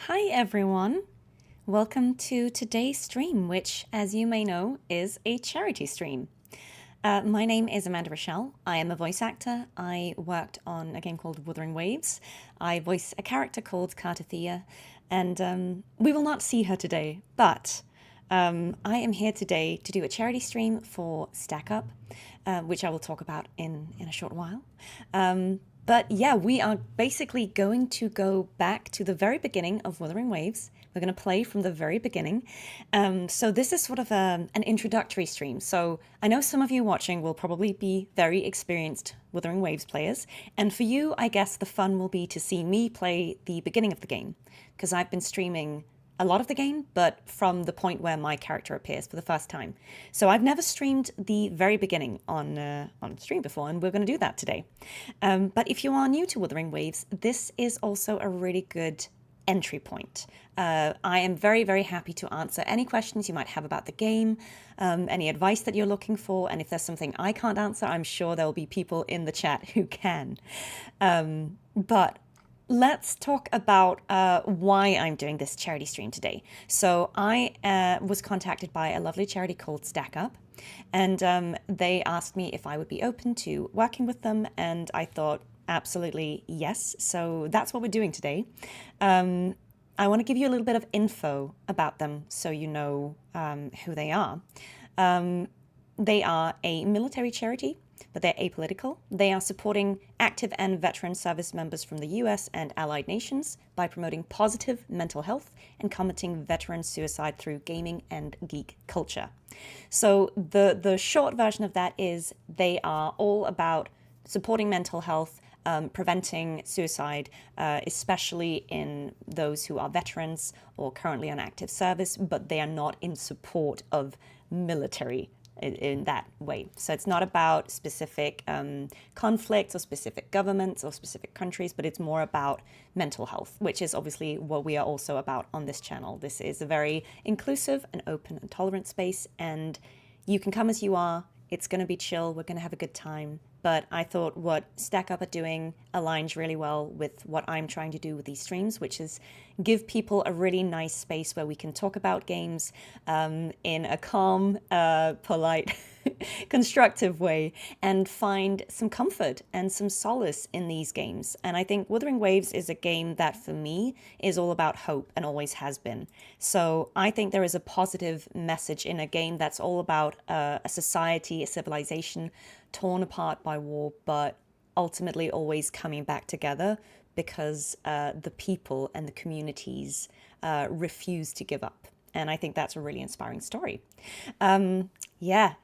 Hi everyone! Welcome to today's stream, which, as you may know, is a charity stream. My name is Amanda Rochelle. I am a voice actor. I worked on a game called Wuthering Waves. I voice a character called Cartethyia, and we will not see her today, but I am here today to do a charity stream for Stack Up, which I will talk about in a short while. But yeah, we are basically going to go back to the very beginning of Wuthering Waves. We're going to play from the very beginning. So this is sort of an introductory stream. So I know some of you watching will probably be very experienced Wuthering Waves players. And for you, I guess the fun will be to see me play the beginning of the game, because I've been streaming a lot of the game, but from the point where my character appears for the first time. So I've never streamed the very beginning on stream before, and we're going to do that today. But if you are new to Wuthering Waves, this is also a really good entry point. I am very, very happy to answer any questions you might have about the game, any advice that you're looking for, and if there's something I can't answer, I'm sure there will be people in the chat who can. But let's talk about why I'm doing this charity stream today. So I was contacted by a lovely charity called Stack Up, and they asked me if I would be open to working with them, and I thought, absolutely yes. So that's what we're doing today. I want to give you a little bit of info about them so you know who they are. They are a military charity, but they're apolitical. They are supporting active and veteran service members from the US and allied nations by promoting positive mental health and combating veteran suicide through gaming and geek culture. So the short version of that is they are all about supporting mental health, preventing suicide, especially in those who are veterans or currently on active service, but they are not in support of military in that way. So it's not about specific conflicts or specific governments or specific countries, but it's more about mental health, which is obviously what we are also about on this channel. This is a very inclusive and open and tolerant space, and you can come as you are. It's going to be chill. We're going to have a good time. But I thought what Stack Up are doing aligns really well with what I'm trying to do with these streams, which is give people a really nice space where we can talk about games in a calm, polite, constructive way and find some comfort and some solace in these games. And I think Wuthering Waves is a game that for me is all about hope and always has been. So I think there is a positive message in a game that's all about a society, a civilization torn apart by war, but ultimately always coming back together because the people and the communities refuse to give up. And I think that's a really inspiring story.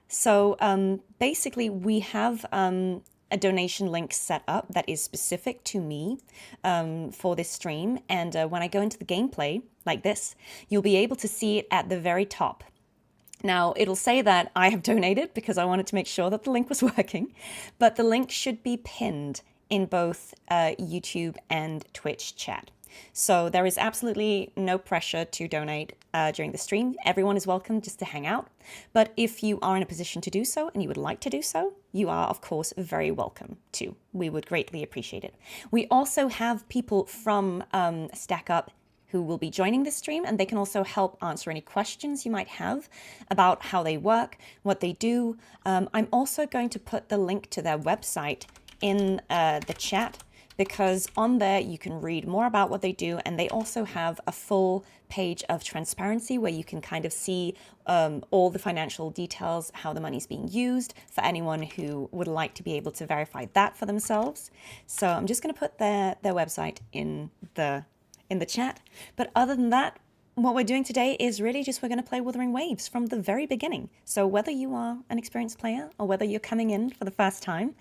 So basically we have a donation link set up that is specific to me for this stream. And when I go into the gameplay like this, you'll be able to see it at the very top. Now, it'll say that I have donated because I wanted to make sure that the link was working, but the link should be pinned in both YouTube and Twitch chat. So there is absolutely no pressure to donate during the stream. Everyone is welcome just to hang out. But if you are in a position to do so and you would like to do so, you are, of course, very welcome too. We would greatly appreciate it. We also have people from Stack Up who will be joining the stream, and they can also help answer any questions you might have about how they work, what they do. I'm also going to put the link to their website in the chat, because on there you can read more about what they do, and they also have a full page of transparency where you can kind of see all the financial details, how the money's being used, for anyone who would like to be able to verify that for themselves. So I'm just going to put their website in the chat. But other than that, what we're doing today is really just we're going to play Wuthering Waves from the very beginning. So whether you are an experienced player or whether you're coming in for the first time,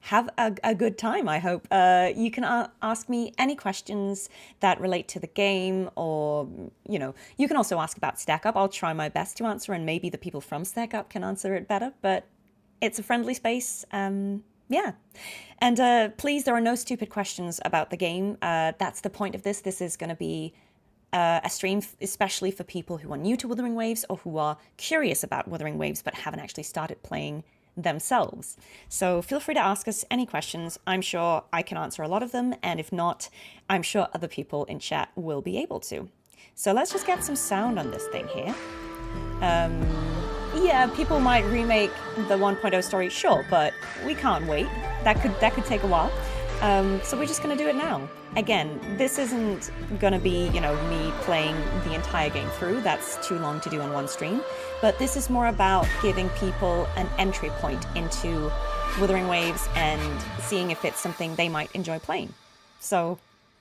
have a good time, I hope. You can ask me any questions that relate to the game, or, you know, you can also ask about Stack Up. I'll try my best to answer, and maybe the people from Stack Up can answer it better, but it's a friendly space. Yeah. And please, there are no stupid questions about the game. That's the point of this. This is going to be a stream especially for people who are new to Wuthering Waves or who are curious about Wuthering Waves but haven't actually started playing themselves. So feel free to ask us any questions. I'm sure I can answer a lot of them, and if not, I'm sure other people in chat will be able to. So let's just get some sound on this thing here. Yeah, people might remake the 1.0 story, sure, but we can't wait. That could take a while. So we're just gonna do it now. Again, this isn't gonna be, me playing the entire game through. That's too long to do on one stream. But this is more about giving people an entry point into Wuthering Waves and seeing if it's something they might enjoy playing. So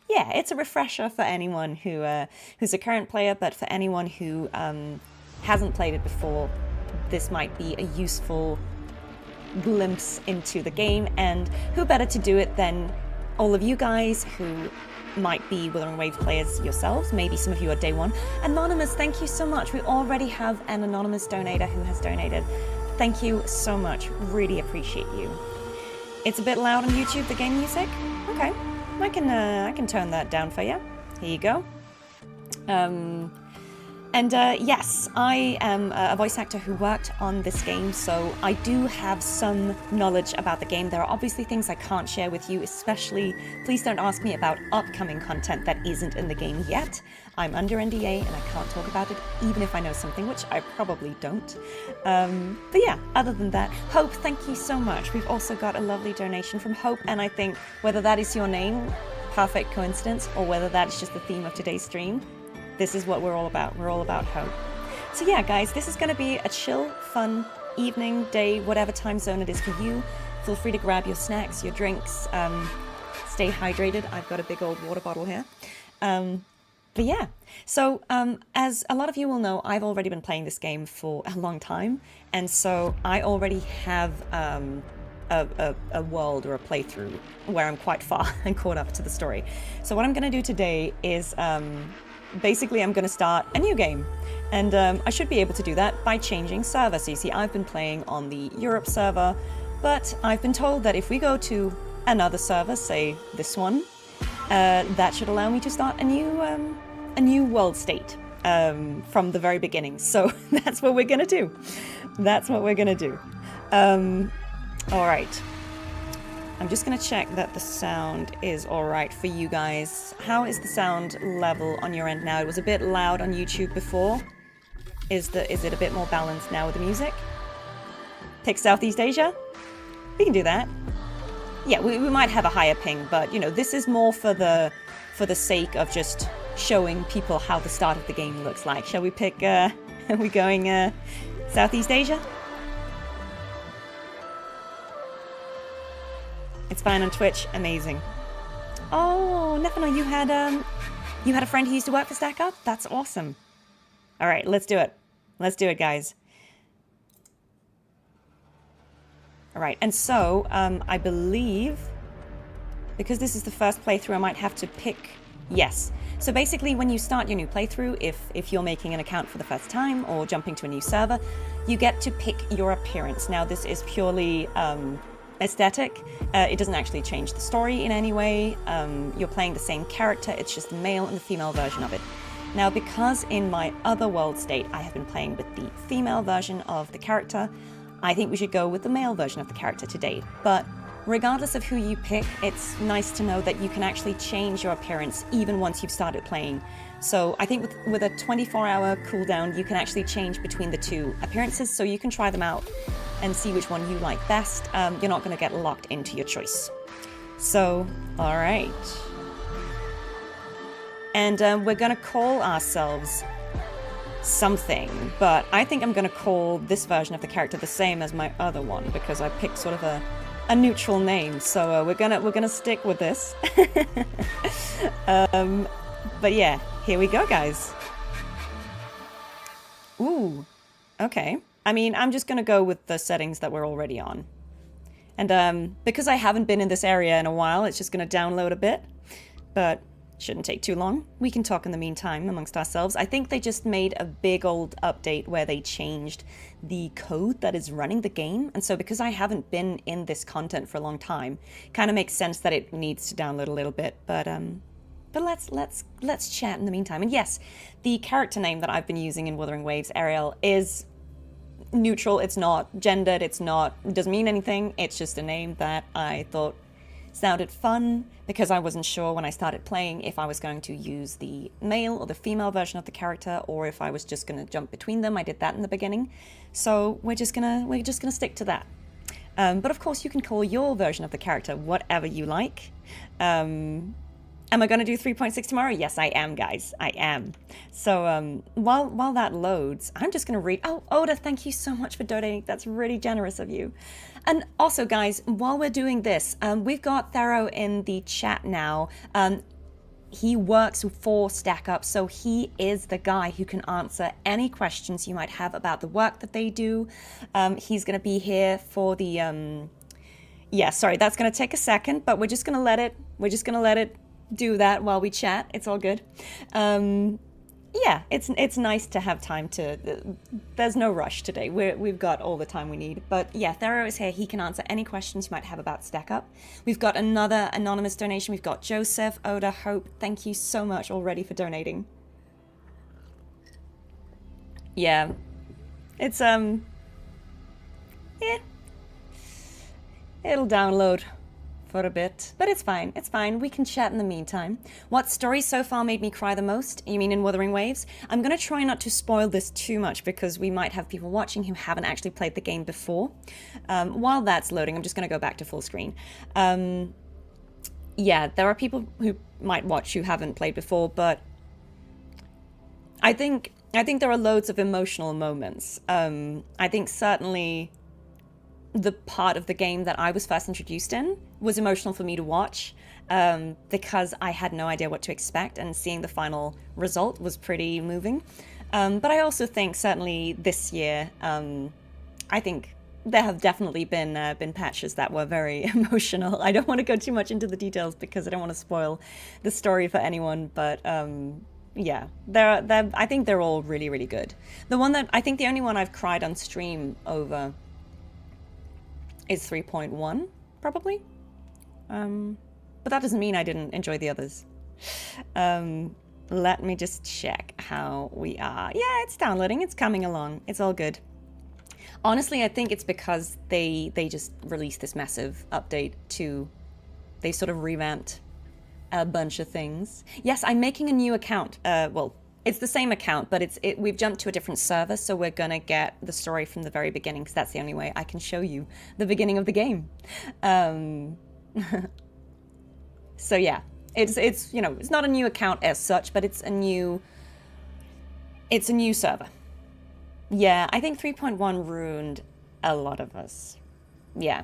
yeah, it's a refresher for anyone who's a current player, but for anyone who hasn't played it before, this might be a useful glimpse into the game, and who better to do it than all of you guys who might be Wuthering Waves players yourselves. Maybe some of you are day one. Anonymous, thank you so much. We already have an anonymous donator who has donated. Thank you so much. Really appreciate you. It's a bit loud on YouTube, the game music. Okay, I can tone that down for you. Here you go. Yes, I am a voice actor who worked on this game, so I do have some knowledge about the game. There are obviously things I can't share with you, especially, please don't ask me about upcoming content that isn't in the game yet. I'm under NDA and I can't talk about it, even if I know something, which I probably don't. But yeah, other than that, Hope, thank you so much. We've also got a lovely donation from Hope, and I think whether that is your name, perfect coincidence, or whether that is just the theme of today's stream, this is what we're all about. We're all about hope. So yeah, guys, this is going to be a chill, fun evening, day, whatever time zone it is for you. Feel free to grab your snacks, your drinks, stay hydrated. I've got a big old water bottle here. But yeah, so as a lot of you will know, I've already been playing this game for a long time. And so I already have a world or a playthrough where I'm quite far and caught up to the story. So what I'm going to do today is basically I'm going to start a new game, and I should be able to do that by changing server. So you see, I've been playing on the Europe server, but I've been told that if we go to another server, say this one, that should allow me to start a new world state from the very beginning. So that's what we're going to do. That's what we're going to do. All right. I'm just going to check that the sound is all right for you guys. How is the sound level on your end now? It was a bit loud on YouTube before. Is it a bit more balanced now with the music? Pick Southeast Asia? We can do that. Yeah, we might have a higher ping, but this is more for the sake of just showing people how the start of the game looks like. Shall we pick, are we going Southeast Asia? It's fine on Twitch. Amazing. Oh, Nefano, you had a friend who used to work for Stack Up? That's awesome. All right, let's do it. Let's do it, guys. All right, and so I believe, because this is the first playthrough, I might have to pick, yes. So basically, when you start your new playthrough, if you're making an account for the first time or jumping to a new server, you get to pick your appearance. Now, this is purely aesthetic. It doesn't actually change the story in any way. You're playing the same character, it's just the male and the female version of it. Now, because in my other world state I have been playing with the female version of the character, I think we should go with the male version of the character today. But regardless of who you pick, it's nice to know that you can actually change your appearance even once you've started playing. So I think with a 24-hour cooldown, you can actually change between the two appearances, so you can try them out and see which one you like best. You're not going to get locked into your choice. So, all right. And we're going to call ourselves something, but I think I'm going to call this version of the character the same as my other one, because I picked sort of a neutral name. So we're gonna stick with this. But yeah, here we go, guys. Ooh, okay. I mean, I'm just gonna go with the settings that we're already on. And because I haven't been in this area in a while, it's just gonna download a bit, but shouldn't take too long. We can talk in the meantime amongst ourselves. I think they just made a big old update where they changed the code that is running the game. And so because I haven't been in this content for a long time, kind of makes sense that it needs to download a little bit. But let's chat in the meantime. And yes, the character name that I've been using in Wuthering Waves, Ariel, is neutral, it's not gendered, it doesn't mean anything. It's just a name that I thought sounded fun because I wasn't sure when I started playing if I was going to use the male or the female version of the character or if I was just going to jump between them. I did that in the beginning. So we're just gonna stick to that. But of course you can call your version of the character whatever you like. Am I going to do 3.6 tomorrow? Yes, I am, guys. I am. So while that loads, I'm just going to read. Oh, Oda, thank you so much for donating. That's really generous of you. And also, guys, while we're doing this, we've got Tharoah in the chat now. He works for Stack Up, so he is the guy who can answer any questions you might have about the work that they do. He's going to be here for the... Yeah, sorry, that's going to take a second, but we're just going to let it do that while we chat. It's all good. Yeah, it's nice to have time to... there's no rush today. We've got all the time we need. But yeah, Tharoah is here. He can answer any questions you might have about Stack Up. We've got another anonymous donation. We've got Joseph, Oda, Hope. Thank you so much already for donating. Yeah. It's, yeah. It'll download for a bit, but it's fine. It's fine. We can chat in the meantime. What story so far made me cry the most? You mean in Wuthering Waves? I'm going to try not to spoil this too much because we might have people watching who haven't actually played the game before. While that's loading, I'm just going to go back to full screen. Yeah, there are people who might watch who haven't played before, but I think there are loads of emotional moments. I think certainly the part of the game that I was first introduced in was emotional for me to watch because I had no idea what to expect, and seeing the final result was pretty moving. But I also think certainly this year, I think there have definitely been patches that were very emotional. I don't want to go too much into the details because I don't want to spoil the story for anyone, but yeah, I think they're all really, really good. The one that I think the only one I've cried on stream over is 3.1, probably. But that doesn't mean I didn't enjoy the others. Let me just check how we are. Yeah, it's downloading. It's coming along. It's all good. Honestly, I think it's because they just released this massive update to... They sort of revamped a bunch of things. Yes, I'm making a new account. Well, it's the same account, but we've jumped to a different server, so we're gonna get the story from the very beginning, because that's the only way I can show you the beginning of the game. So yeah, it's you know, it's not a new account as such, but it's a new server. Yeah, I think 3.1 ruined a lot of us. Yeah.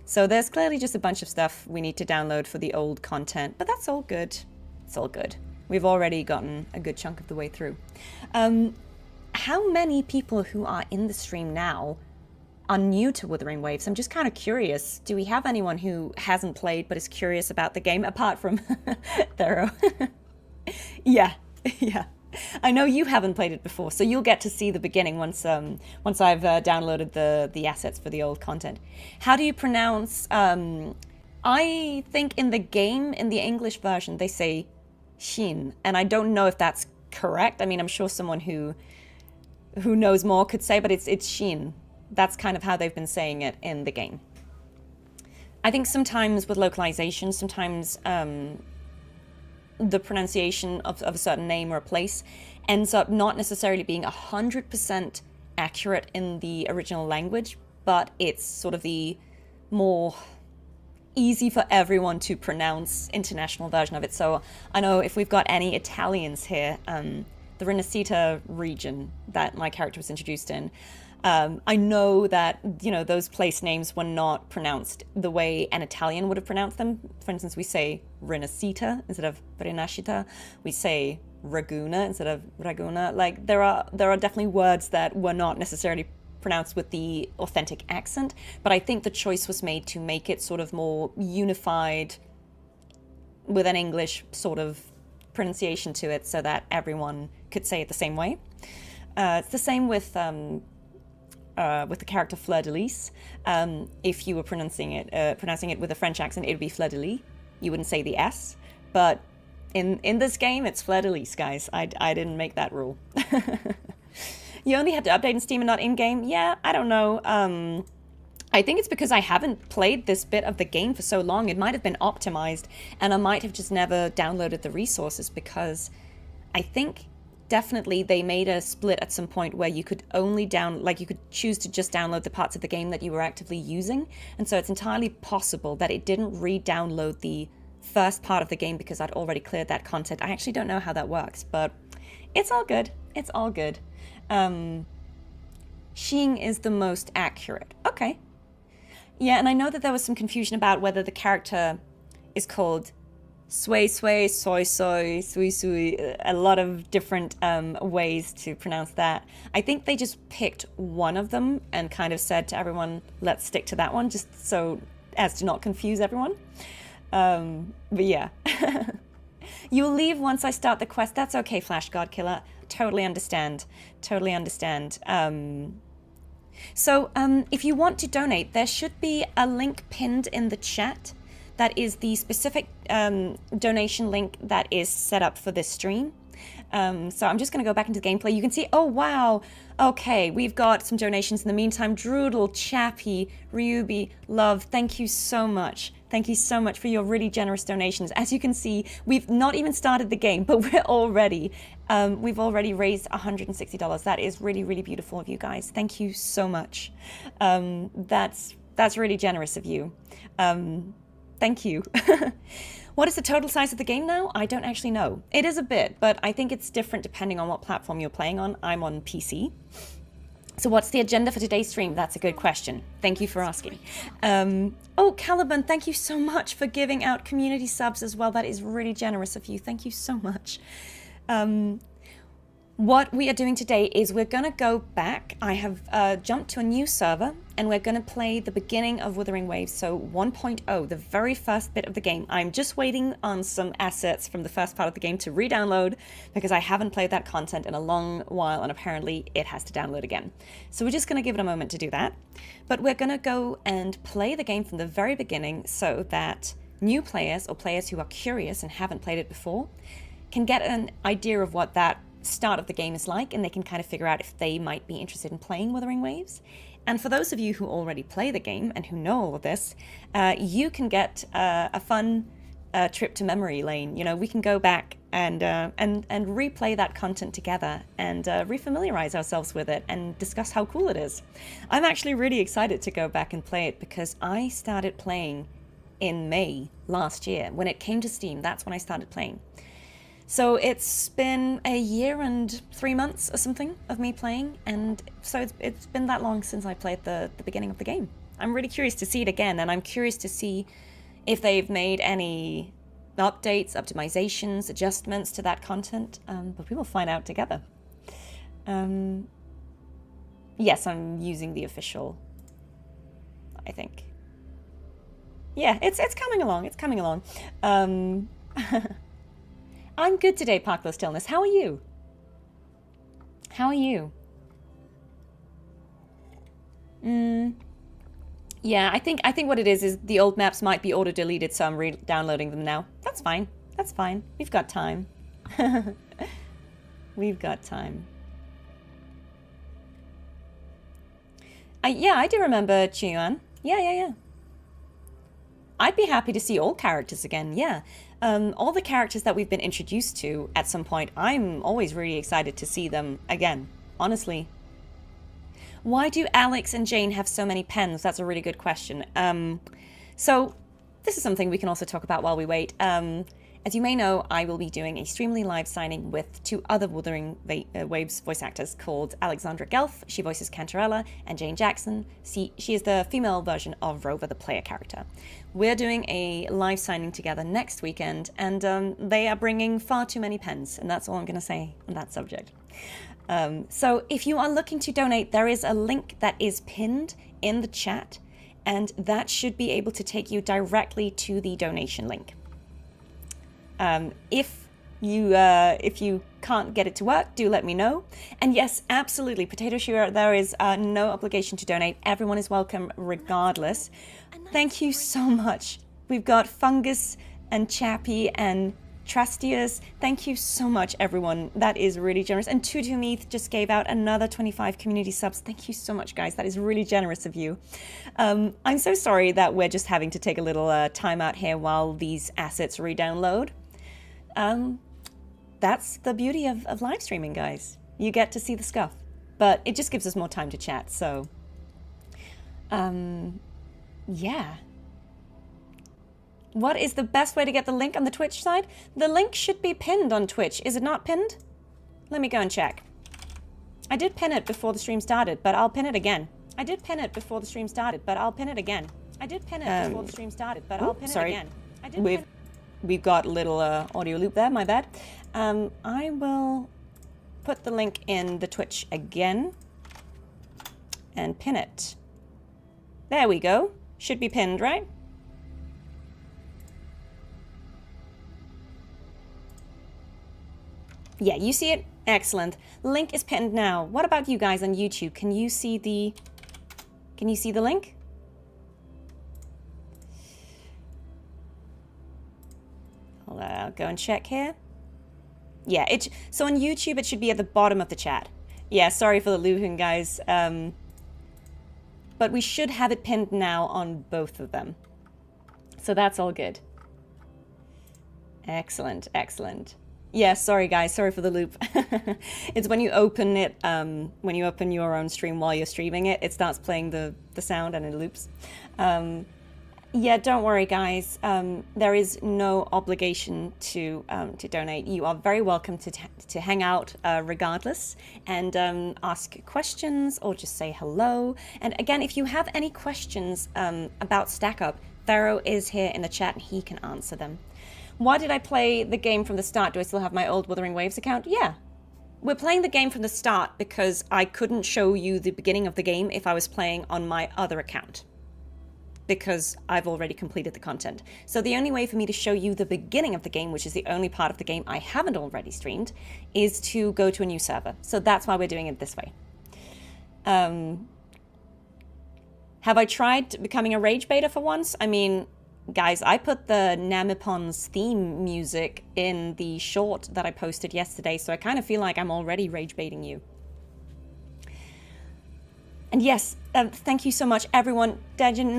So there's clearly just a bunch of stuff we need to download for the old content, but that's all good. It's all good. We've already gotten a good chunk of the way through. How many people who are in the stream now are new to Wuthering Waves? I'm just kind of curious. Do we have anyone who hasn't played but is curious about the game, apart from Tharoah? Yeah, yeah. I know you haven't played it before, so you'll get to see the beginning once I've downloaded the assets for the old content. How do you pronounce... I think in the game, in the English version, they say Shin, and I don't know if that's correct. I mean, I'm sure someone who knows more could say, but it's Shin. That's kind of how they've been saying it in the game. I think sometimes with localization, sometimes the pronunciation of a certain name or a place ends up not necessarily being 100% accurate in the original language, but it's sort of the more easy for everyone to pronounce international version of it. So I know if we've got any Italians here, the Rinascita region that my character was introduced in, I know that, you know, those place names were not pronounced the way an Italian would have pronounced them. For instance, we say Rinascita instead of Rinascita. We say Raguna instead of Raguna. Like, there are definitely words that were not necessarily pronounced with the authentic accent, but I think the choice was made to make it sort of more unified with an English sort of pronunciation to it so that everyone could say it the same way. It's the same with the character Fleur de Lis. If you were pronouncing it with a French accent, it would be Fleur de Lis. You wouldn't say the S. But in this game, it's Fleur de Lis, guys. I didn't make that rule. You only had to update in Steam and not in-game? Yeah, I don't know. I think it's because I haven't played this bit of the game for so long. It might have been optimized, and I might have just never downloaded the resources, because I think definitely they made a split at some point where you could only you could choose to just download the parts of the game that you were actively using. And so it's entirely possible that it didn't re-download the first part of the game because I'd already cleared that content. I actually don't know how that works, but it's all good. It's all good. Shing is the most accurate. Okay. Yeah, and I know that there was some confusion about whether the character is called Sway Sway, Soy Soy, Sui Sui, a lot of different ways to pronounce that. I think they just picked one of them and kind of said to everyone, let's stick to that one, just so as to not confuse everyone. But yeah. You'll leave once I start the quest. That's okay, Flash God Killer. Totally understand. Totally understand. So if you want to donate, there should be a link pinned in the chat. That is the specific donation link that is set up for this stream. So I'm just going to go back into the gameplay. You can see, oh wow, okay, we've got some donations in the meantime. Droodle, Chappie, Ryubi, Love, thank you so much. Thank you so much for your really generous donations. As you can see, we've not even started the game, but we've already raised $160. That is really, really beautiful of you guys. Thank you so much. That's really generous of you. Thank you. What is the total size of the game now? I don't actually know. It is a bit, but I think it's different depending on what platform you're playing on. I'm on PC. So what's the agenda for today's stream? That's a good question. Thank you for asking. Oh, Caliban, thank you so much for giving out community subs as well. That is really generous of you. Thank you so much. What we are doing today is we're going to go back. I have jumped to a new server, and we're going to play the beginning of Wuthering Waves, so 1.0, the very first bit of the game. I'm just waiting on some assets from the first part of the game to re-download, because I haven't played that content in a long while, and apparently it has to download again. So we're just going to give it a moment to do that. But we're going to go and play the game from the very beginning so that new players, or players who are curious and haven't played it before, can get an idea of what that start of the game is like, and they can kind of figure out if they might be interested in playing Wuthering Waves. And for those of you who already play the game and who know all of this, you can get a fun trip to memory lane. You know, we can go back and replay that content together and refamiliarize ourselves with it and discuss how cool it is. I'm actually really excited to go back and play it, because I started playing in May last year. When it came to Steam, that's when I started playing. So it's been a year and 3 months or something of me playing, and so it's been that long since I played the beginning of the game. I'm really curious to see it again, and I'm curious to see if they've made any updates, optimizations, adjustments to that content, but we will find out together. Yes, I'm using the official, I think. Yeah, it's coming along, it's coming along. I'm good today, Parklow Stillness. How are you? How are you? Yeah, I think what it is the old maps might be auto-deleted, so I'm re-downloading them now. That's fine. That's fine. We've got time. We've got time. Yeah, I do remember Chuan. Yeah. I'd be happy to see all characters again, yeah. All the characters that we've been introduced to at some point, I'm always really excited to see them again, honestly. Why do Alex and Jane have so many pens? That's a really good question. So this is something we can also talk about while we wait. As you may know, I will be doing a Streamly live signing with 2 other Wuthering Waves voice actors called Alexandra Gelf. She voices Cantarella, and Jane Jackson. She is the female version of Rover, the player character. We're doing a live signing together next weekend, and they are bringing far too many pens, and that's all I'm going to say on that subject. So if you are looking to donate, there is a link that is pinned in the chat, and that should be able to take you directly to the donation link. If you can't get it to work, do let me know. And yes, absolutely, Potato Shearer, there is no obligation to donate. Everyone is welcome regardless. Thank you so much. We've got Fungus and Chappie and Trastius, thank you so much, everyone. That is really generous. And Tutumeath just gave out another 25 community subs. Thank you so much, guys. That is really generous of you. I'm so sorry that we're just having to take a little time out here while these assets re-download. That's the beauty of live streaming, guys. You get to see the scuff. But it just gives us more time to chat, so... yeah. What is the best way to get the link on the Twitch side? The link should be pinned on Twitch. Is it not pinned? Let me go and check. I did pin it before the stream started, but I'll pin it again. I did pin it before the stream started, but I'll pin it again. I did pin it before the stream started, but I'll pin it again. We've got a little audio loop there, my bad. I will put the link in the Twitch again and pin it. There we go. Should be pinned, right? Yeah, you see it? Excellent. Link is pinned now. What about you guys on YouTube? Can you see the link? I'll go and check here. Yeah, so on YouTube it should be at the bottom of the chat. Yeah, sorry for the looping, guys. But we should have it pinned now on both of them. So that's all good. Excellent, excellent. Yeah, sorry guys, sorry for the loop. It's when you open it, when you open your own stream while you're streaming it, it starts playing the sound and it loops. Yeah, don't worry guys, there is no obligation to donate. You are very welcome to hang out regardless and ask questions or just say hello. And again, if you have any questions about StackUp, Tharoah is here in the chat and he can answer them. Why did I play the game from the start? Do I still have my old Wuthering Waves account? Yeah. We're playing the game from the start because I couldn't show you the beginning of the game if I was playing on my other account, because I've already completed the content. So the only way for me to show you the beginning of the game, which is the only part of the game I haven't already streamed, is to go to a new server. So that's why we're doing it this way. Have I tried becoming a rage baiter for once? I mean, guys, I put the Namipon's theme music in the short that I posted yesterday, so I kind of feel like I'm already rage baiting you. And yes, thank you so much, everyone. Dejin,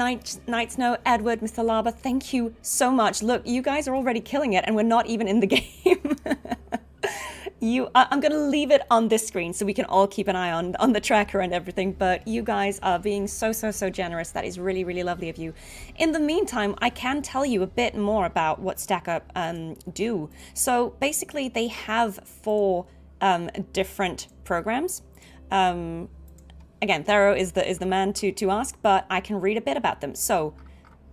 Night Snow, Edward, Mr. Lava, thank you so much. Look, you guys are already killing it, and we're not even in the game. I'm going to leave it on this screen so we can all keep an eye on the tracker and everything, but you guys are being so generous. That is really, really lovely of you. In the meantime, I can tell you a bit more about what StackUp do. So basically, they have 4 different programs. Again, Tharoah is the man to ask, but I can read a bit about them. So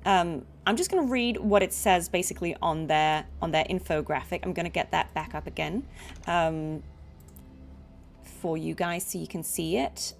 I'm just going to read what it says basically on their infographic. I'm going to get that back up again for you guys so you can see it.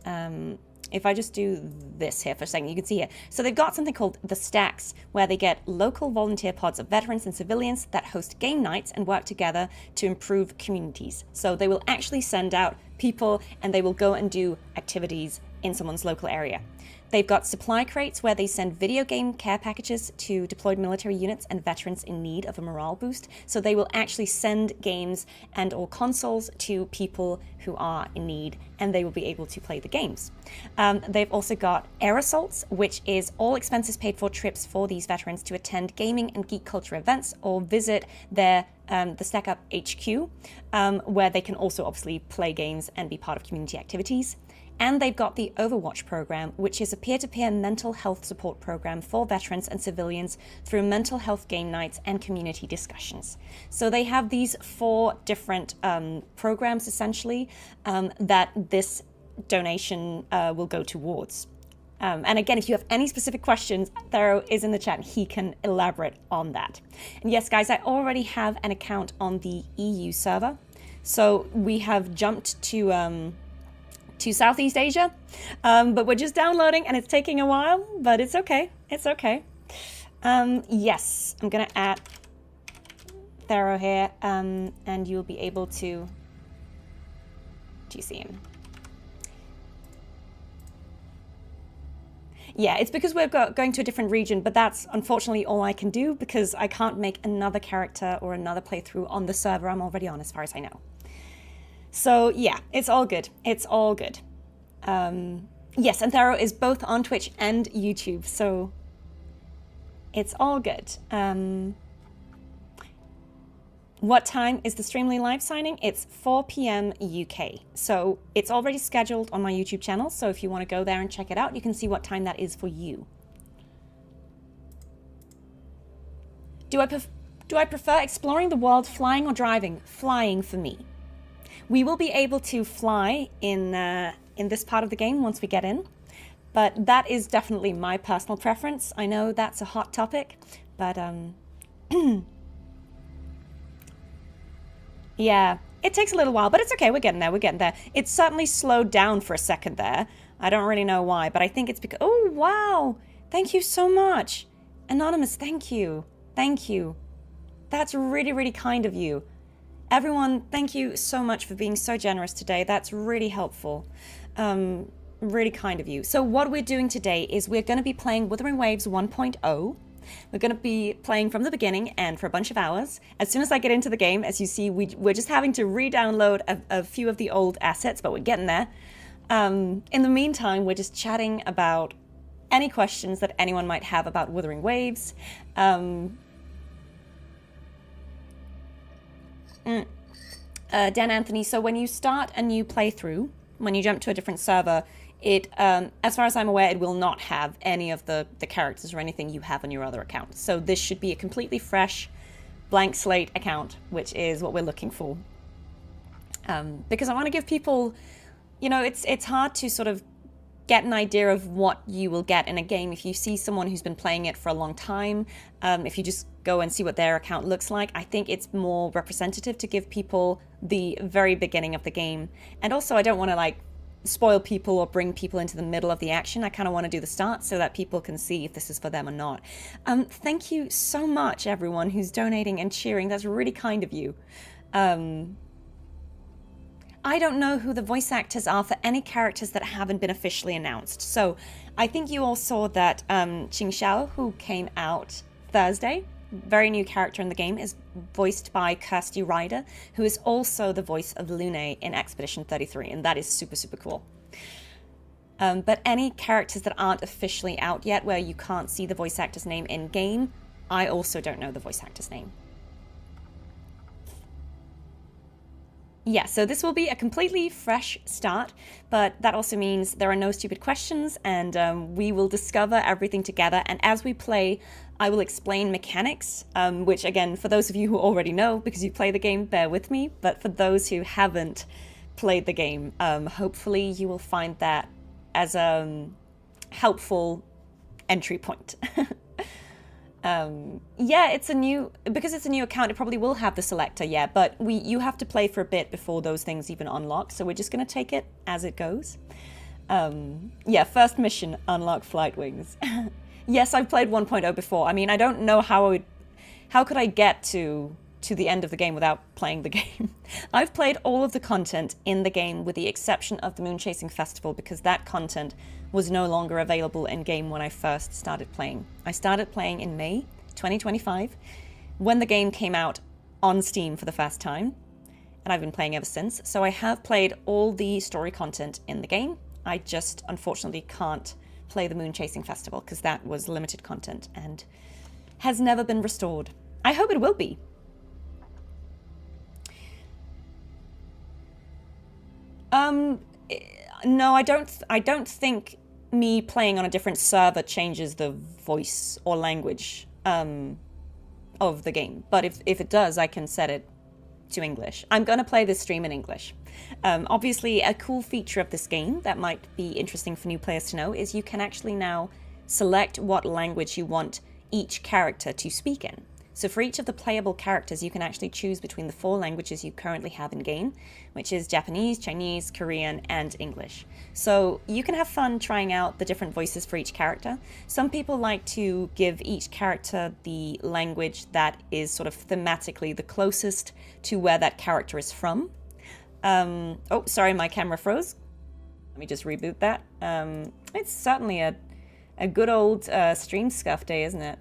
If I just do this here for a second, you can see it. So they've got something called the Stacks, where they get local volunteer pods of veterans and civilians that host game nights and work together to improve communities. So they will actually send out people and they will go and do activities in someone's local area. They've got supply crates where they send video game care packages to deployed military units and veterans in need of a morale boost. So they will actually send games and or consoles to people who are in need, and they will be able to play the games. They've also got Air Assaults, which is all expenses paid for trips for these veterans to attend gaming and geek culture events or visit their the StackUp HQ, where they can also obviously play games and be part of community activities. And they've got the Overwatch program, which is a peer-to-peer mental health support program for veterans and civilians through mental health game nights and community discussions. So they have these 4 different programs, essentially, that this donation will go towards. And again, if you have any specific questions, Tharoah is in the chat and he can elaborate on that. And yes, guys, I already have an account on the EU server. So we have jumped to Southeast Asia, but we're just downloading and it's taking a while, but it's okay. It's okay. Yes, I'm gonna add Tharoah here, and you'll be able to. Do you see him? Yeah, it's because we're going to a different region, but that's unfortunately all I can do because I can't make another character or another playthrough on the server I'm already on, as far as I know. So yeah, it's all good. It's all good. Yes, and Tharoah is both on Twitch and YouTube, so it's all good. What time is the Streamly live signing? It's 4 p.m. UK. So it's already scheduled on my YouTube channel. So if you want to go there and check it out, you can see what time that is for you. Do I prefer exploring the world flying or driving? Flying for me. We will be able to fly in this part of the game once we get in. But that is definitely my personal preference. I know that's a hot topic, but yeah, it takes a little while, but it's okay. We're getting there. We're getting there. It's certainly slowed down for a second there. I don't really know why, but I think it's because... Oh, wow. Thank you so much. Anonymous, thank you. Thank you. That's really, really kind of you. Everyone, thank you so much for being so generous today. That's really helpful. Really kind of you. So what we're doing today is we're going to be playing Wuthering Waves 1.0. We're going to be playing from the beginning and for a bunch of hours. As soon as I get into the game, as you see, we're just having to re-download a few of the old assets, but we're getting there. In the meantime, we're just chatting about any questions that anyone might have about Wuthering Waves. Dan Anthony, so when you start a new playthrough, when you jump to a different server, it, as far as I'm aware, it will not have any of the characters or anything you have on your other account. So this should be a completely fresh, blank slate account, which is what we're looking for. Because I want to give people, you know, it's hard to sort of get an idea of what you will get in a game if you see someone who's been playing it for a long time. If you just go and see what their account looks like, I think it's more representative to give people the very beginning of the game. And also, I don't want to like spoil people or bring people into the middle of the action. I kind of want to do the start so that people can see if this is for them or not. Thank you so much, everyone who's donating and cheering. That's really kind of you. I don't know who the voice actors are for any characters that haven't been officially announced. So I think you all saw that Qing Xiao, who came out Thursday, very new character in the game, is voiced by Kirsty Ryder, who is also the voice of Lune in Expedition 33, and that is super, super cool. But any characters that aren't officially out yet, where you can't see the voice actor's name in-game, I also don't know the voice actor's name. Yeah, so this will be a completely fresh start, but that also means there are no stupid questions, and we will discover everything together. And as we play, I will explain mechanics, which again, for those of you who already know, because you play the game, bear with me. But for those who haven't played the game, hopefully you will find that as a helpful entry point. Yeah, because it's a new account, it probably will have the selector, yeah, but you have to play for a bit before those things even unlock, so we're just going to take it as it goes. Yeah, first mission, unlock flight wings. Yes, I've played 1.0 before. I mean, I don't know how could I get to the end of the game without playing the game. I've played all of the content in the game with the exception of the Moon Chasing Festival, because that content was no longer available in-game when I first started playing. I started playing in May 2025 when the game came out on Steam for the first time, and I've been playing ever since. So I have played all the story content in the game. I just unfortunately can't play the Moon Chasing Festival because that was limited content and has never been restored. I hope it will be. No, I don't think me playing on a different server changes the voice or language of the game. But if it does, I can set it to English. I'm going to play this stream in English. Obviously, a cool feature of this game that might be interesting for new players to know is you can actually now select what language you want each character to speak in. So for each of the playable characters, you can actually choose between the 4 languages you currently have in game, which is Japanese, Chinese, Korean, and English. So you can have fun trying out the different voices for each character. Some people like to give each character the language that is sort of thematically the closest to where that character is from. Oh, sorry, my camera froze. Let me just reboot that. It's certainly a A good old stream scuff day, isn't it?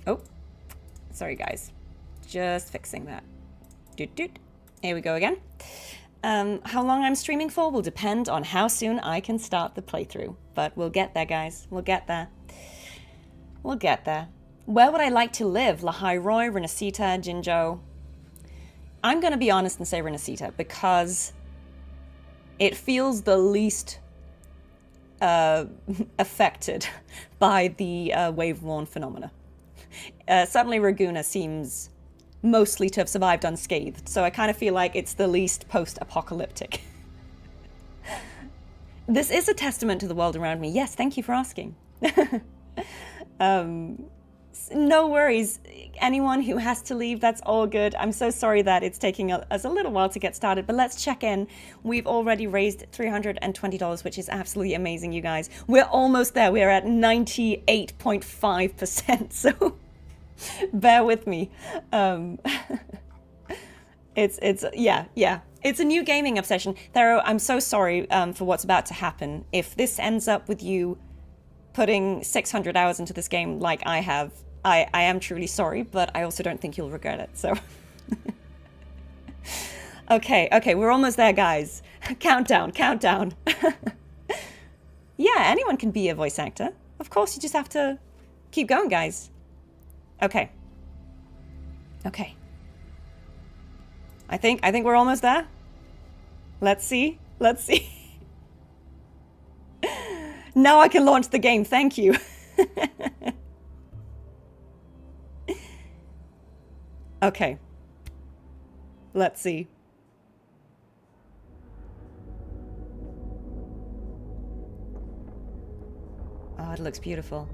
Oh, sorry guys. Just fixing that. Doot doot. Here we go again. How long I'm streaming for will depend on how soon I can start the playthrough. But we'll get there, guys. We'll get there. We'll get there. Where would I like to live? Lahairoi, Renacita, Jinzhou? I'm going to be honest and say Renacita because it feels the least affected by the wave-worn phenomena. Certainly Raguna seems mostly to have survived unscathed, so I kind of feel like it's the least post-apocalyptic. This is a testament to the world around me. Yes, thank you for asking. No worries. Anyone who has to leave, that's all good. I'm so sorry that it's taking us a little while to get started, but let's check in. We've already raised $320, which is absolutely amazing, you guys. We're almost there. We're at 98.5%, so bear with me. Yeah. It's a new gaming obsession. Tharoah, I'm so sorry for what's about to happen. If this ends up with you putting 600 hours into this game like I have, I am truly sorry, but I also don't think you'll regret it, so. Okay, we're almost there, guys. Countdown. Yeah, anyone can be a voice actor. Of course, you just have to keep going, guys. Okay. I think we're almost there. Let's see. Now I can launch the game, thank you. Okay. Let's see. Oh, it looks beautiful.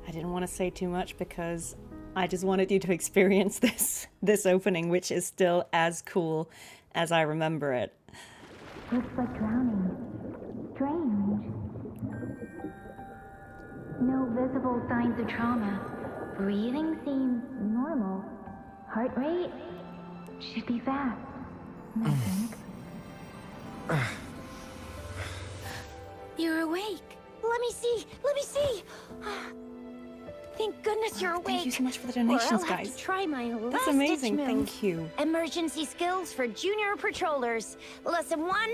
I didn't want to say too much because I just wanted you to experience this opening, which is still as cool as I remember it. Looks like drowning. Strange. No visible signs of trauma. Breathing seems normal. Heart rate should be fast, I think. You're awake. Let me see. Thank goodness you're awake. Thank you so much for the donations, I'll guys. have to try my That's last amazing. ditch move. Thank you. Emergency skills for junior patrollers. Lesson 1,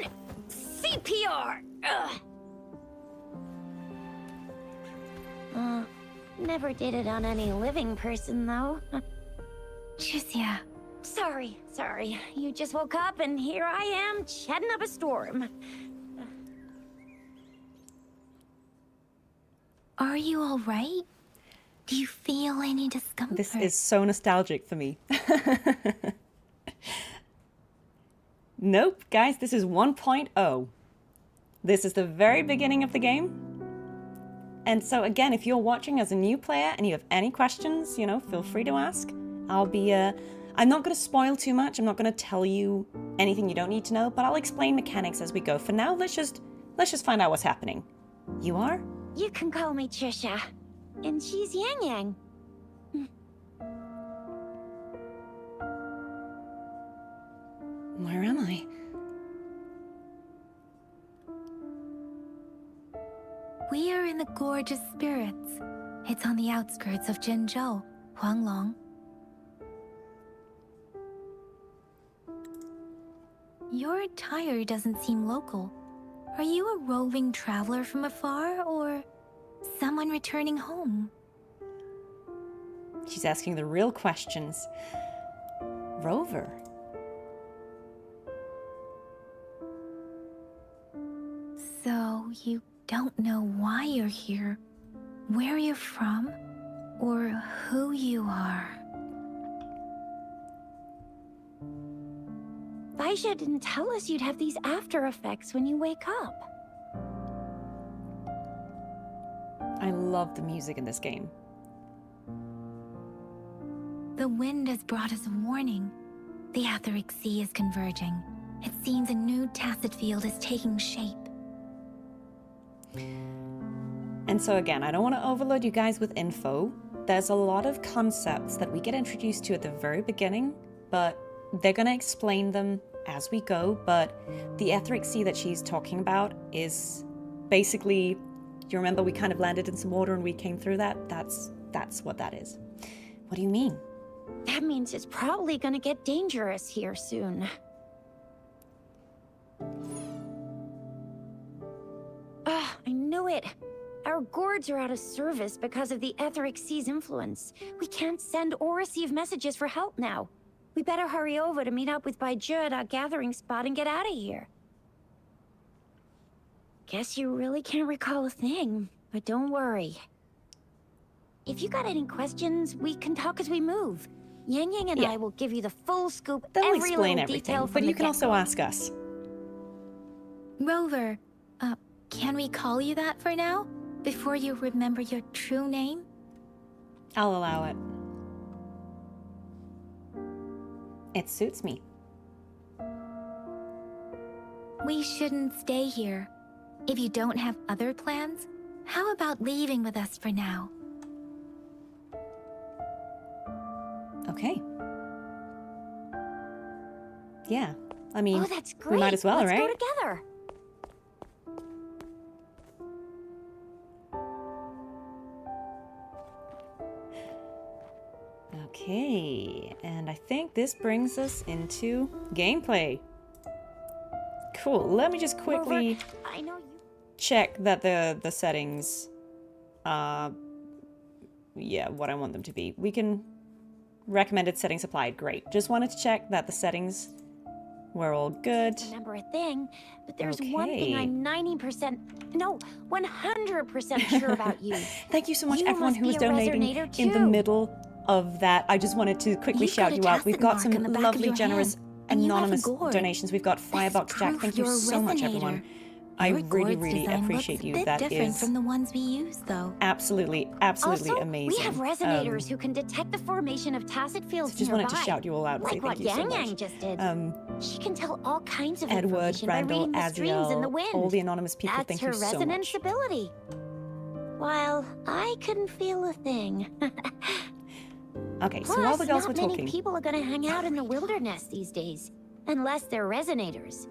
CPR. Never did it on any living person, though. Juicia. Sorry. You just woke up and here I am, chatting up a storm. Are you all right? Do you feel any discomfort? This is so nostalgic for me. Nope, guys, this is 1.0. This is the very beginning of the game. And so again, if you're watching as a new player and you have any questions, feel free to ask. I'm not going to spoil too much. I'm not going to tell you anything you don't need to know, but I'll explain mechanics as we go. For now, let's just find out what's happening. You are? You can call me Trisha. And she's Yang Yang. Where am I? We are in the Gorge of Spirits. It's on the outskirts of Jinzhou, Huanglong. Your attire doesn't seem local. Are you a roving traveler from afar, or someone returning home? She's asking the real questions. Rover. So, you don't know why you're here, where you're from, or who you are. Baisha didn't tell us you'd have these after effects when you wake up. I love the music in this game. The wind has brought us a warning. The Etheric Sea is converging. It seems a new tacit field is taking shape. And so again, I don't want to overload you guys with info. There's a lot of concepts that we get introduced to at the very beginning, but they're going to explain them as we go. But the Etheric Sea that she's talking about is basically, do you remember we kind of landed in some water and we came through that? That's what that is. What do you mean? That means it's probably gonna get dangerous here soon. I knew it. Our gourds are out of service because of the Etheric Sea's influence. We can't send or receive messages for help now. We better hurry over to meet up with Baiju at our gathering spot and get out of here. Guess you really can't recall a thing, but don't worry. If you got any questions, we can talk as we move. Yang Yang and I will give you the full scoop, They'll every explain little everything, detail from but the you can also get-go. ask us. Rover, can we call you that for now? Before you remember your true name? I'll allow it. It suits me. We shouldn't stay here. If you don't have other plans, how about leaving with us for now? Okay. Yeah. I mean, Oh, that's great. we might as well, Let's right? go together. Okay, and I think this brings us into gameplay. Cool. Let me just quickly Rover, I know you. check that the settings are, yeah, what I want them to be. We can recommended settings applied. Great. Just wanted to check that the settings were all good. Remember a thing, but there's one Okay. thing I'm 90%, no, 100% sure about you. Thank you so much, You everyone must who was be a donating resonator in the too. middle of that. I just wanted to quickly You've shout got a you out. We've tacit got mark some on the back of lovely, your generous, hand, and you have a anonymous gourd. donations. We've got That's Firebox Jack. proof Thank you you're a so much, everyone. resonator. I Your really, gourd's really design appreciate looks a you. bit That different is from the ones we use, though. absolutely Also, amazing. we have resonators who can detect the formation of tacit fields So just nearby. wanted to shout you all out and say Like thank what you so Yang much. Yang just did. She can tell all kinds of Edward, information by Randall, reading the streams in the Aziel, wind. all the anonymous people, That's thank her you so resonance much. ability. While I couldn't feel a thing. Okay, so Plus, while the girls were not many talking, people are gonna hang out in the wilderness these days, unless they're resonators.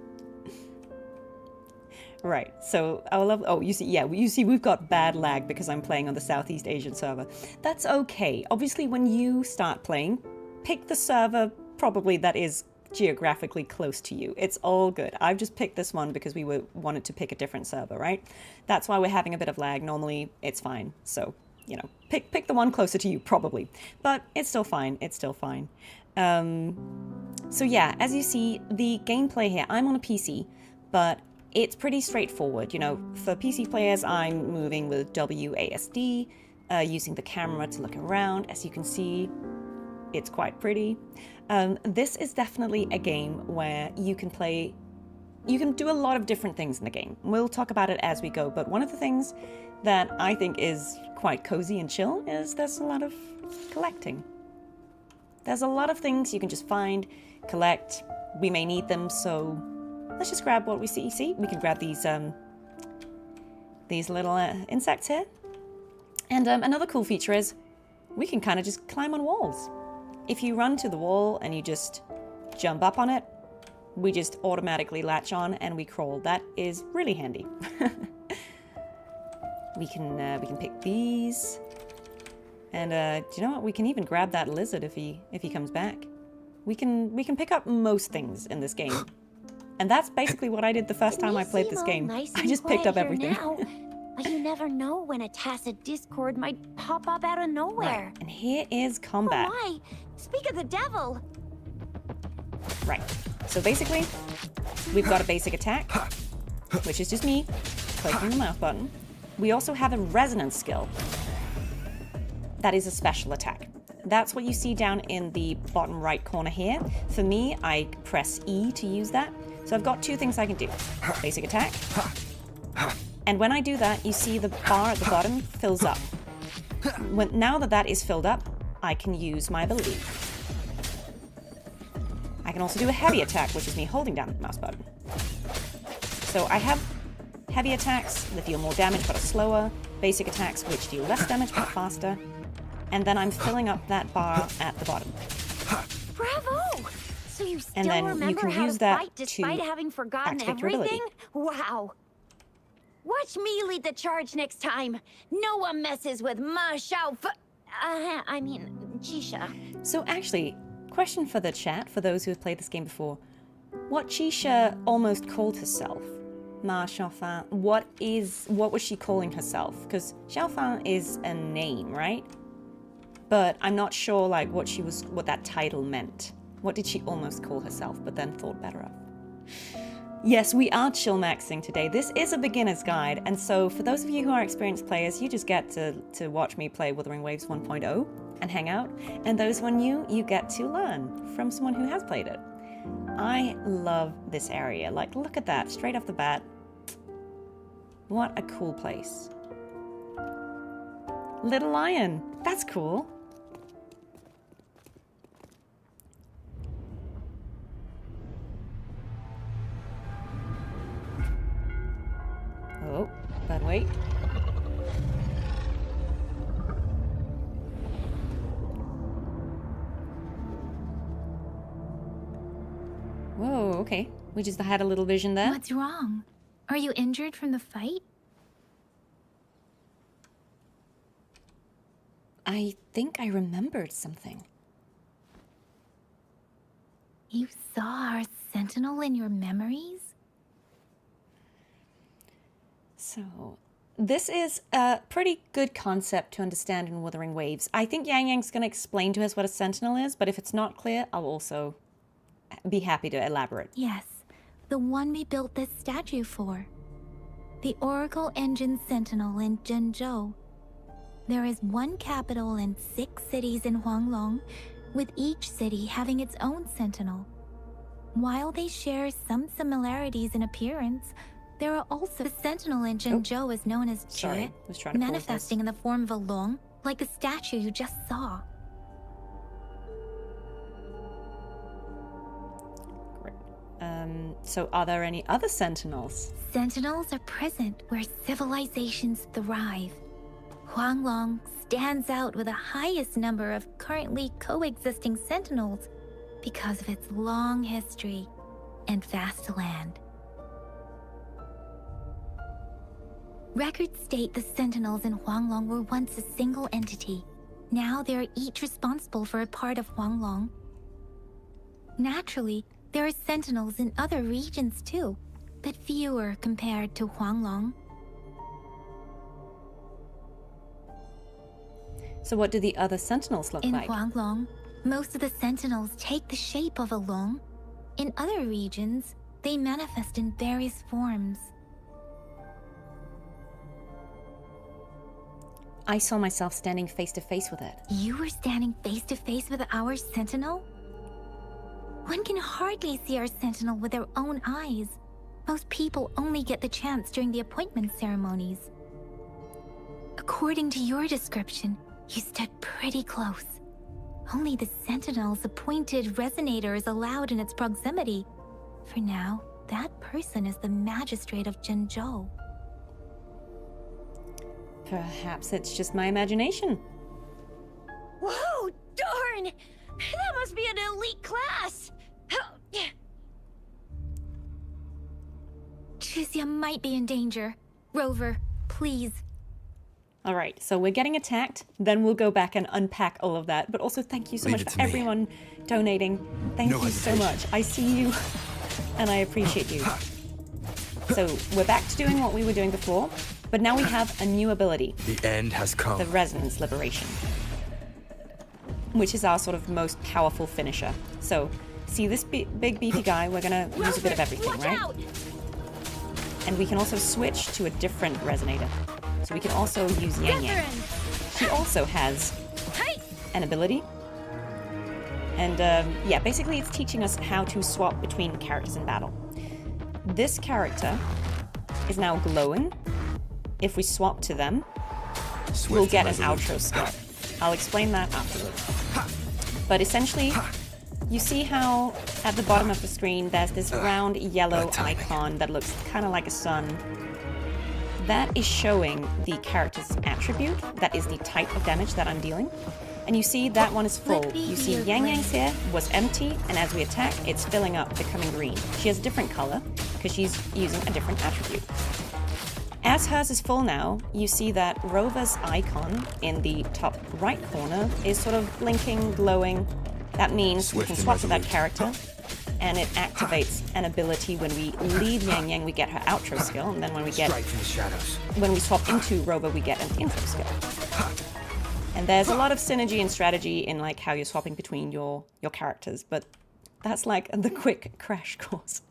right, so I love, oh, you see we've got bad lag because I'm playing on the Southeast Asian server. That's okay. Obviously, when you start playing, pick the server probably that is geographically close to you. It's all good. I've just picked this one because we wanted to pick a different server, right? That's why we're having a bit of lag. Normally, it's fine. So, you know, pick the one closer to you, probably. But it's still fine. It's still fine. So yeah, as you see, the gameplay here, I'm on a PC, but it's pretty straightforward. You know, for PC players, I'm moving with WASD, using the camera to look around. As you can see, it's quite pretty. This is definitely a game where you can play you can do a lot of different things in the game. We'll talk about it as we go, but one of the things that I think is quite cozy and chill is there's a lot of collecting. There's a lot of things you can just find, collect. We may need them, so let's just grab what we see. See, we can grab these little insects here. And another cool feature is we can kind of just climb on walls. If you run to the wall and you just jump up on it, we just automatically latch on and we crawl. That is really handy. We can pick these, and do you know what? We can even grab that lizard if he comes back. We can pick up most things in this game, and that's basically what I did the first time I played this game. I just picked up everything. Now, but you never know when a tacit discord might pop up out of nowhere. Right. And here is combat. Oh my! Speak of the devil. Right. So basically, we've got a basic attack, which is just me clicking the mouse button. We also have a resonance skill. That is a special attack. That's what you see down in the bottom right corner here. For me, I press E to use that. So I've got two things I can do. Basic attack. And when I do that, you see the bar at the bottom fills up. Now that that is filled up, I can use my ability. I can also do a heavy attack, which is me holding down the mouse button. So I have heavy attacks that deal more damage but are slower, basic attacks which deal less damage but faster, and then I'm filling up that bar at the bottom. Bravo! So you still And then you remember can how use to that fight despite to having forgotten activate your ability. everything? Wow! Watch me lead the charge next time. No one messes with my Chisha. So actually, question for the chat, for those who have played this game before. What Chisha almost called herself? Ma Xiaofan. What was she calling herself? Because Xiaofan is a name, right? But I'm not sure like what that title meant. What did she almost call herself, but then thought better of? Yes, we are chill maxing today. This is a beginner's guide, and so for those of you who are experienced players, you just get to watch me play Wuthering Waves 1.0 and hang out. And those who are new, you get to learn from someone who has played it. I love this area. Like, look at that, straight off the bat. What a cool place. Little lion, that's cool. Oh, but wait. Whoa, okay. We just had a little vision there. What's wrong? Are you injured from the fight? I think I remembered something. You saw our sentinel in your memories? So, this is a pretty good concept to understand in Wuthering Waves. I think Yang Yang's going to explain to us what a sentinel is, but if it's not clear, I'll also be happy to elaborate. Yes, the one we built this statue for. The Oracle Engine Sentinel in Zhenzhou. There is one capital and 6 cities in Huanglong, with each city having its own sentinel. While they share some similarities in appearance, there are also the sentinel in Zhenzhou is known as Sorry, Jie, was trying to pause manifesting in the form of a long, like the statue you just saw. Great. So are there any other sentinels? Sentinels are present where civilizations thrive. Huanglong stands out with the highest number of currently coexisting sentinels because of its long history and vast land. Records state the sentinels in Huanglong were once a single entity. Now they are each responsible for a part of Huanglong. Naturally, there are sentinels in other regions too, but fewer compared to Huanglong. So what do the other sentinels look In like? Huanglong, most of the sentinels take the shape of a long. In other regions, they manifest in various forms. I saw myself standing face to face with it. You were standing face to face with our sentinel? One can hardly see our sentinel with their own eyes. Most people only get the chance during the appointment ceremonies. According to your description, you stood pretty close. Only the Sentinel's appointed resonator is allowed in its proximity. For now, that person is the magistrate of Zhengzhou. Perhaps it's just my imagination. Whoa, darn! That must be an elite class! Chixia might be in danger. Rover, please. All right, so we're getting attacked. Then we'll go back and unpack all of that. But also, thank you so much for everyone donating. Thank you so much. I see you, and I appreciate you. So we're back to doing what we were doing before, but now we have a new ability. The end has come. The Resonance Liberation, which is our sort of most powerful finisher. So, see this big beefy guy? We're gonna use a bit of everything, right? Out. And we can also switch to a different resonator. So we can also use Yang Yang. She also has an ability. And yeah, basically it's teaching us how to swap between characters in battle. This character is now glowing. If we swap to them, we'll get an outro skill. I'll explain that afterwards. But essentially, you see how at the bottom of the screen there's this round yellow icon that looks kind of like a sun. That is showing the character's attribute, that is the type of damage that I'm dealing. And you see that one is full. You see Yang Yang's here was empty, and as we attack, it's filling up, becoming green. She has a different color because she's using a different attribute. As hers is full now, you see that Rover's icon in the top right corner is sort of blinking, glowing. That means we can swap to that character, and it activates an ability when we leave Yang Yang, we get her outro skill, and then when we swap into Rover, we get an intro skill. And there's a lot of synergy and strategy in like how you're swapping between your characters, but that's like the quick crash course.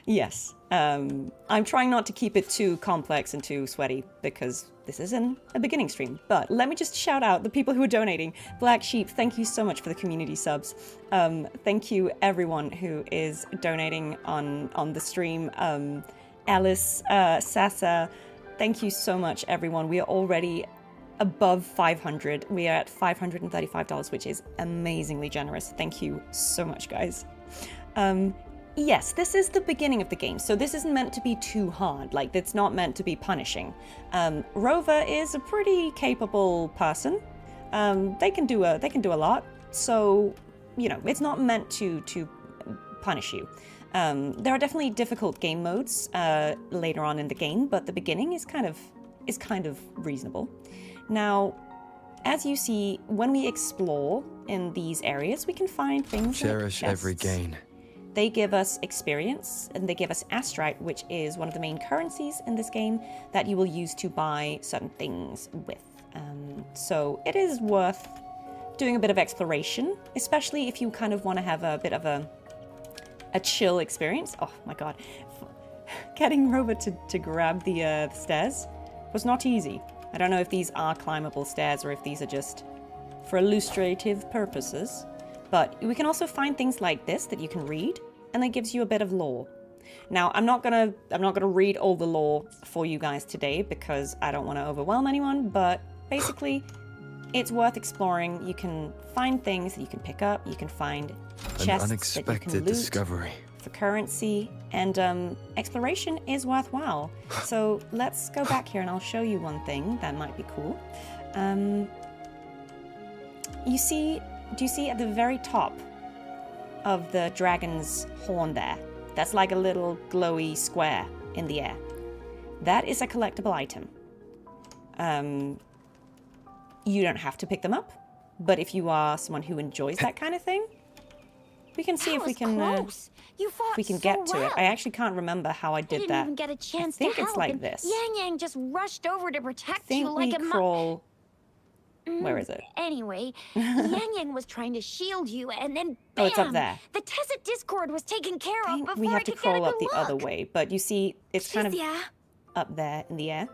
Yes. I'm trying not to keep it too complex and too sweaty because this is a beginning stream. But let me just shout out the people who are donating. Black Sheep, thank you so much for the community subs. Thank you everyone who is donating on the stream. Alice, Sasa, thank you so much everyone. We are already above 500. We are at $535, which is amazingly generous. Thank you so much, guys. Yes, this is the beginning of the game, so this isn't meant to be too hard. Like, it's not meant to be punishing. Rover is a pretty capable person. They can do a lot. So, you know, it's not meant to punish you. There are definitely difficult game modes later on in the game, but the beginning is kind of reasonable. Now, as you see, when we explore in these areas, we can find things. Cherish like every gain. They give us experience, and they give us astrite, which is one of the main currencies in this game that you will use to buy certain things with. So it is worth doing a bit of exploration, especially if you kind of want to have a bit of a chill experience. Oh my god. Getting Rover to grab the stairs was not easy. I don't know if these are climbable stairs or if these are just for illustrative purposes. But we can also find things like this that you can read, and that gives you a bit of lore. Now, I'm not gonna read all the lore for you guys today because I don't want to overwhelm anyone, but basically, it's worth exploring. You can find things that you can pick up, you can find chests that you can loot discovery for currency, and exploration is worthwhile. So let's go back here and I'll show you one thing that might be cool. Do you see at the very top of the dragon's horn there? That's like a little glowy square in the air. That is a collectible item. You don't have to pick them up, but if you are someone who enjoys that kind of thing, we can see if we can get to it. I actually can't remember how I did that. Even get a chance I think to it's help, like and this. Yang Yang just rushed over to protect I you think like we a crawl. Where is it? Anyway, Yang Yang was trying to shield you, and then bam! Oh, it's up there. The Tessa Discord was taken care I of think before we I have to could crawl get a up the good other look. way, but you see, it's kind of Chixia. up there in the air.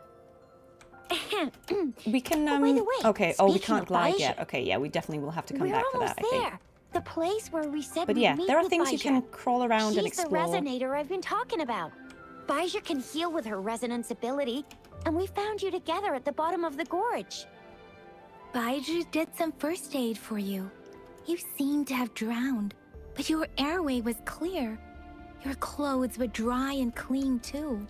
We can by the way, okay, oh, we speaking can't of glide Baizhi, yet. Okay, yeah, we definitely will have to come We're back for almost that, I think. there. The place where we said But we'd yeah, meet there are with things you Baija. can crawl around and She's the explore. resonator I've been talking about. Baija can heal with her resonance ability, and we found you together at the bottom of the gorge. Baiju did some first aid for you. You seemed to have drowned, but your airway was clear. Your clothes were dry and clean too.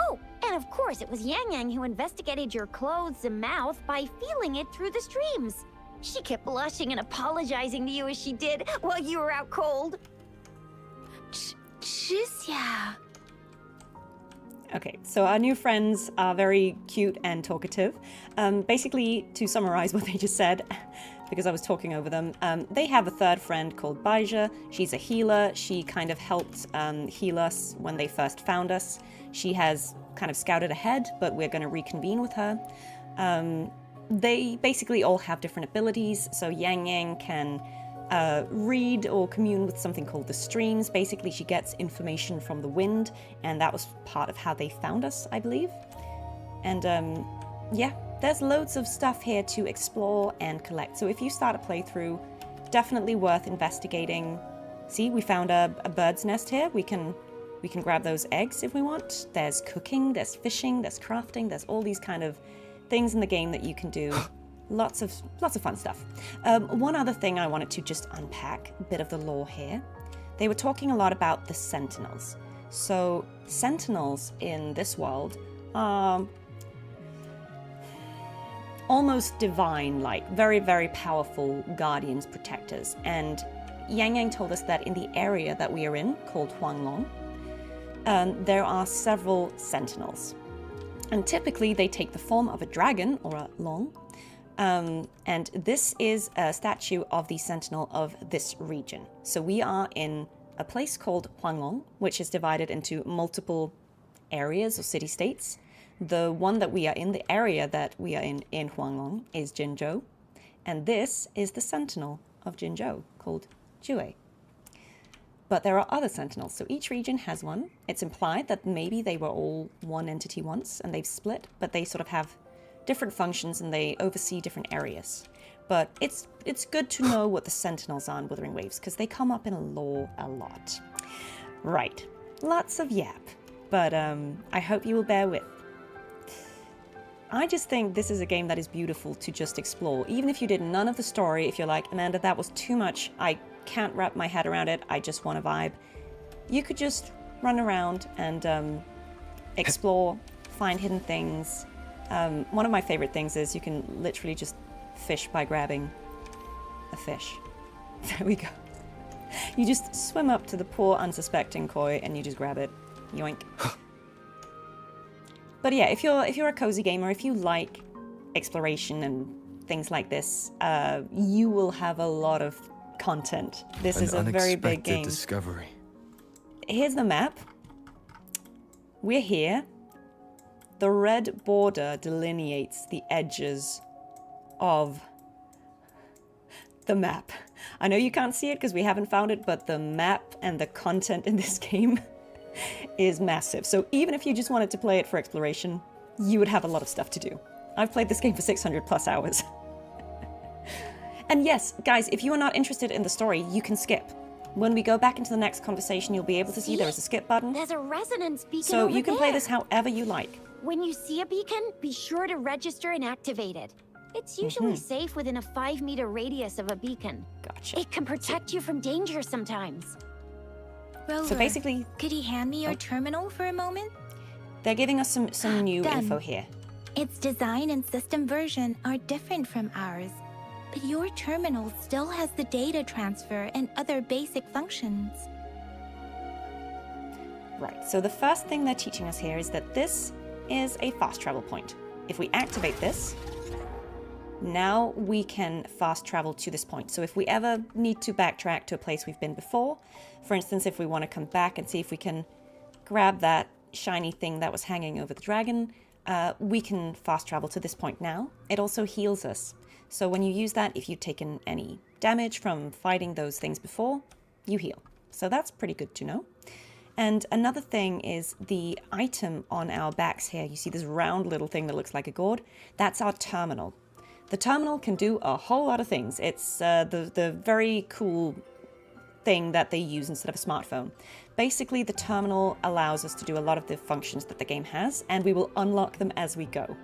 Oh, and of course it was Yang Yang who investigated your clothes and mouth by feeling it through the streams. She kept blushing and apologizing to you as she did while you were out cold. Juicia. Okay, so our new friends are very cute and talkative. Basically, to summarize what they just said, because I was talking over them, they have a third friend called Baija. She's a healer. She kind of helped heal us when they first found us. She has kind of scouted ahead, but we're going to reconvene with her. They basically all have different abilities. So Yang Yang can read or commune with something called the streams. Basically, she gets information from the wind, and that was part of how they found us, I believe. And yeah, there's loads of stuff here to explore and collect. So if you start a playthrough, definitely worth investigating. See, we found a bird's nest here. We can grab those eggs if we want. There's cooking, there's fishing, there's crafting, there's all these kind of things in the game that you can do. Lots of fun stuff. One other thing I wanted to just unpack, a bit of the lore here. They were talking a lot about the Sentinels. So Sentinels in this world are almost divine, like very, very powerful guardians, protectors. And Yang Yang told us that in the area that we are in, called Huanglong, there are several Sentinels. And typically they take the form of a dragon or a long. And this is a statue of the Sentinel of this region. So we are in a place called Huanglong, which is divided into multiple areas or city-states. The one that we are in, the area that we are in Huanglong, is Jinzhou. And this is the Sentinel of Jinzhou, called Jue. But there are other Sentinels, so each region has one. It's implied that maybe they were all one entity once, and they've split, but they sort of have different functions and they oversee different areas. But it's good to know what the Sentinels are in Wuthering Waves, because they come up in lore a lot. Right, lots of yap, but I hope you will bear with. I just think this is a game that is beautiful to just explore. Even if you did none of the story, if you're like, Amanda, that was too much, I can't wrap my head around it, I just want to vibe. You could just run around and explore, find hidden things. One of my favorite things is you can literally just fish by grabbing a fish. There we go. You just swim up to the poor unsuspecting koi and you just grab it. Yoink. But yeah, if you're a cozy gamer, if you like exploration and things like this, you will have a lot of content. This is a very big game. Discovery. Here's the map. We're here. The red border delineates the edges of the map. I know you can't see it because we haven't found it, but the map and the content in this game is massive. So even if you just wanted to play it for exploration, you would have a lot of stuff to do. I've played this game for 600 plus hours. And yes, guys, if you are not interested in the story, you can skip. When we go back into the next conversation, you'll be able to see there is a skip button. There's a resonance beacon So over you can play there. this however you like. When you see a beacon, be sure to register and activate it. It's usually safe within a 5-meter radius of a beacon. Gotcha. It can protect you from danger sometimes. Rover, So basically, could you hand me your terminal for a moment? they're giving us some new Done. info here. Its design and system version are different from ours, but your terminal still has the data transfer and other basic functions. Right, so the first thing they're teaching us here is that this is a fast travel point. If we activate this, now we can fast travel to this point. So if we ever need to backtrack to a place we've been before, for instance, if we want to come back and see if we can grab that shiny thing that was hanging over the dragon, we can fast travel to this point now. It also heals us. So when you use that, if you've taken any damage from fighting those things before, you heal. So that's pretty good to know. And another thing is the item on our backs here. You see this round little thing that looks like a gourd? That's our terminal. The terminal can do a whole lot of things. It's the very cool thing that they use instead of a smartphone. Basically, the terminal allows us to do a lot of the functions that the game has, and we will unlock them as we go.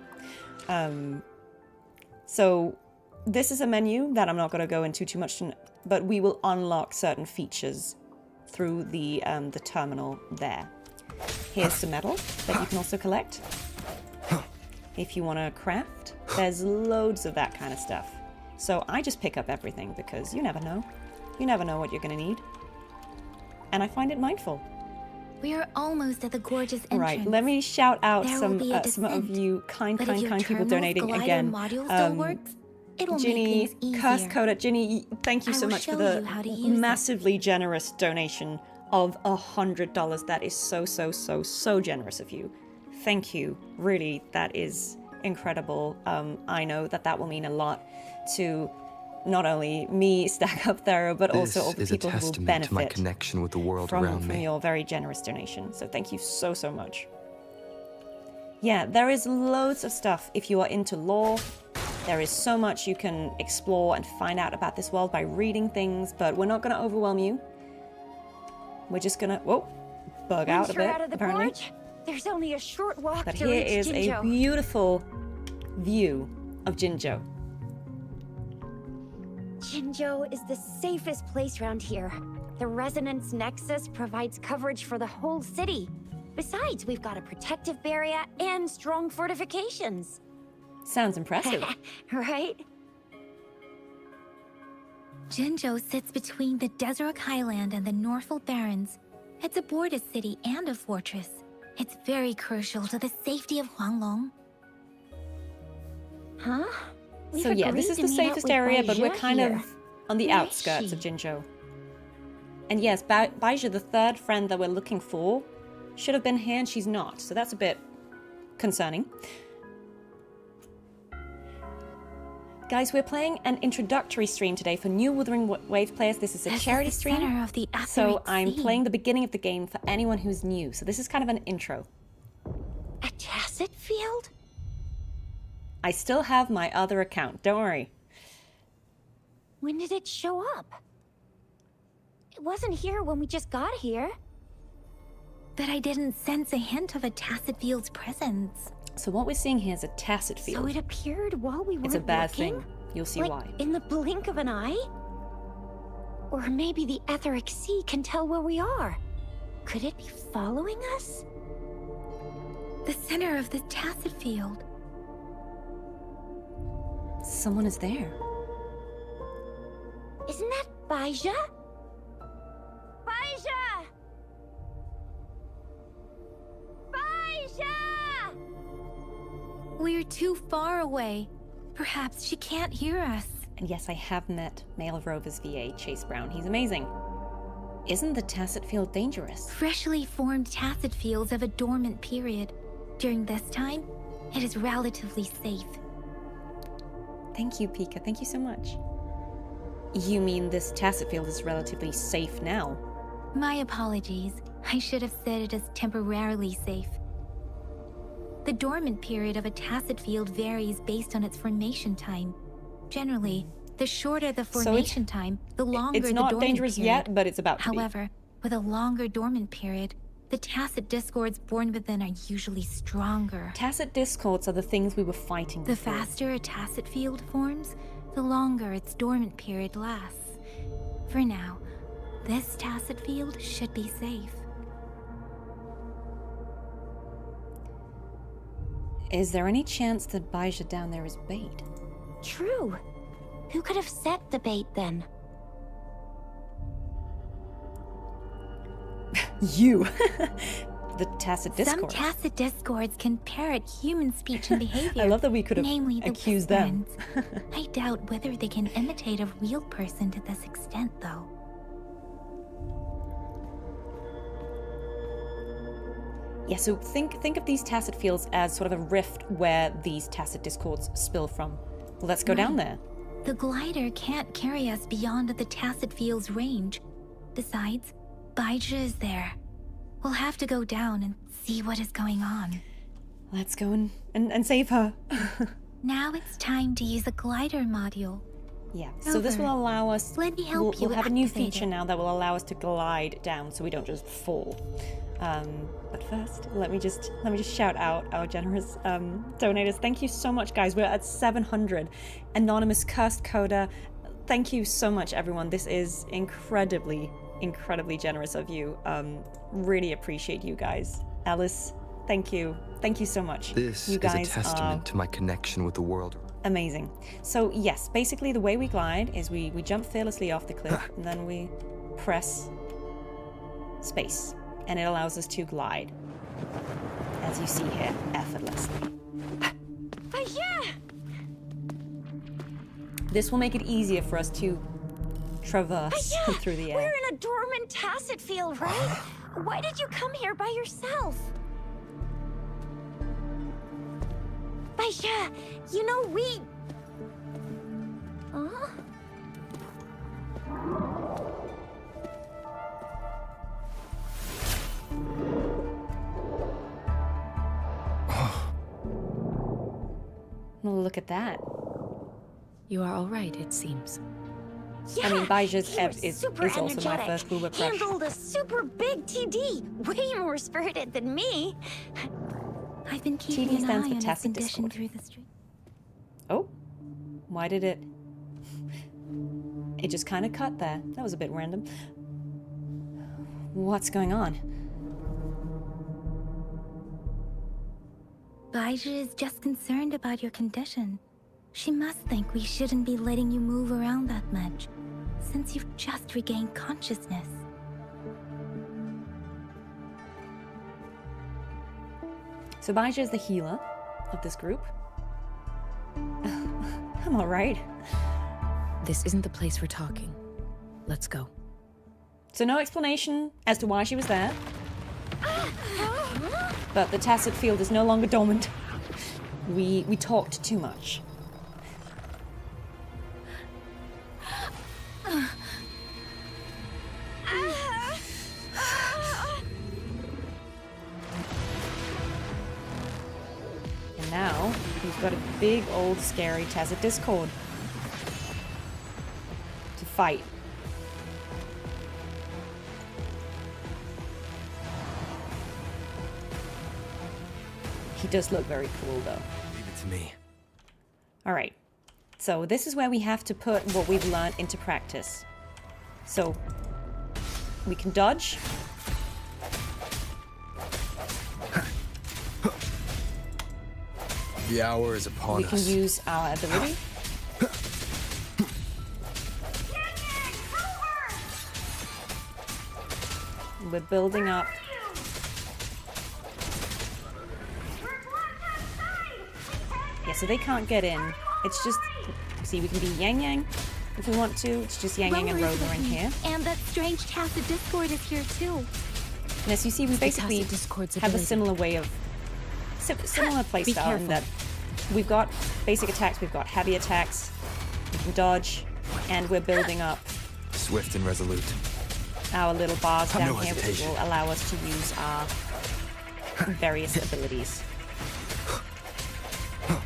So this is a menu that I'm not going to go into too much, but we will unlock certain features through the terminal there. Here's some metal that you can also collect. If you want to craft, there's loads of that kind of stuff. So I just pick up everything because you never know. You never know what you're going to need. And I find it mindful. We are almost at the gorgeous entrance. Right, let me shout out There some will be a some of descent. you kind But if your people terminal's donating glider again. module still works, it'll Ginny, make things curse easier. coder. Ginny, thank you I so will much for show the you how to use it. massively generous donation of $100. That is so generous of you. Thank you. Really, that is incredible. I know that will mean a lot to not only me, Stack Up Tharoah, but also all the This is a people who will testament benefit to my connection with the world from around me. your very generous donation. So thank you so much. Yeah, there is loads of stuff if you are into lore. There is so much you can explore and find out about this world by reading things, but we're not going to overwhelm you. We're just going to, bug out a Once you're bit, out of the apparently. gorge, there's only a short walk But to here reach is a Jinzhou. beautiful view of Jinzhou. Jinzhou is the safest place around here. The Resonance Nexus provides coverage for the whole city. Besides, we've got a protective barrier and strong fortifications. Sounds impressive. Right? Jinzhou sits between the Desert Highland and the Norfolk Barrens. It's a border city and a fortress. It's very crucial to the safety of Huanglong. Huh? So yeah, this is the safest area, but we're kind of on the Where is outskirts she? of Jinzhou. And yes, Baizha, the third friend that we're looking for, should have been here and she's not, so that's a bit concerning. Guys, we're playing an introductory stream today for new Wuthering Waves players. This is a charity This is the stream, center of the so Etheric I'm Sea. playing the beginning of the game for anyone who's new. So this is kind of an intro. A tacit field? I still have my other account, don't worry. When did it show up? It wasn't here when we just got here. But I didn't sense a hint of a tacit field's presence. So what we're seeing here is a tacit So field. it appeared while we were It's a bad looking? thing. You'll see Like, why. in the blink of an eye? Or maybe the Etheric Sea can tell where we are. Could it be following us? The center of the tacit field. Someone is there. Isn't that Baizha? Baizha! Baizha! We're too far away. Perhaps she can't hear us. And yes, I have met Male Rovers VA Chase Brown. He's amazing. Isn't the tacit field dangerous? Freshly formed tacit fields have a dormant period. During this time, it is relatively safe. Thank you, Pika. Thank you so much. You mean this tacit field is relatively safe now? My apologies. I should have said it is temporarily safe. The dormant period of a tacit field varies based on its formation time. Generally, the shorter the formation time, the longer It's the not dormant dangerous period. yet, but it's about to be. However, with a longer dormant period, the tacit discords born within are usually stronger. Tacit discords are the things we were fighting The before. faster a tacit field forms, the longer its dormant period lasts. For now, this tacit field should be safe. Is there any chance that Baizha down there is bait? True. Who could have set the bait then? You! The tacit Some discord. tacit discords can parrot human speech and behavior. I love that we could have namely the accused them. whisperings. I doubt whether they can imitate a real person to this extent, though. Yeah, so think of these tacit fields as sort of a rift where these tacit discords spill from. Well, let's go down there. The glider can't carry us beyond the tacit field's range. Besides, Baizha is there. We'll have to go down and see what is going on. Let's go and save her. Now it's time to use the glider module. Yeah, so this will allow us... Let me help you We'll have a new activate feature it. now that will allow us to glide down so we don't just fall. But first, let me just shout out our generous donators. Thank you so much, guys. We're at 700. Anonymous Cursed Coda. Thank you so much, everyone. This is incredibly generous of you. Really appreciate you guys. Alice, thank you. Thank you so much. This you guys is a testament to my connection with the world. Amazing. So yes, basically the way we glide is we jump fearlessly off the cliff and then we press space and it allows us to glide, as you see here, effortlessly. Yeah! This will make it easier for us to traverse through the air. We're in a dormant tacit field, right? Why did you come here by yourself? Yeah, you know, we... Huh? Well, look at that. You are all right, it seems. Yeah, I mean, Baja's he was is super also my energetic. first booba crush. Handled a super big TD, way more spirited than me. I've been keeping TD an eye stands for on his tacit condition discord. through the street. Oh, why did it... It just kind of cut there. That was a bit random. What's going on? Baija is just concerned about your condition. She must think we shouldn't be letting you move around that much, since you've just regained consciousness. So Baija is the healer of this group. I'm alright. This isn't the place for talking. Let's go. So no explanation as to why she was there. But the tacit field is no longer dormant. We talked too much. And now we've got a big old scary tacit discord to fight. He does look very cool, though. Leave it to me. All right. So this is where we have to put what we've learned into practice. So we can dodge. The hour is upon We us. can use our ability. We're building up. Yeah, so they can't get in. It's just, see, we can be Yang Yang if we want to. It's just Yang Yang and Rover in here. And that strange tacit discord is here too. And as you see, we basically Tacit Discord's have a ability. similar way of, similar playstyle careful. in that we've got basic attacks, we've got heavy attacks, we can dodge, and we're building up Swift and resolute. our little bars Have down no here, which hesitation. will allow us to use our various abilities.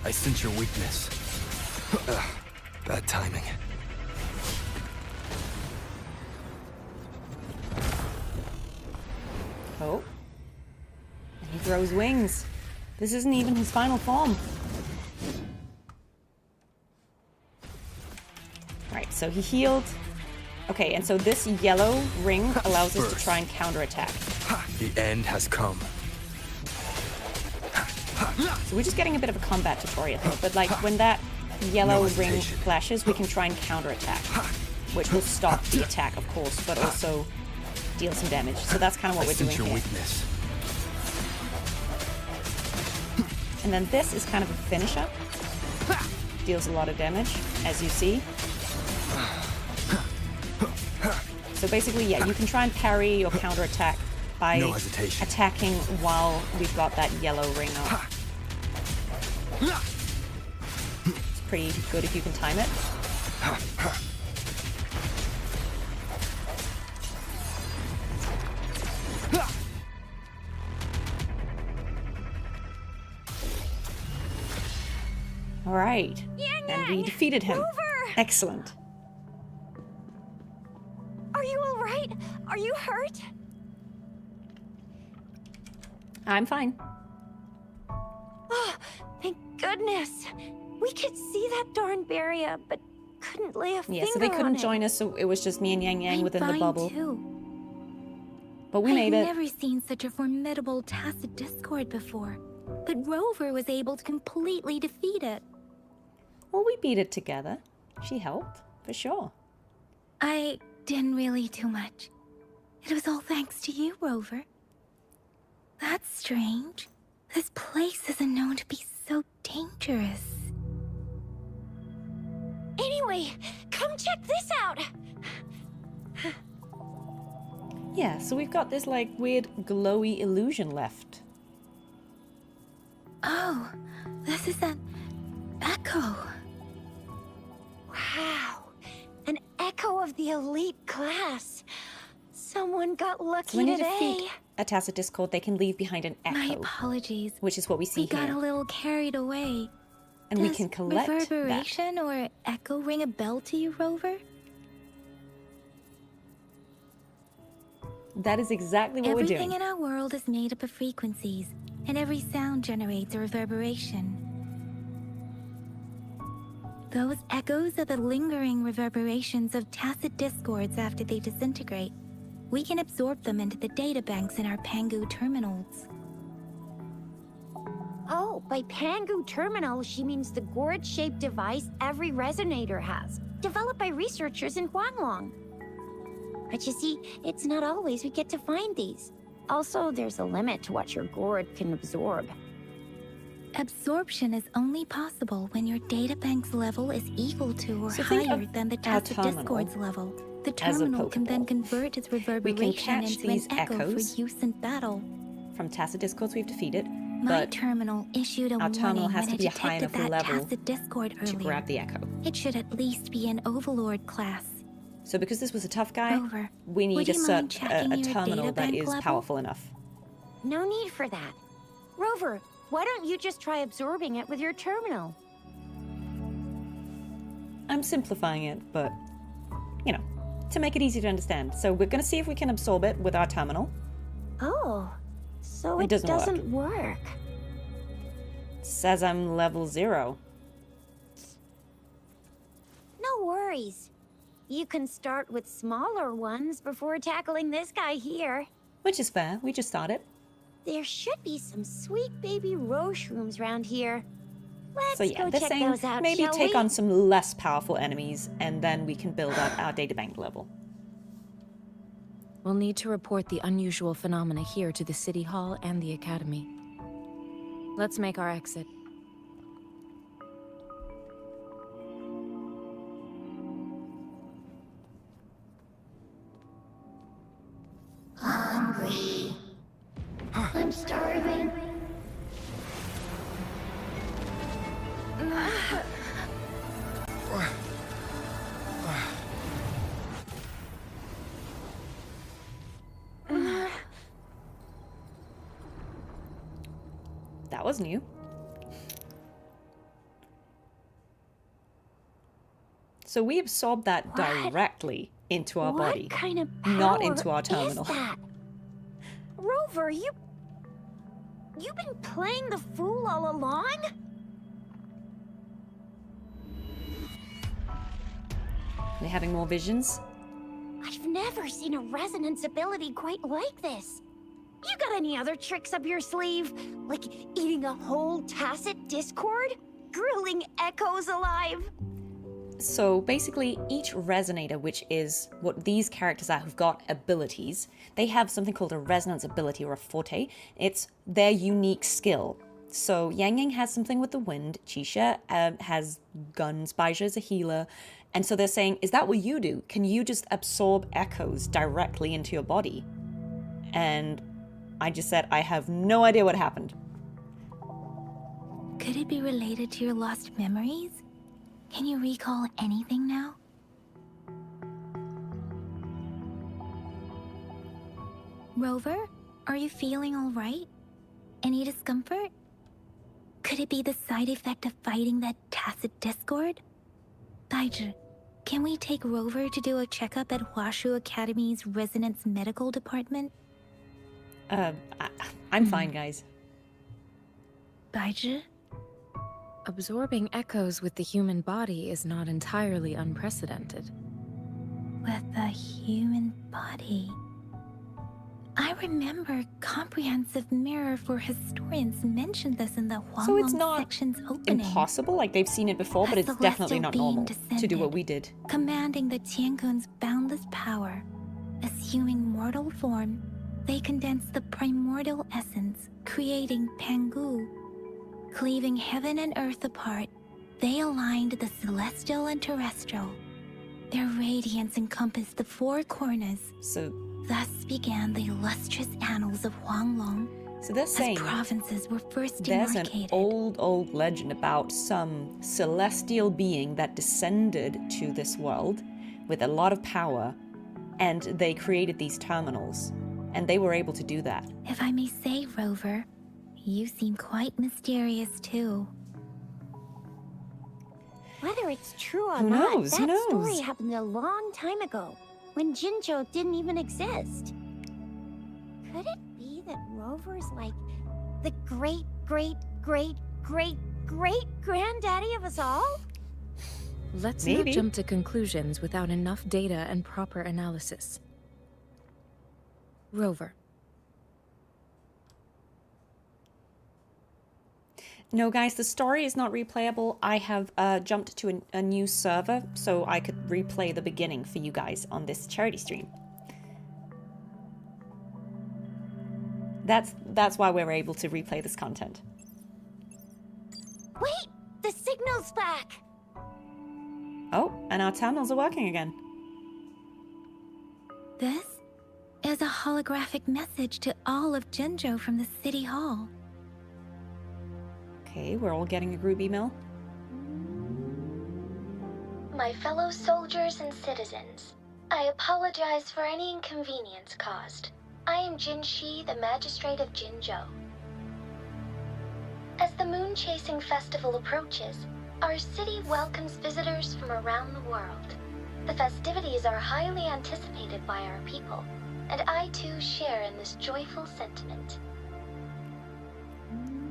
I sense your weakness. Bad timing. Oh. And he throws wings. This isn't even his final form. Right, so he healed. Okay, and so this yellow ring allows us to try and counterattack. The end has come. So we're just getting a bit of a combat tutorial here, but like when that yellow No ring hesitation. flashes, we can try and counterattack, which will stop the attack, of course, but also deal some damage. So that's kind of what I we're doing sense your here. weakness. And then this is kind of a finisher. Deals a lot of damage, as you see. So basically, yeah, you can try and parry or counterattack by No hesitation. attacking while we've got that yellow ring up. It's pretty good if you can time it. All right. Yang And we Yang! defeated him. Rover! Excellent. Are you alright? Are you hurt? I'm fine. Oh, thank goodness. We could see that darn barrier, but couldn't lay a finger Yeah, so they on couldn't it. join us, so it was just me and Yang Yang I'm within the fine bubble. too. But we I've made it. never seen such a formidable tacit discord before, but Rover was able to completely defeat it. Well, we beat it together. She helped, for sure. I didn't really do much. It was all thanks to you, Rover. That's strange. This place isn't known to be so dangerous. Anyway, come check this out. Yeah, so we've got this, like, weird glowy illusion left. Oh, this is an echo. Wow, an echo of the elite class. Someone got lucky So when you today. defeat a tacit discord, they can leave behind an My echo, apologies. which is what we see We got here. a little carried away. And we Does can collect that. reverberation or echo ring a bell to you, Rover? That is exactly what we're Everything doing. in our world is made up of frequencies, and every sound generates a reverberation. Those echoes are the lingering reverberations of tacit discords after they disintegrate. We can absorb them into the databanks in our Pangu terminals. Oh, by Pangu Terminal, she means the gourd-shaped device every resonator has, developed by researchers in Huanglong. But you see, it's not always we get to find these. Also, there's a limit to what your gourd can absorb. Absorption is only possible when your databank's level is equal to or So think higher of than the our tacit terminal discord's level. The as a terminal can then Pokeball. convert its reverberation catch into these an echo echoes. for use in battle. From tacit discords we've defeated, My but terminal issued a our terminal warning has when to it be a high detected enough that level tacit discord to earlier. grab the echo. It should at least be an overlord class. So because this was a tough guy, Rover, we need would you mind checking a your terminal that databank is level? powerful enough. No need for that. Rover, why don't you just try absorbing it with your terminal? I'm simplifying it, but, you know, to make it easy to understand. So we're going to see if we can absorb it with our terminal. Oh, so It it doesn't work. doesn't work. It says I'm level 0. No worries. You can start with smaller ones before tackling this guy here. Which is fair, we just started. There should be some sweet baby Roche rooms around here. Let's So yeah, go they're check saying those out, maybe shall take we? on some less powerful enemies, and then we can build up our databank level. We'll need to report the unusual phenomena here to the City Hall and the Academy. Let's make our exit. Hungry. I'm starving. That was new. So we absorbed that directly into our what body, kind of power not into our terminal. is that? Rover, you've been playing the fool all along? We're having more visions. I've never seen a resonance ability quite like this. You got any other tricks up your sleeve? Like eating a whole tacit discord? Grilling echoes alive? So basically, each resonator, which is what these characters are who've got abilities, they have something called a resonance ability or a forte. It's their unique skill. So Yang Yang has something with the wind, Chisha has guns, Baija's a healer, and so they're saying, is that what you do? Can you just absorb echoes directly into your body? And I just said, I have no idea what happened. Could it be related to your lost memories? Can you recall anything now? Rover, are you feeling all right? Any discomfort? Could it be the side effect of fighting that tacit discord? Baizhi, can we take Rover to do a checkup at Huashu Academy's Resonance Medical Department? I'm fine, guys. Baizhi? Absorbing echoes with the human body is not entirely unprecedented. With the human body. I remember Comprehensive Mirror for Historians mentioned this in the So it's Huanglong not section's opening. impossible, like they've seen it before, but A it's definitely celestial not being normal to do descended, what we did. commanding the Tiankun's boundless power. Assuming mortal form, they condensed the primordial essence, creating Pangu. Cleaving heaven and earth apart, they aligned the celestial and terrestrial. Their radiance encompassed the four corners. So Thus began the illustrious annals of Huanglong, they're as saying provinces were first there's an demarcated. old legend about some celestial being that descended to this world with a lot of power, and they created these terminals, and they were able to do that. If I may say, Rover, you seem quite mysterious too. Whether it's true or Who not, knows? Who that story knows? happened a long time ago, when Jinzhou didn't even exist. Could it be that Rover's like the great granddaddy of us all? Let's Maybe. not jump to conclusions without enough data and proper analysis. Rover. No, guys, the story is not replayable. I have jumped to a new server so I could replay the beginning for you guys on this charity stream. That's why we're able to replay this content. Wait! The signal's back! Oh, and our terminals are working again. This is a holographic message to all of Jinzhou from the City Hall. Okay, we're all getting a group email. My fellow soldiers and citizens, I apologize for any inconvenience caused. I am Jin Shi, the Magistrate of Jinzhou. As the Moon Chasing Festival approaches, our city welcomes visitors from around the world. The festivities are highly anticipated by our people, and I too share in this joyful sentiment.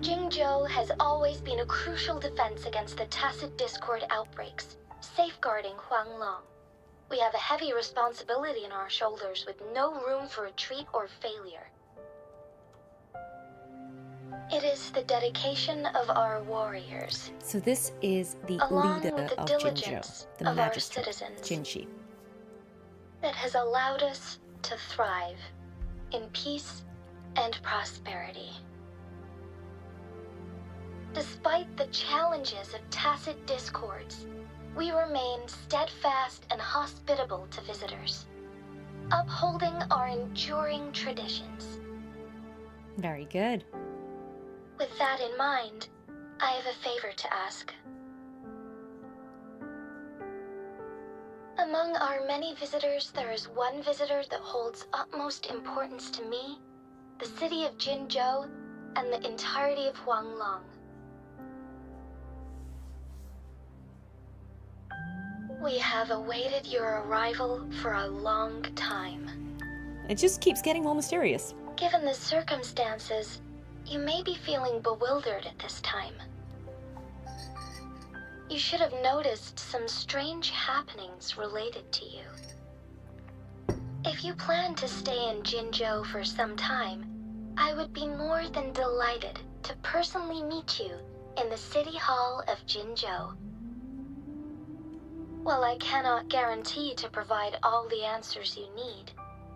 Jingzhou has always been a crucial defense against the tacit discord outbreaks, safeguarding Huanglong. We have a heavy responsibility on our shoulders with no room for retreat or failure. It is the dedication of our warriors, So this is the along leader with the of diligence Jinzhou, the of our magistrate, citizens, Jinshi. that has allowed us to thrive in peace and prosperity. Despite the challenges of tacit discords, we remain steadfast and hospitable to visitors, upholding our enduring traditions. Very good. With that in mind, I have a favor to ask. Among our many visitors, there is one visitor that holds utmost importance to me, the city of Jinzhou, and the entirety of Huanglong. We have awaited your arrival for a long time. It just keeps getting more mysterious. Given the circumstances, you may be feeling bewildered at this time. You should have noticed some strange happenings related to you. If you plan to stay in Jinzhou for some time, I would be more than delighted to personally meet you in the City Hall of Jinzhou. While I cannot guarantee to provide all the answers you need,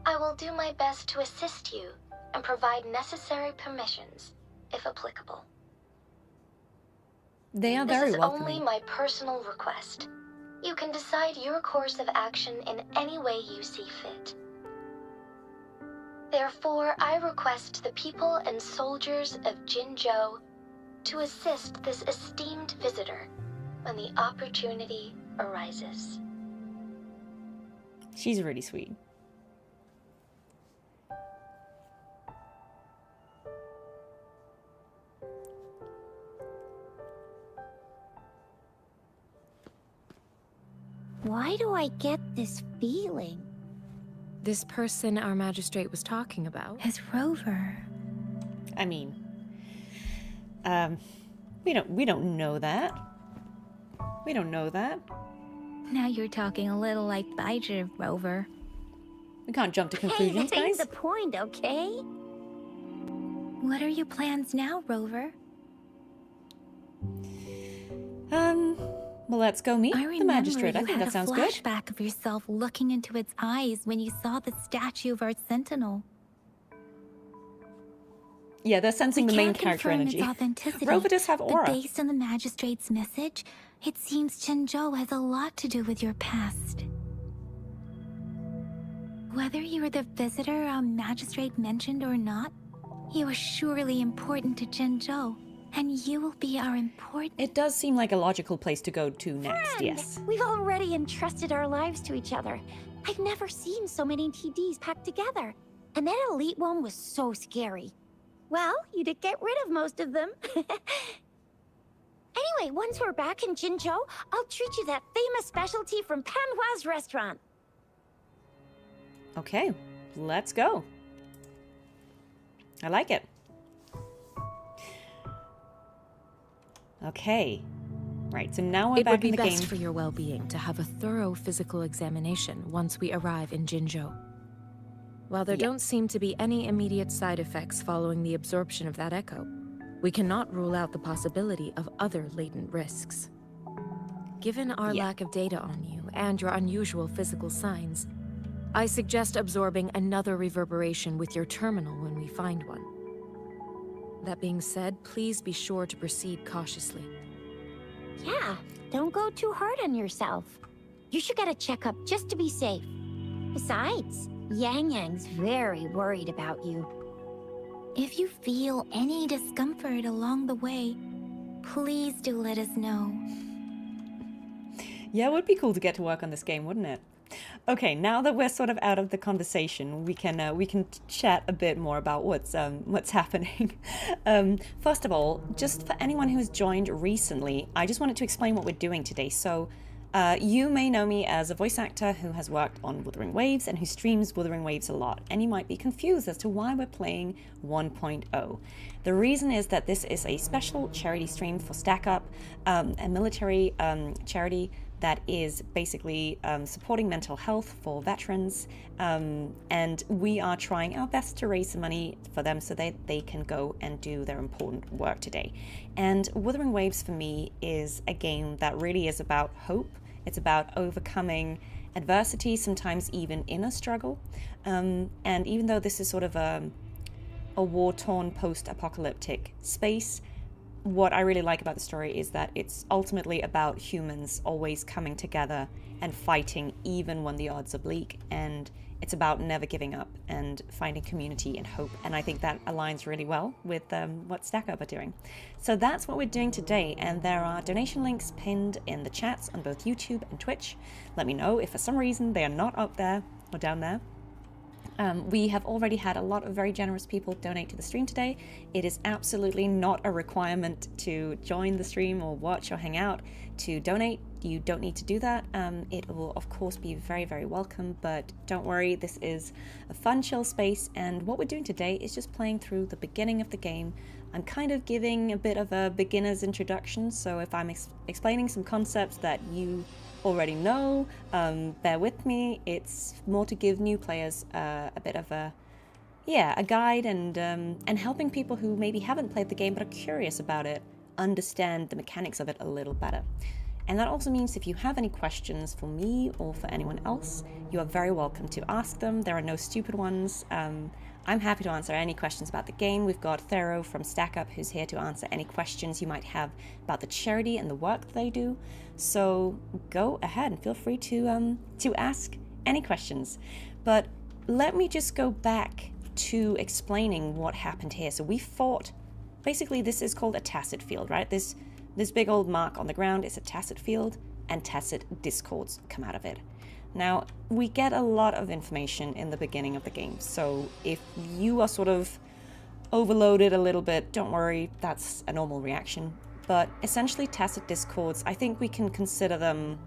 I will do my best to assist you and provide necessary permissions, if applicable. They are This very is welcoming. only my personal request. You can decide your course of action in any way you see fit. Therefore, I request the people and soldiers of Jinzhou to assist this esteemed visitor when the opportunity arises. She's really sweet. I get this feeling? This person our magistrate was talking about? As Rover. I mean, we don't know that. We don't know that. Now you're talking a little like Bijah, Rover. We can't jump to Hey, conclusions, that ain't guys. the point, okay? What are your plans now, Rover? Well, let's go meet I the remember magistrate. I you think had that sounds a good. flashback of yourself looking into its eyes when you saw the statue of our sentinel. Yeah, they're sensing the main can't character confirm energy. its authenticity, Rover does have but aura. based on the magistrate's message, it seems Jinzhou has a lot to do with your past. Whether you were the visitor our magistrate mentioned or not, you are surely important to Jinzhou, and you will be our important... It does seem like a logical place to go to next, Friend, yes. We've already entrusted our lives to each other. I've never seen so many TDs packed together. And that elite one was so scary. Well, you did get rid of most of them. Anyway, once we're back in Jinzhou, I'll treat you that famous specialty from Panhua's restaurant. Okay, let's go. I like it. Okay. Right, so now we're It would back be in the best game. for your well-being to have a thorough physical examination once we arrive in Jinzhou. While there don't seem to be any immediate side effects following the absorption of that echo, we cannot rule out the possibility of other latent risks. Given our lack of data on you and your unusual physical signs, I suggest absorbing another reverberation with your terminal when we find one. That being said, please be sure to proceed cautiously. Yeah, don't go too hard on yourself. You should get a checkup just to be safe. Besides, Yang Yang's very worried about you. If you feel any discomfort along the way, please do let us know. Yeah, it would be cool to get to work on this game, wouldn't it? Okay, now that we're sort of out of the conversation, we can chat a bit more about what's happening. First of all, just for anyone who's joined recently, I just wanted to explain what we're doing today. So, you may know me as a voice actor who has worked on Wuthering Waves and who streams Wuthering Waves a lot, and you might be confused as to why we're playing 1.0. The reason is that this is a special charity stream for Stack Up, a military charity that is basically supporting mental health for veterans, and we are trying our best to raise some money for them so that they can go and do their important work today. And Wuthering Waves for me is a game that really is about hope. It's about overcoming adversity, sometimes even inner struggle. And even though this is sort of a war-torn post-apocalyptic space, what I really like about the story is that it's ultimately about humans always coming together and fighting even when the odds are bleak, and it's about never giving up and finding community and hope, and I think that aligns really well with what Stack Up are doing. So that's what we're doing today, and there are donation links pinned in the chats on both YouTube and Twitch. Let me know if for some reason they are not up there or down there. We have already had a lot of very generous people donate to the stream today. It is absolutely not a requirement to join the stream or watch or hang out to donate. You don't need to do that. It will, of course, be very, very welcome, but don't worry, this is a fun, chill space, and what we're doing today is just playing through the beginning of the game. I'm kind of giving a bit of a beginner's introduction, so if I'm explaining some concepts that you already know, bear with me. It's more to give new players a bit of a guide and helping people who maybe haven't played the game but are curious about it understand the mechanics of it a little better. And that also means if you have any questions for me or for anyone else, you are very welcome to ask them. There are no stupid ones. I'm happy to answer any questions about the game. We've got Tharoah from Stack Up who's here to answer any questions you might have about the charity and the work that they do. So go ahead and feel free to ask any questions. But let me just go back to explaining what happened here. So we fought, basically this is called a tacit field, right? This big old mark on the ground is a tacit field, and tacit discords come out of it. Now, we get a lot of information in the beginning of the game, so if you are sort of overloaded a little bit, don't worry, that's a normal reaction. But essentially, tacit discords, I think we can consider them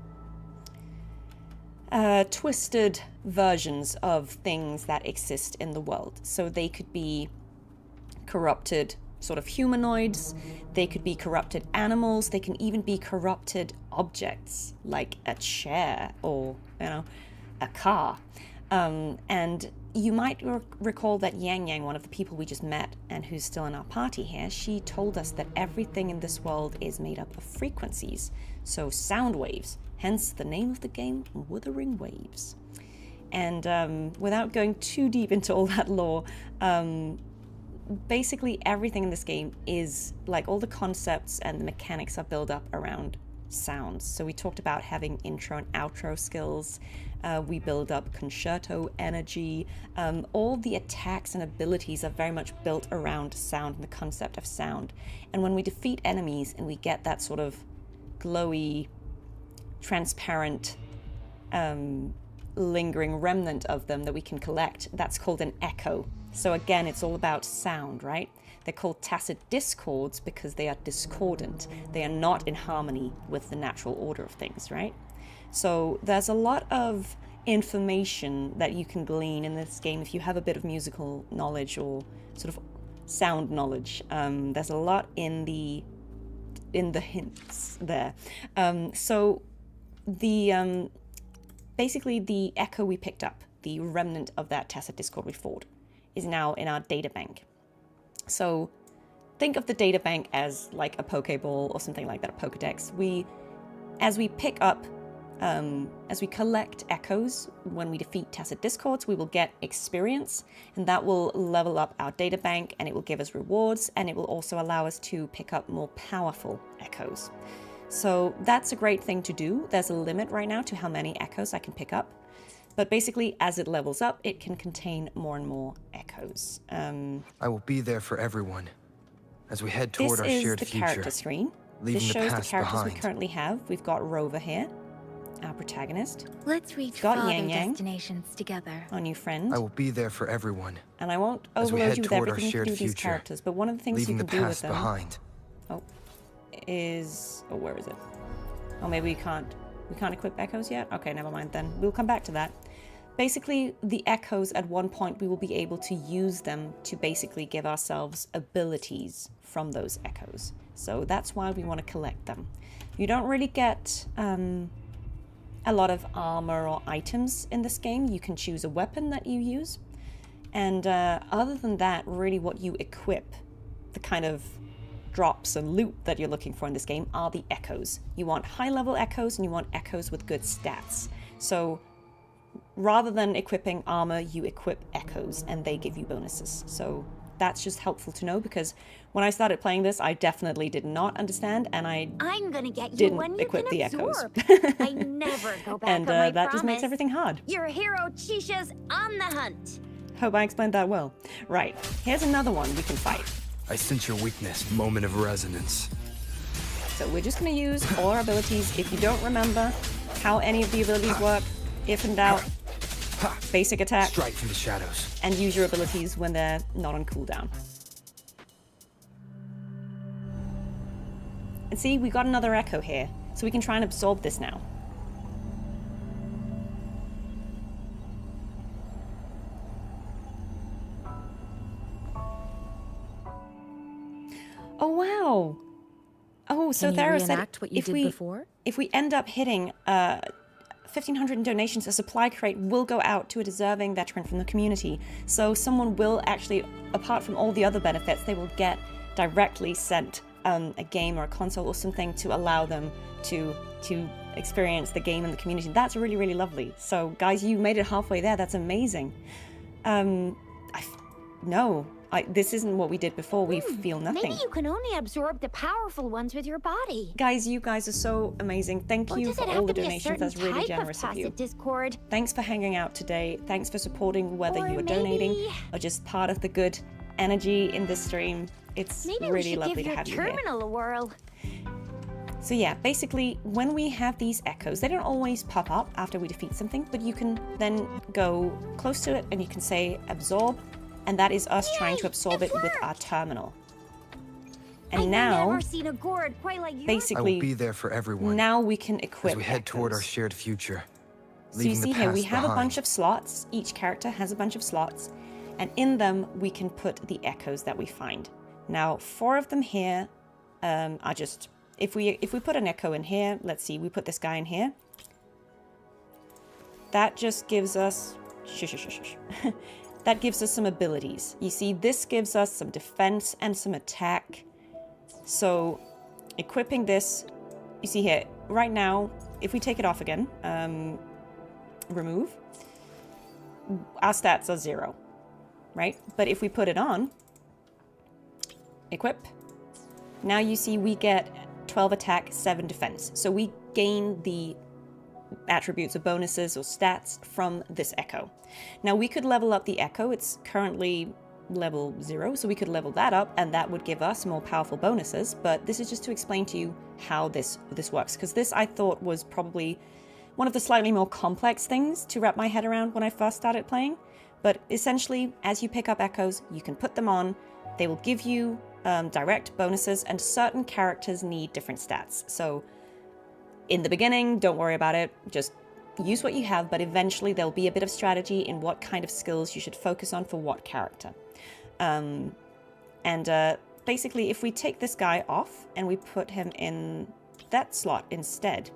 twisted versions of things that exist in the world. So they could be corrupted sort of humanoids, they could be corrupted animals, they can even be corrupted objects like a chair or, you know, a car. And you might recall that Yang Yang, one of the people we just met and who's still in our party here, she told us that everything in this world is made up of frequencies, so sound waves, hence the name of the game, Wuthering Waves. And without going too deep into all that lore, basically everything in this game is, like, all the concepts and the mechanics are built up around sounds. So we talked about having intro and outro skills, we build up concerto energy, all the attacks and abilities are very much built around sound and the concept of sound. And when we defeat enemies and we get that sort of glowy, transparent, lingering remnant of them that we can collect, that's called an echo. So again, it's all about sound, right? They're called tacit discords because they are discordant. They are not in harmony with the natural order of things, right? So there's a lot of information that you can glean in this game if you have a bit of musical knowledge or sort of sound knowledge. There's a lot in the hints there. So the basically the echo we picked up, the remnant of that tacit discord we fought, is now in our databank. So think of the databank as like a Pokeball or something like that, a Pokedex. As we pick up, as we collect echoes, when we defeat tacit discords, we will get experience, and that will level up our databank, and it will give us rewards, and it will also allow us to pick up more powerful echoes. So that's a great thing to do. There's a limit right now to how many echoes I can pick up. But basically, as it levels up, it can contain more and more echoes. I will be there for everyone as we head toward our shared future. This is the character screen. This shows the characters we currently have. We've got Rover here, our protagonist. Let's reach Got farther Yang Yang, destinations together. our new friend. I will be there for everyone. And I won't as we overload head you with toward our everything you shared can do with these future, characters, but one of the things you leaving can the do with past them behind. is... Oh, where is it? Oh, maybe we can't equip echoes yet? Okay, never mind then. We'll come back to that. Basically, the echoes, at one point, we will be able to use them to basically give ourselves abilities from those echoes. So that's why we want to collect them. You don't really get a lot of armor or items in this game. You can choose a weapon that you use. And other than that, really what you equip, the kind of drops and loot that you're looking for in this game, are the echoes. You want high-level echoes, and you want echoes with good stats. So rather than equipping armor, you equip echoes, and they give you bonuses. So that's just helpful to know, because when I started playing this, I definitely did not understand, and I'm gonna get you didn't one you equip can the absorb. echoes. I never go back And on my that just makes promise. everything hard. Your hero Chisha's on the hunt. Hope I explained that well. Right, here's another one we can fight. I sense your weakness, moment of resonance. So we're just going to use all our abilities. If you don't remember how any of the abilities work, if in doubt, basic attack, Strike from the shadows. and use your abilities when they're not on cooldown. And see, we got another echo here, so we can try and absorb this now. Oh, wow. Oh, so Can you Tharoah said reenact what you if did before? if we end up hitting 1,500 in donations, a supply crate will go out to a deserving veteran from the community. So someone will actually, apart from all the other benefits, they will get directly sent a game or a console or something to allow them to experience the game and the community. That's really, really lovely. So guys, you made it halfway there. That's amazing. This isn't what we did before. We feel nothing. Maybe you can only absorb the powerful ones with your body. Guys, you guys are so amazing. Thank Or you does for it all have the to be a donations. certain That's really type generous of of you. tacit discord? Thanks for hanging out today. Thanks for supporting, whether Or you are donating maybe- or just part of the good energy in this stream. It's Maybe we really should lovely give to your have you here. terminal a whirl. So yeah, basically, when we have these echoes, they don't always pop up after we defeat something, but you can then go close to it and you can say absorb, and that is us trying to absorb it with our terminal. And I've now, never seen a gourd quite like yours. I will be basically, there for everyone now we can as equip we head toward our echoes. shared future, So you see here, we have a bunch behind. of slots. Each character has a bunch of slots. And in them, we can put the echoes that we find. Now, 4 of them here are just... If we put an echo in here, let's see, we put this guy in here. That just gives us... that gives us some abilities. You see, this gives us some defense and some attack. So, equipping this... You see here, right now, if we take it off again, remove, our stats are 0, right? But if we put it on, equip, now you see we get 12 attack, 7 defense. So we gain the attributes or bonuses or stats from this echo. Now we could level up the echo. It's currently level 0, so we could level that up and that would give us more powerful bonuses. But this is just to explain to you how this works, because this I thought was probably one of the slightly more complex things to wrap my head around when I first started playing. But essentially, as you pick up echoes, you can put them on. They will give you direct bonuses, and certain characters need different stats. So in the beginning, don't worry about it. Just use what you have, but eventually there'll be a bit of strategy in what kind of skills you should focus on for what character. Basically, if we take this guy off and we put him in that slot instead,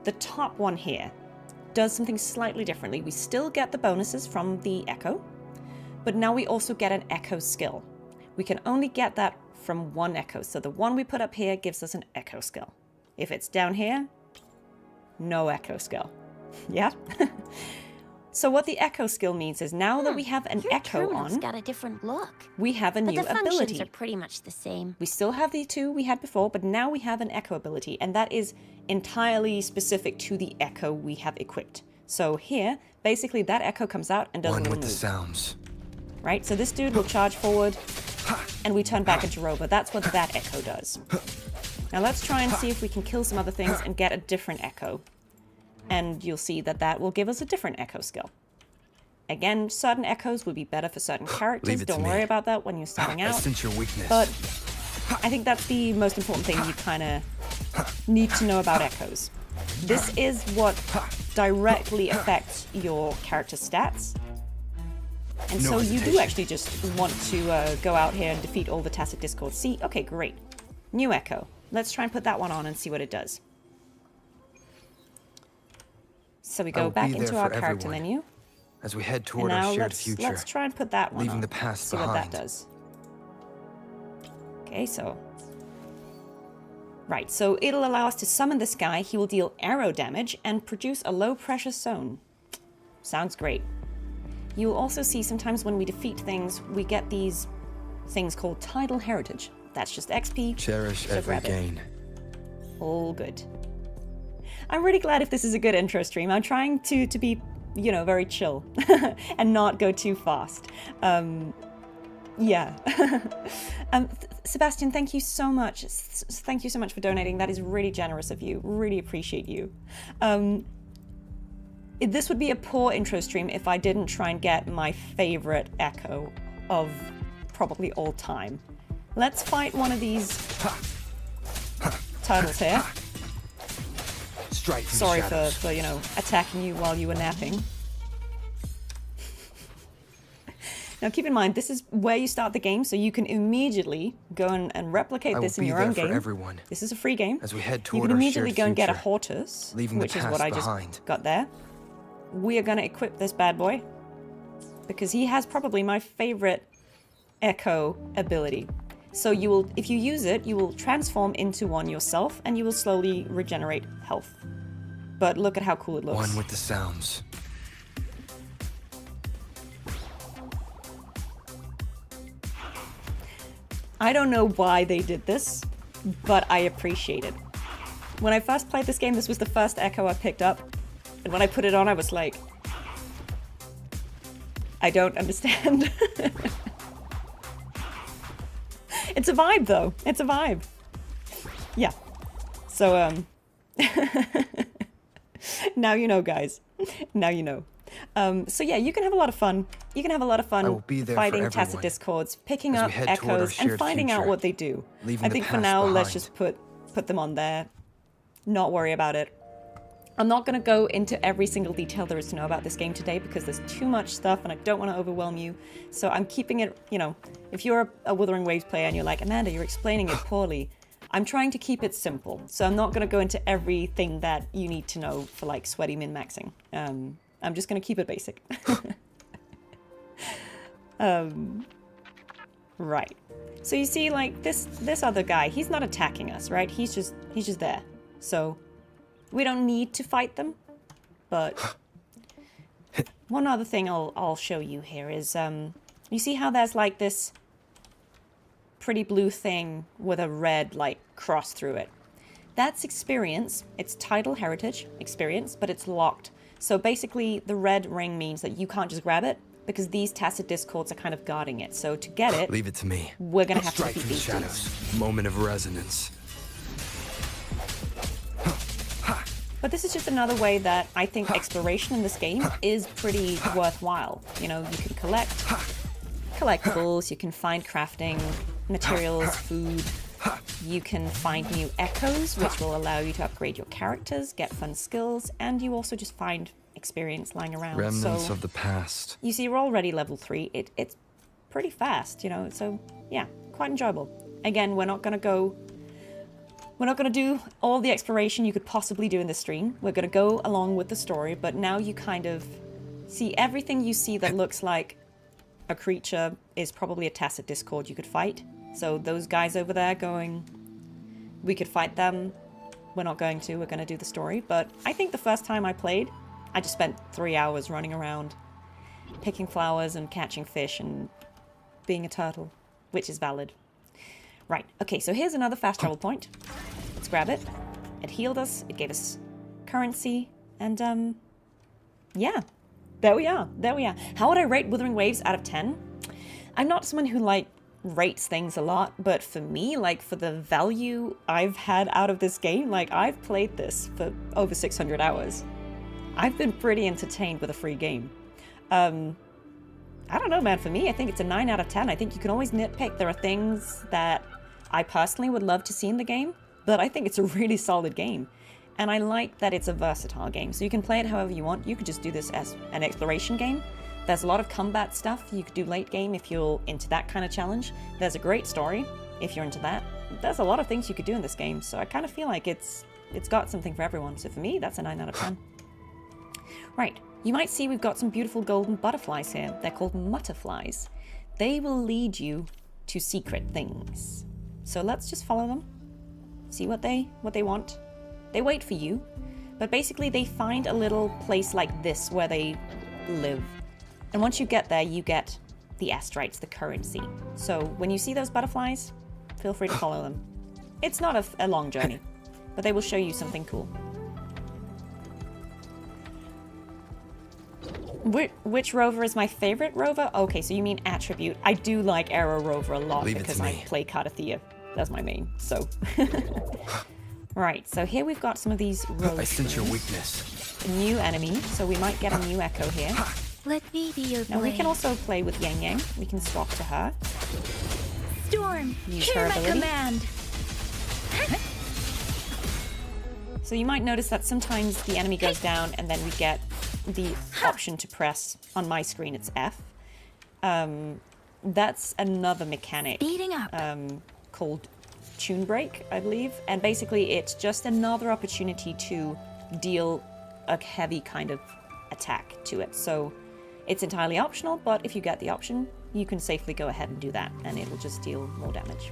the top one here does something slightly differently. We still get the bonuses from the echo, but now we also get an echo skill. We can only get that from one echo. So the one we put up here gives us an echo skill. If it's down here, no echo skill. Yeah? So what the echo skill means is now that we have an echo terminal's on, got a different look. we have a But new the functions ability. are pretty much the same. We still have the 2 we had before, but now we have an echo ability, and that is entirely specific to the echo we have equipped. So here, basically that echo comes out and does a One little with the move. sounds. Right? So this dude will charge forward, and we turn back into Rover. That's what that echo does. Now let's try and see if we can kill some other things and get a different echo. And you'll see that that will give us a different echo skill. Again, certain echoes would be better for certain characters. it to Don't me. worry about that when you're starting I out. sense your weakness. But I think that's the most important thing you kind of need to know about echoes. This is what directly affects your character stats. And No so you do hesitation. actually just want to go out here and defeat all the tacit discords. See? Okay, great. New echo. Let's try and put that one on and see what it does. So we I go will back be there into our for character everyone, menu. as we head And toward now our shared future. let's try and put that one leaving on. the past See what that behind. does. Okay, so... Right, so it'll allow us to summon this guy. He will deal arrow damage and produce a low-pressure zone. Sounds great. You'll also see sometimes when we defeat things, we get these things called tidal heritage. That's just XP. Cherish so every grab it. gain. All good. I'm really glad if this is a good intro stream. I'm trying to be, you know, very chill and not go too fast. Yeah. Sebastian, thank you so much. Thank you so much for donating. That is really generous of you. Really appreciate you. This would be a poor intro stream if I didn't try and get my favorite echo of probably all time. Let's fight one of these turtles here. Straight from Sorry the shadows. for, you know, attacking you while you were napping. Now keep in mind, this is where you start the game, so you can immediately go and replicate I this will in be your there own for game. everyone, This is a free game. as we head You toward can our immediately shared go and get a future, Hortus, leaving the which is past what I just behind. got there. We are going to equip this bad boy, because he has probably my favorite echo ability. So you will, if you use it, you will transform into one yourself, and you will slowly regenerate health. But look at how cool it looks. One with the sounds. I don't know why they did this, but I appreciate it. When I first played this game, this was the first echo I picked up. And when I put it on, I was like, I don't understand. It's a vibe, though. It's a vibe. Yeah. So, now you know, guys. Now you know. So yeah, you can have a lot of fun. You can have a lot of I fun will be there for fighting tacit everyone, discords, picking as we up head toward our echoes, and shared finding out future, what they do. leaving I the think for past now, let's behind. just put them on there. Not worry about it. I'm not going to go into every single detail there is to know about this game today because there's too much stuff and I don't want to overwhelm you. So I'm keeping it, you know, if you're a Wuthering Waves player and you're like, Amanda, you're explaining it poorly, I'm trying to keep it simple. So I'm not going to go into everything that you need to know for like sweaty min-maxing. I'm just going to keep it basic. Right. So you see, like, this other guy, he's not attacking us, right? He's just there. So we don't need to fight them. But one other thing I'll show you here is, you see how there's like this pretty blue thing with a red, like, cross through it? That's experience. It's title heritage experience, but it's locked. So basically, the red ring means that you can't just grab it, because these tacit discords are kind of guarding it. So to get it, leave it to me. We're gonna have to strike defeat through the these shadows. dudes. Moment of resonance. But this is just another way that I think exploration in this game is pretty worthwhile. You know, you can collect collectibles, you can find crafting materials, food. You can find new echoes, which will allow you to upgrade your characters, get fun skills, and you also just find experience lying around. Remnants so, of the past. You see, we're already level 3. It's pretty fast, you know, so yeah, quite enjoyable. Again, we're not going to do all the exploration you could possibly do in this stream. We're going to go along with the story, but now you kind of see everything you see that looks like a creature is probably a tacit discord you could fight. So those guys over there going, we could fight them. We're not going to, we're going to do the story. But I think the first time I played, I just spent 3 hours running around, picking flowers and catching fish and being a turtle, which is valid. Right, okay, so here's another fast travel point. Let's grab it. It healed us, it gave us currency, and yeah, there we are. How would I rate Wuthering Waves out of 10? I'm not someone who, like, rates things a lot, but for me, like, for the value I've had out of this game, like, I've played this for over 600 hours. I've been pretty entertained with a free game. I don't know, man, for me, I think it's a 9 out of 10. I think you can always nitpick. There are things that I personally would love to see in the game, but I think it's a really solid game. And I like that it's a versatile game, so you can play it however you want. You could just do this as an exploration game. There's a lot of combat stuff you could do late game if you're into that kind of challenge. There's a great story if you're into that. There's a lot of things you could do in this game, so I kind of feel like it's got something for everyone. So for me, that's a 9 out of 10. Right, you might see we've got some beautiful golden butterflies here. They're called mutterflies. They will lead you to secret things. So let's just follow them, see what they want. They wait for you, but basically they find a little place like this where they live. And once you get there, you get the astrites, the currency. So when you see those butterflies, feel free to follow them. It's not a long journey, but they will show you something cool. Which rover is my favorite rover? Okay, so you mean attribute. I do like Arrow Rover a lot because I play Cartethyia. That's my main, so. Right, so here we've got some of these rovers. I sense your weakness. A new enemy, so we might get a new echo here. Let me be your blade. Now we can also play with Yang Yang. We can swap to her. Storm, Use hear her my ability. command. So you might notice that sometimes the enemy goes down and then we get the option to press. On my screen, it's F. That's another mechanic Speeding up. called Tune Break, I believe. And basically it's just another opportunity to deal a heavy kind of attack to it. So it's entirely optional, but if you get the option, you can safely go ahead and do that, and it'll just deal more damage.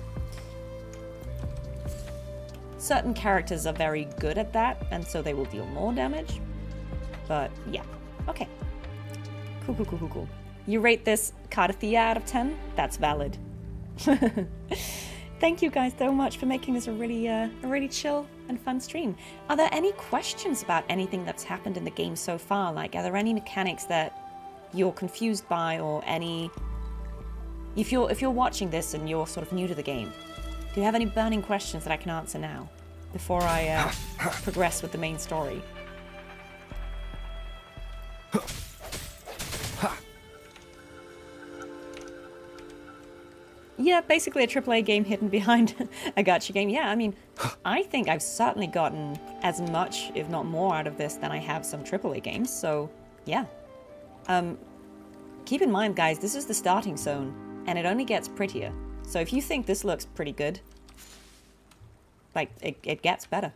Certain characters are very good at that, and so they will deal more damage. But yeah, okay. Cool. You rate this Cartethyia out of 10? That's valid. Thank you guys so much for making this a really chill and fun stream. Are there any questions about anything that's happened in the game so far? Like, are there any mechanics that you're confused by, or any... If you're watching this and you're sort of new to the game, do you have any burning questions that I can answer now, before I progress with the main story? Yeah, basically a AAA game hidden behind a gacha game. Yeah, I mean, I think I've certainly gotten as much, if not more, out of this than I have some AAA games, so yeah. Keep in mind, guys, this is the starting zone, and it only gets prettier. So if you think this looks pretty good, like, it gets better.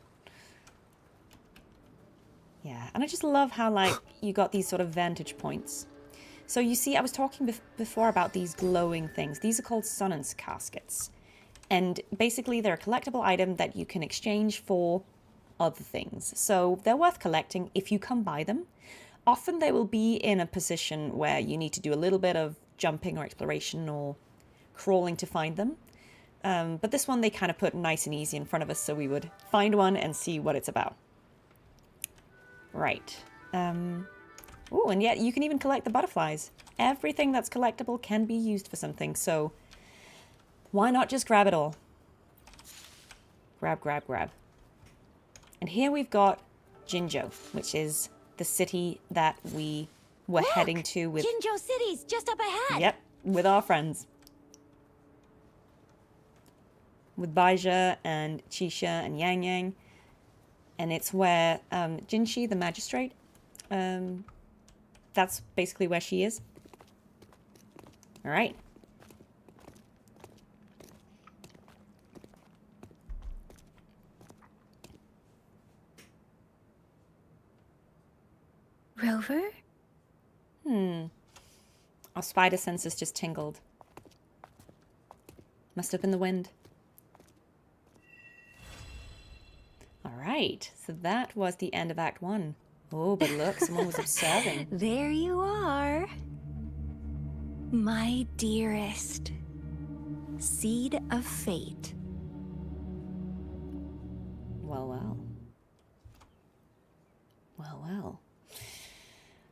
Yeah, and I just love how, like, you got these sort of vantage points. So you see, I was talking before about these glowing things. These are called Sonance caskets. And basically, they're a collectible item that you can exchange for other things. So they're worth collecting if you come by them. Often they will be in a position where you need to do a little bit of jumping or exploration or crawling to find them. But this one they kind of put nice and easy in front of us, so we would find one and see what it's about. Right. Oh, and yet you can even collect the butterflies. Everything that's collectible can be used for something, so why not just grab it all? Grab, grab, grab. And here we've got Jinzhou, which is the city that we were heading to with... Jinzhou City's just up ahead! Yep, with our friends. With Baizha and Qixia and Yang Yang. And it's where Jinshi, the magistrate, that's basically where she is. All right. Rover? Our spider senses just tingled. Must have been the wind. All right, so that was the end of Act 1. Oh, but look, someone was observing. There you are. My dearest. Seed of fate. Well, well. Well, well.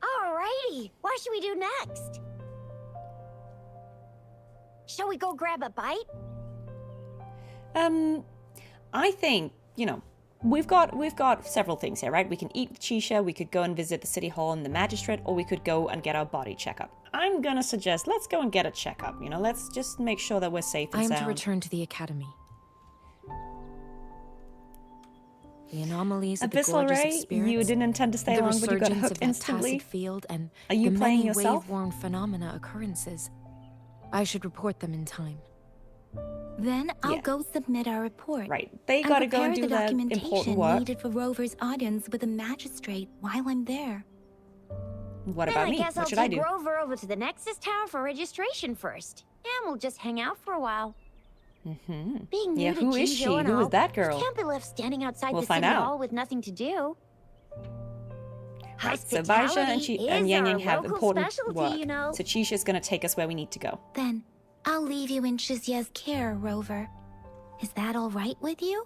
Alrighty, what should we do next? Shall we go grab a bite? I think, you know, we've got several things here, right? We can eat Qixia, we could go and visit the city hall and the magistrate, or we could go and get our body checkup. I'm gonna suggest let's go and get a checkup, you know, let's just make sure that we're safe and sound. I am to return to the academy. The anomalies of the Abyssal gorgeous Ray, experience, you didn't intend to stay long, but you got resurgence hooked of that instantly. tacit field, and Are you the playing many yourself? wave-worn phenomena occurrences. I should report them in time. Then I'll Yeah. go submit our report. Right, they and gotta go prepare and do the their documentation important work. needed for Rover's audience with the magistrate while I'm there. What Then about I me? guess What I'll should I take do? Rover over to the Nexus Tower for registration first. And we'll just hang out for a while. Being new Yeah, to who is she? Jinzhou and Who is all, that girl? Can't be left standing outside We'll the find city out. hall with nothing to do. Right, so Baizha and Hospitality Yang is Yang our have local important specialty, work. you know. So Qisha's gonna take us where we need to go. Then I'll leave you in Shizia's care, Rover. Is that all right with you?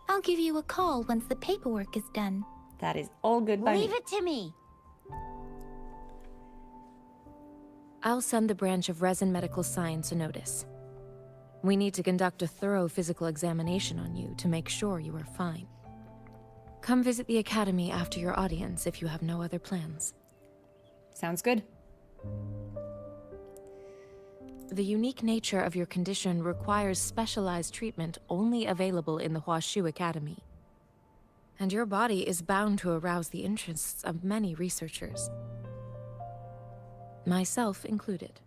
I'll give you a call once the paperwork is done. That is all good by Leave me. it to me. I'll send the branch of Resin Medical Science a notice. We need to conduct a thorough physical examination on you to make sure you are fine. Come visit the academy after your audience if you have no other plans. Sounds good. The unique nature of your condition requires specialized treatment only available in the Huashu Academy. And your body is bound to arouse the interests of many researchers. Myself included.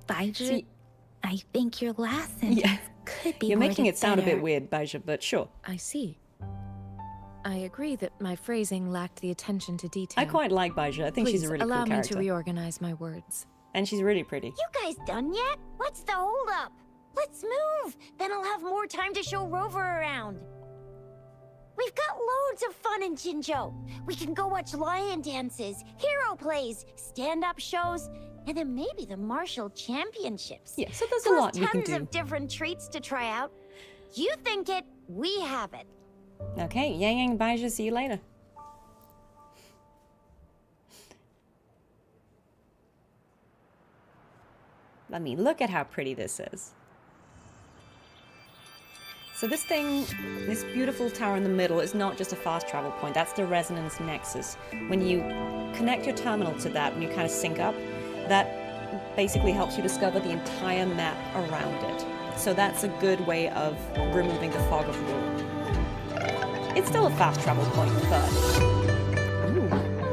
Baizha, See- I think your last sentence Yeah. could be You're making worded it sound a better. bit weird, Baizha, but sure. I see. I agree that my phrasing lacked the attention to detail. I quite like Baizha. I think Please she's a really allow cool me character. to reorganize my words. And she's really pretty. You guys done yet? What's the holdup? Let's move. Then I'll have more time to show Rover around. We've got loads of fun in Jinzhou. We can go watch lion dances, hero plays, stand-up shows, and then maybe the martial championships. Yeah, so there's a Plus lot you can tons do. of different treats to try out. You think it, we have it. Okay, Yang Yang, Baizha, see you later. I mean, look at how pretty this is. So this thing, this beautiful tower in the middle is not just a fast travel point, that's the resonance nexus. When you connect your terminal to that, when you kind of sync up, that basically helps you discover the entire map around it. So that's a good way of removing the fog of war. It's still a fast travel point, but... Ooh,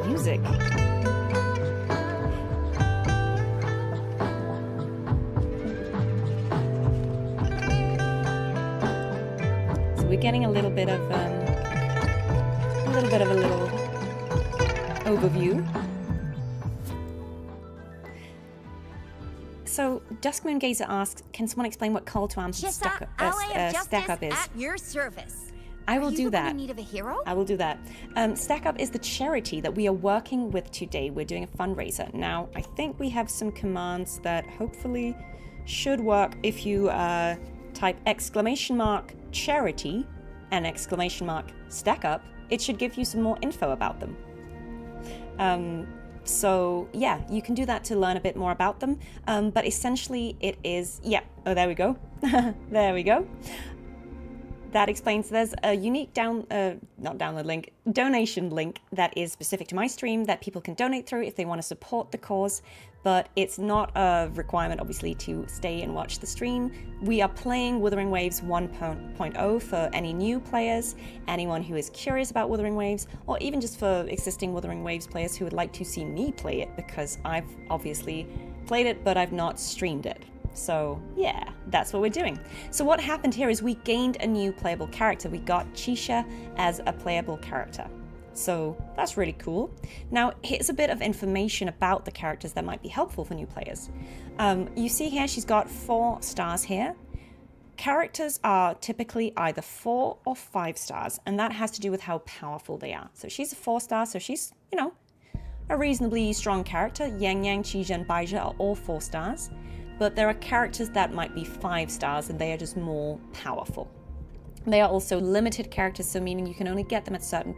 music. So we're getting a little bit of a little overview. So, Duskmoon Gazer asks, can someone explain what call to arms stack up is? At your service. I will do that. In need of a hero? I will do that. Stack Up is the charity that we are working with today. We're doing a fundraiser. Now, I think we have some commands that hopefully should work if you type !charity and !stack up. It should give you some more info about them. So yeah, you can do that to learn a bit more about them. But essentially it is, yeah, oh, there we go. There we go. That explains there's a unique donation link that is specific to my stream that people can donate through if they want to support the cause, but it's not a requirement, obviously, to stay and watch the stream. We are playing Wuthering Waves 1.0 for any new players, anyone who is curious about Wuthering Waves, or even just for existing Wuthering Waves players who would like to see me play it, because I've obviously played it, but I've not streamed it. So yeah, that's what we're doing. So what happened here is we gained a new playable character. We got Chisha as a playable character. So that's really cool. Now here's a bit of information about the characters that might be helpful for new players. You see here she's got 4 stars here. Characters are typically either 4 or 5 stars, and that has to do with how powerful they are. So she's a 4-star, so she's, you know, a reasonably strong character. Yang Yang, Chisha, and Baizha are all 4 stars. But there are characters that might be 5 stars and they are just more powerful. They are also limited characters, so meaning you can only get them at certain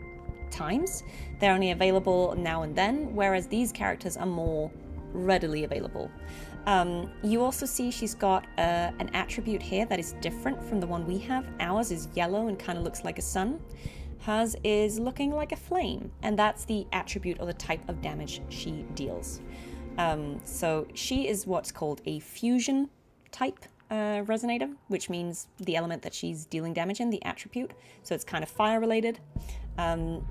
times. They're only available now and then, whereas these characters are more readily available. You also see she's got an attribute here that is different from the one we have. Ours is yellow and kind of looks like a sun. Hers is looking like a flame, and that's the attribute or the type of damage she deals. So she is what's called a fusion type resonator, which means the element that she's dealing damage in, the attribute. So it's kind of fire related.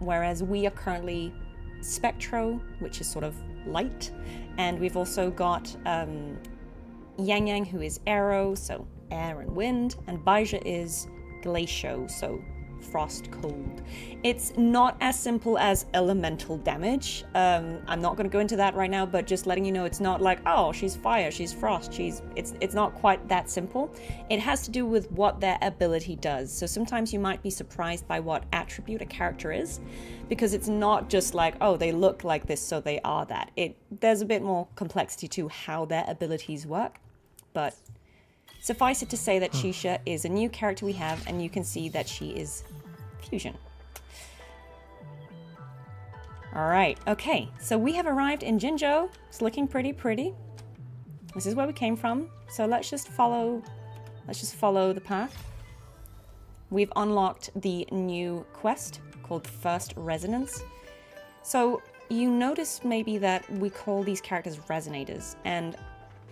Whereas we are currently Spectro, which is sort of light. And we've also got Yang Yang, who is arrow, so air and wind. And Baizha is glacio, so frost, cold. It's not as simple as elemental damage. I'm not going to go into that right now, but just letting you know, it's not like, oh, she's fire, she's frost, it's not quite that simple. It has to do with what their ability does. So sometimes you might be surprised by what attribute a character is, because it's not just like, oh, they look like this, so they are that. There's a bit more complexity to how their abilities work, but suffice it to say that Chisha is a new character we have, and you can see that she is fusion. Alright, okay, so we have arrived in Jinzhou. It's looking pretty. This is where we came from, so let's just follow the path. We've unlocked the new quest called First Resonance. So you notice maybe that we call these characters resonators, and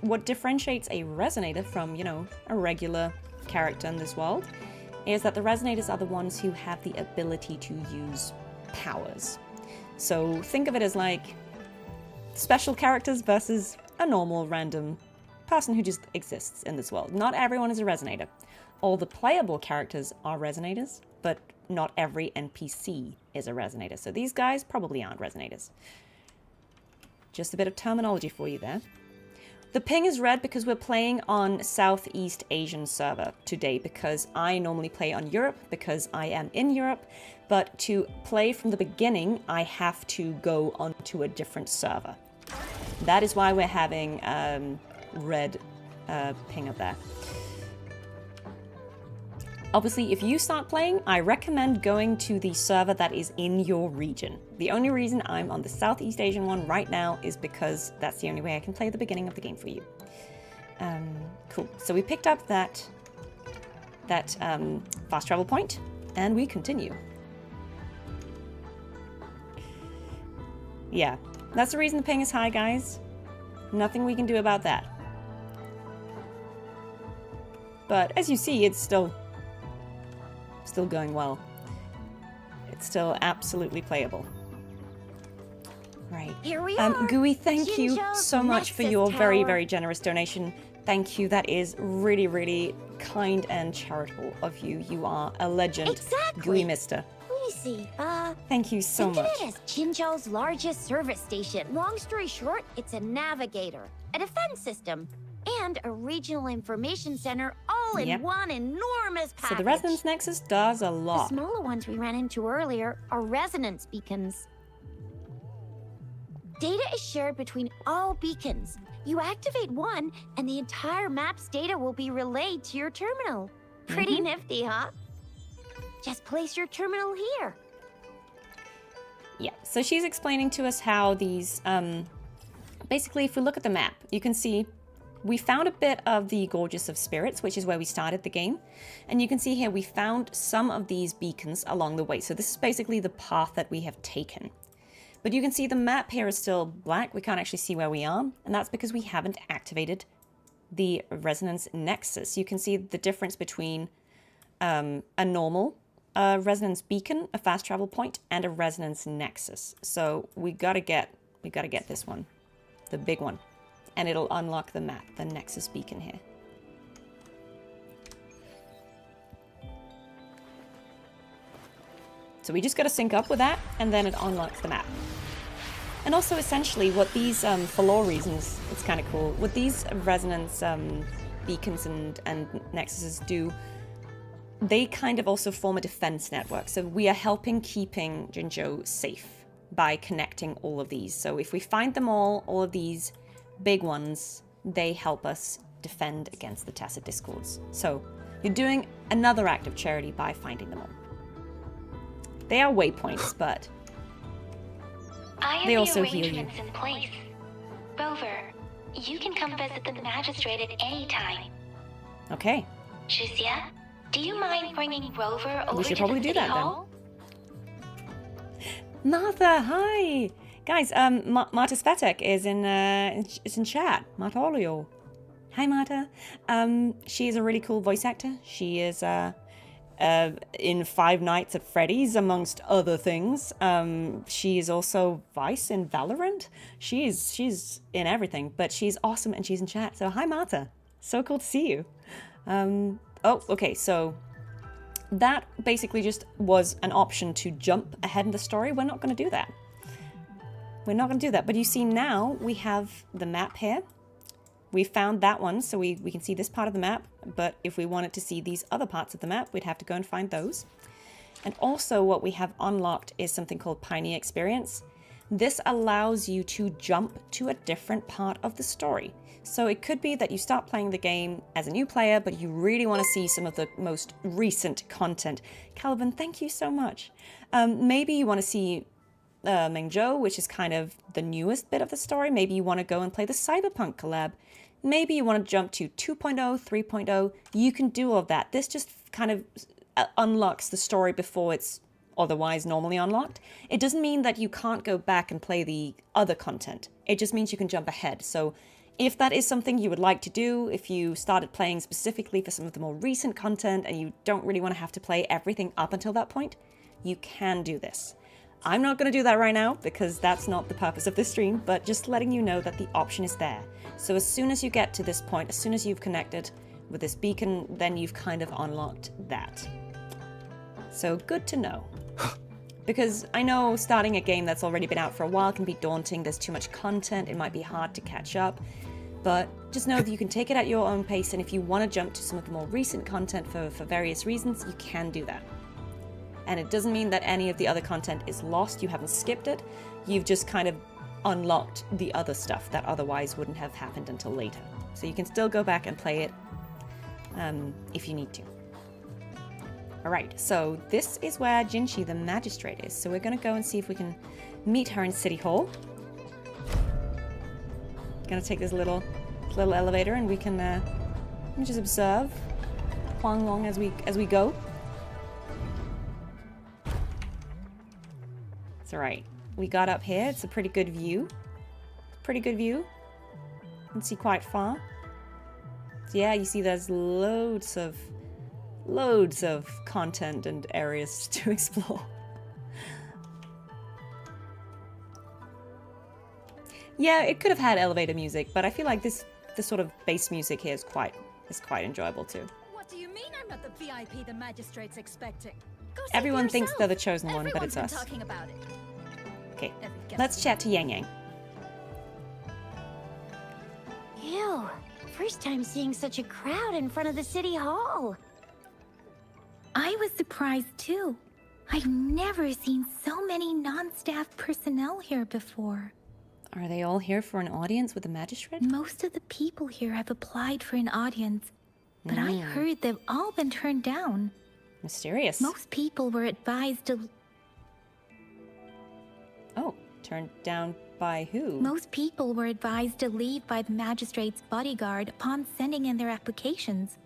what differentiates a resonator from, you know, a regular character in this world is that the resonators are the ones who have the ability to use powers. So think of it as like special characters versus a normal random person who just exists in this world. Not everyone is a resonator. All the playable characters are resonators, but not every NPC is a resonator. So these guys probably aren't resonators. Just a bit of terminology for you there. The ping is red because we're playing on Southeast Asian server today, because I normally play on Europe because I am in Europe, but to play from the beginning, I have to go onto a different server. That is why we're having red ping up there. Obviously, if you start playing, I recommend going to the server that is in your region. The only reason I'm on the Southeast Asian one right now is because that's the only way I can play the beginning of the game for you. Cool. So we picked up that fast travel point, and we continue. Yeah, that's the reason the ping is high, guys. Nothing we can do about that. But as you see, it's still going well. It's still absolutely playable. Right. Here we are. Gooey, thank you Jinjo's so much for Nexus your very, Tower. very generous donation. Thank you. That is really, really kind and charitable of you. You are a legend, Exactly. Gooey Mister. Let me see. Thank you so Think of much. it as Jinzhou's largest service station. Long story short, it's a navigator, a defense system, and a regional information center all in Yep. one enormous package. So the Resonance Nexus does a The lot. smaller ones we ran into earlier are resonance beacons. Data is shared between all beacons. You activate one, and the entire map's data will be relayed to your terminal. Pretty nifty, huh? Just place your terminal here. Yeah, so she's explaining to us how these, basically, if we look at the map, you can see we found a bit of the Gorgeous of Spirits, which is where we started the game. And you can see here we found some of these beacons along the way. So this is basically the path that we have taken. But you can see the map here is still black. We can't actually see where we are. And that's because we haven't activated the Resonance Nexus. You can see the difference between a normal Resonance Beacon, a fast travel point, and a Resonance Nexus. So we gotta get this one, the big one. And it'll unlock the map, the Nexus Beacon here. So we just got to sync up with that, and then it unlocks the map. And also, essentially, what these, for lore reasons, it's kind of cool, what these resonance beacons and nexuses do, they kind of also form a defense network. So we are helping keeping Jinzhou safe by connecting all of these. So if we find them all of these big ones, they help us defend against the Tacit Discords. So you're doing another act of charity by finding them all. They are waypoints, but I have they the also heal you. arrangements in place. Rover, you can come visit the magistrate at any time. Okay. Shuzia, do you mind bringing Rover over should to probably the do city that then. hall? Martha, hi! Guys, Marta Svetek is in chat. Marta Olio. Hi, Marta. She is a really cool voice actor. She is in Five Nights at Freddy's, amongst other things. She is also Vice in Valorant. She's in everything, but she's awesome and she's in chat. So hi, Marta. So cool to see you. Oh, okay, so that basically just was an option to jump ahead in the story. We're not going to do that. We're not going to do that. But you see now we have the map here. We found that one, so we can see this part of the map. But if we wanted to see these other parts of the map, we'd have to go and find those. And also what we have unlocked is something called Pioneer Experience. This allows you to jump to a different part of the story. So it could be that you start playing the game as a new player, but you really want to see some of the most recent content. Calvin, thank you so much. Maybe you want to see Mengzhou, which is kind of the newest bit of the story. Maybe you want to go and play the Cyberpunk collab. Maybe you want to jump to 2.0, 3.0. You can do all of that. This just kind of unlocks the story before it's otherwise normally unlocked. It doesn't mean that you can't go back and play the other content. It just means you can jump ahead. So if that is something you would like to do, if you started playing specifically for some of the more recent content and you don't really want to have to play everything up until that point, you can do this. I'm not going to do that right now because that's not the purpose of this stream, but just letting you know that the option is there. So as soon as you get to this point, as soon as you've connected with this beacon, then you've kind of unlocked that. So good to know. Because I know starting a game that's already been out for a while can be daunting. There's too much content. It might be hard to catch up. But just know that you can take it at your own pace. And if you want to jump to some of the more recent content for various reasons, you can do that. And it doesn't mean that any of the other content is lost. You haven't skipped it. You've just kind of unlocked the other stuff that otherwise wouldn't have happened until later. So you can still go back and play it if you need to. All right, so this is where Jinshi, the magistrate, is. So we're going to go and see if we can meet her in City Hall. Going to take this little elevator, and we can just observe Huanglong as we go. It's all right. We got up here. It's a pretty good view. Pretty good view. can see quite far. So yeah, you see there's loads of content and areas to explore. Yeah, it could have had elevator music, but I feel like this sort of bass music here is quite enjoyable too. What do you mean I'm not the VIP the magistrate's expecting? Go see Everyone for thinks yourself. they're the chosen one, but Everyone's it's been us. talking about it. Okay, Every guest let's is chat to Yang Yang. Ew. First time seeing such a crowd in front of the city hall. I was surprised too. I've never seen so many non-staff personnel here before. Are they all here for an audience with the magistrate? Most of the people here have applied for an audience, but I heard they've all been turned down. Mysterious. Most people were advised to... Oh, turned down by who? Most people were advised to leave by the magistrate's bodyguard upon sending in their applications.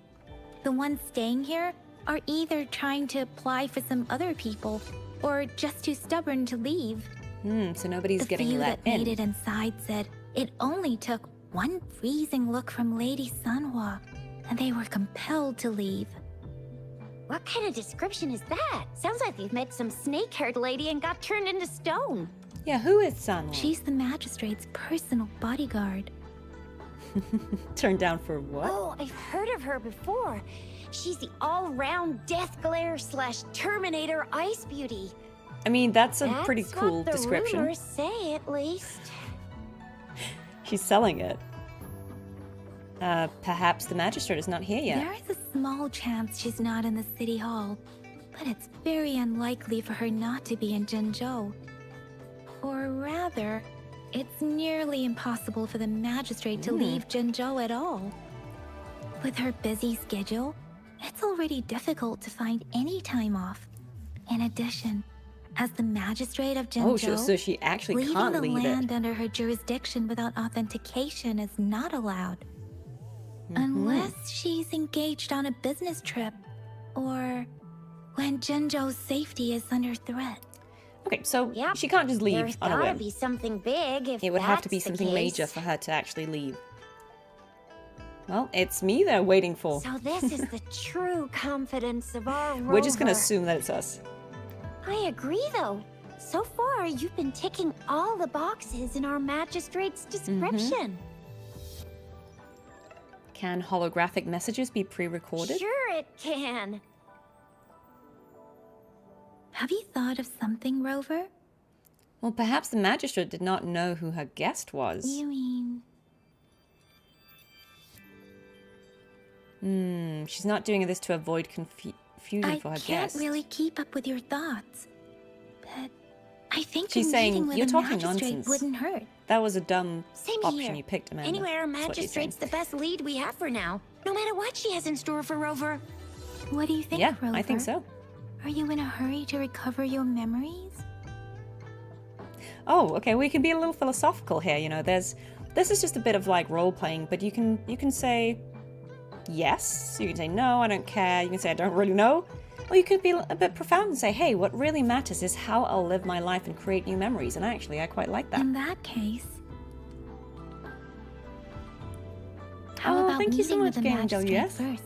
The ones staying here are either trying to apply for some other people, or just too stubborn to leave. So nobody's The getting few let that made in. it inside said it only took one freezing look from Lady Tharoah, and they were compelled to leave. What kind of description is that? Sounds like we've met some snake-haired lady and got turned into stone. Yeah, who is Tharoah? She's the magistrate's personal bodyguard. Turned down for what? Oh, I've heard of her before. She's the all-round death glare / Terminator ice beauty. I mean, that's a That's pretty cool what the description. rumors say, at least. She's selling it. Perhaps the magistrate is not here yet. There is a small chance she's not in the city hall, but it's very unlikely for her not to be in Jinzhou. Or rather, it's nearly impossible for the magistrate to leave Jinzhou at all. With her busy schedule, it's already difficult to find any time off. In addition, as the magistrate of Jinzhou, Oh, so she actually leaving can't the leave land it. under her jurisdiction without authentication is not allowed. Unless she's engaged on a business trip, or when Jinzhou's safety is under threat. Okay, so Yep. she can't just leave There's on a gotta whim. be something big if It would have to be that's the something major case. for her to actually leave. Well, it's me they're waiting for. So this is the true confidence of our We're just gonna rover. assume that it's us. I agree, though. So far, you've been ticking all the boxes in our magistrate's description. Can holographic messages be pre-recorded? Sure it can. Have you thought of something, Rover? Well, perhaps the magistrate did not know who her guest was. You mean... She's not doing this to avoid confusion I for her can't guest. really keep up with your thoughts. But I think She's a saying, meeting with "You're a talking magistrate nonsense." wouldn't hurt. That was a dumb Same option here. you picked, Amanda. Anyway, our That's what you're saying. magistrate's the best lead we have for now. No matter what she has in store for Rover. What do you think, Yeah, Rover? I think so. Are you in a hurry to recover your memories? Oh, okay. We can be a little philosophical here. You know, this is just a bit of like role playing, but you can say yes. You can say no, I don't care. You can say I don't really know. Or you could be a bit profound and say, hey, what really matters is how I'll live my life and create new memories. And actually, I quite like that. In that case... How Oh, about thank you so meeting much, with the Game magistrate WS. first?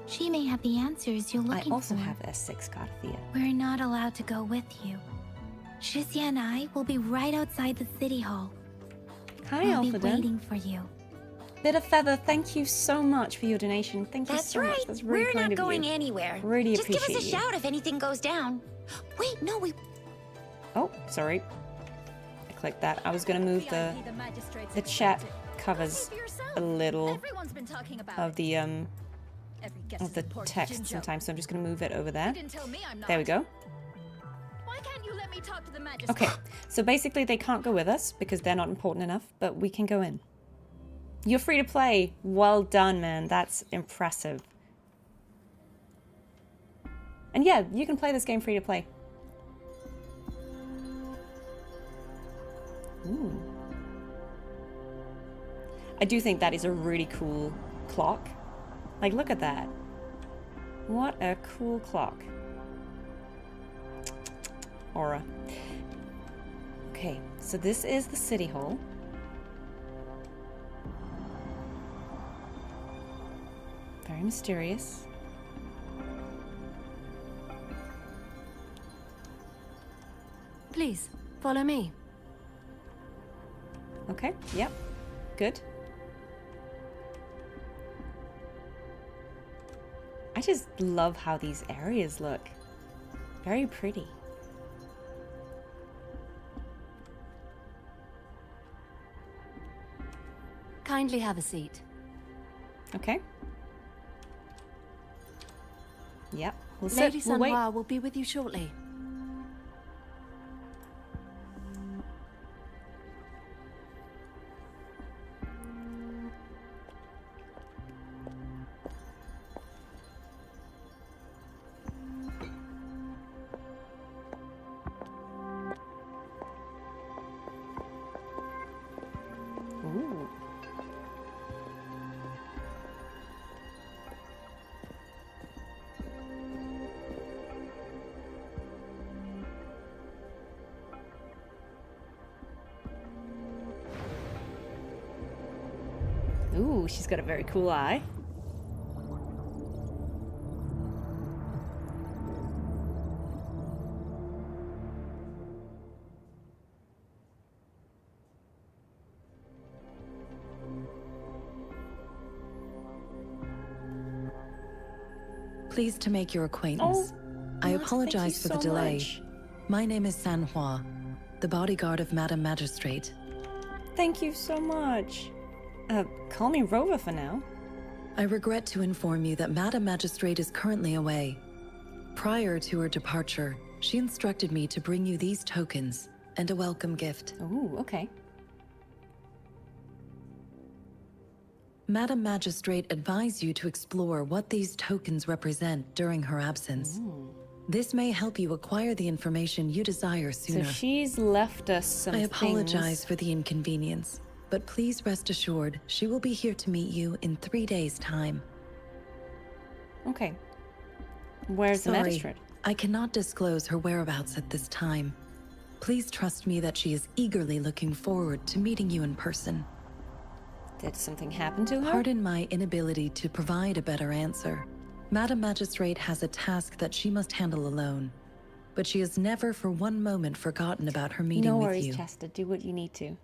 She may have the answers you're I looking also for. have S6 Cartethyia. We're not allowed to go with you. Shizia and I will be right outside the city hall. Hi, We'll be Alpha Den. waiting for you. Bit of Feather, thank you so much for your donation. Thank you That's so right. much. That's really We're kind not of going you. anywhere. Really Just give us a appreciate you. shout if anything goes down. Wait, no, we... Oh, sorry. I clicked that. I was going to move the VIP the magistrate's chat expecting. covers See for yourself. a little Everyone's been talking about of it. the Every guest of is the important to text Jinzhou. sometimes, so I'm just going to move it over You there. didn't tell me I'm not. There we go. Why can't you let me talk to the magistrate? Okay, so basically they can't go with us because they're not important enough, but we can go in. You're free to play. Well done, man. That's impressive. And yeah, you can play this game free to play. Ooh. I do think that is a really cool clock. Like, look at that. What a cool clock. Aura. Okay, so this is the city hall. mysterious. Please, follow me. Okay, yep. Good. I just love how these areas look. Very pretty. Kindly have a seat. Okay. Yep. We'll sit. Lady We'll wait. Tharoah will be with you shortly. Ooh. Ooh, she's got a very cool eye. Pleased to make your acquaintance. I apologize for the delay. My name is Tharoah, the bodyguard of Madame Magistrate. Thank you so much. Call me Rova for now. I regret to inform you that Madame Magistrate is currently away. Prior to her departure, she instructed me to bring you these tokens and a welcome gift. Ooh, okay. Madame Magistrate advised you to explore what these tokens represent during her absence. This may help you acquire the information you desire sooner. So she's left us some I things. apologize for the inconvenience, but please rest assured she will be here to meet you in 3 days' time. Okay. Where's the magistrate? I cannot disclose her whereabouts at this time. Please trust me that she is eagerly looking forward to meeting you in person. Did something happen to her? Pardon my inability to provide a better answer. Madame Magistrate has a task that she must handle alone, but she has never for one moment forgotten about her meeting No with worries, you. Chester. Do what you need to.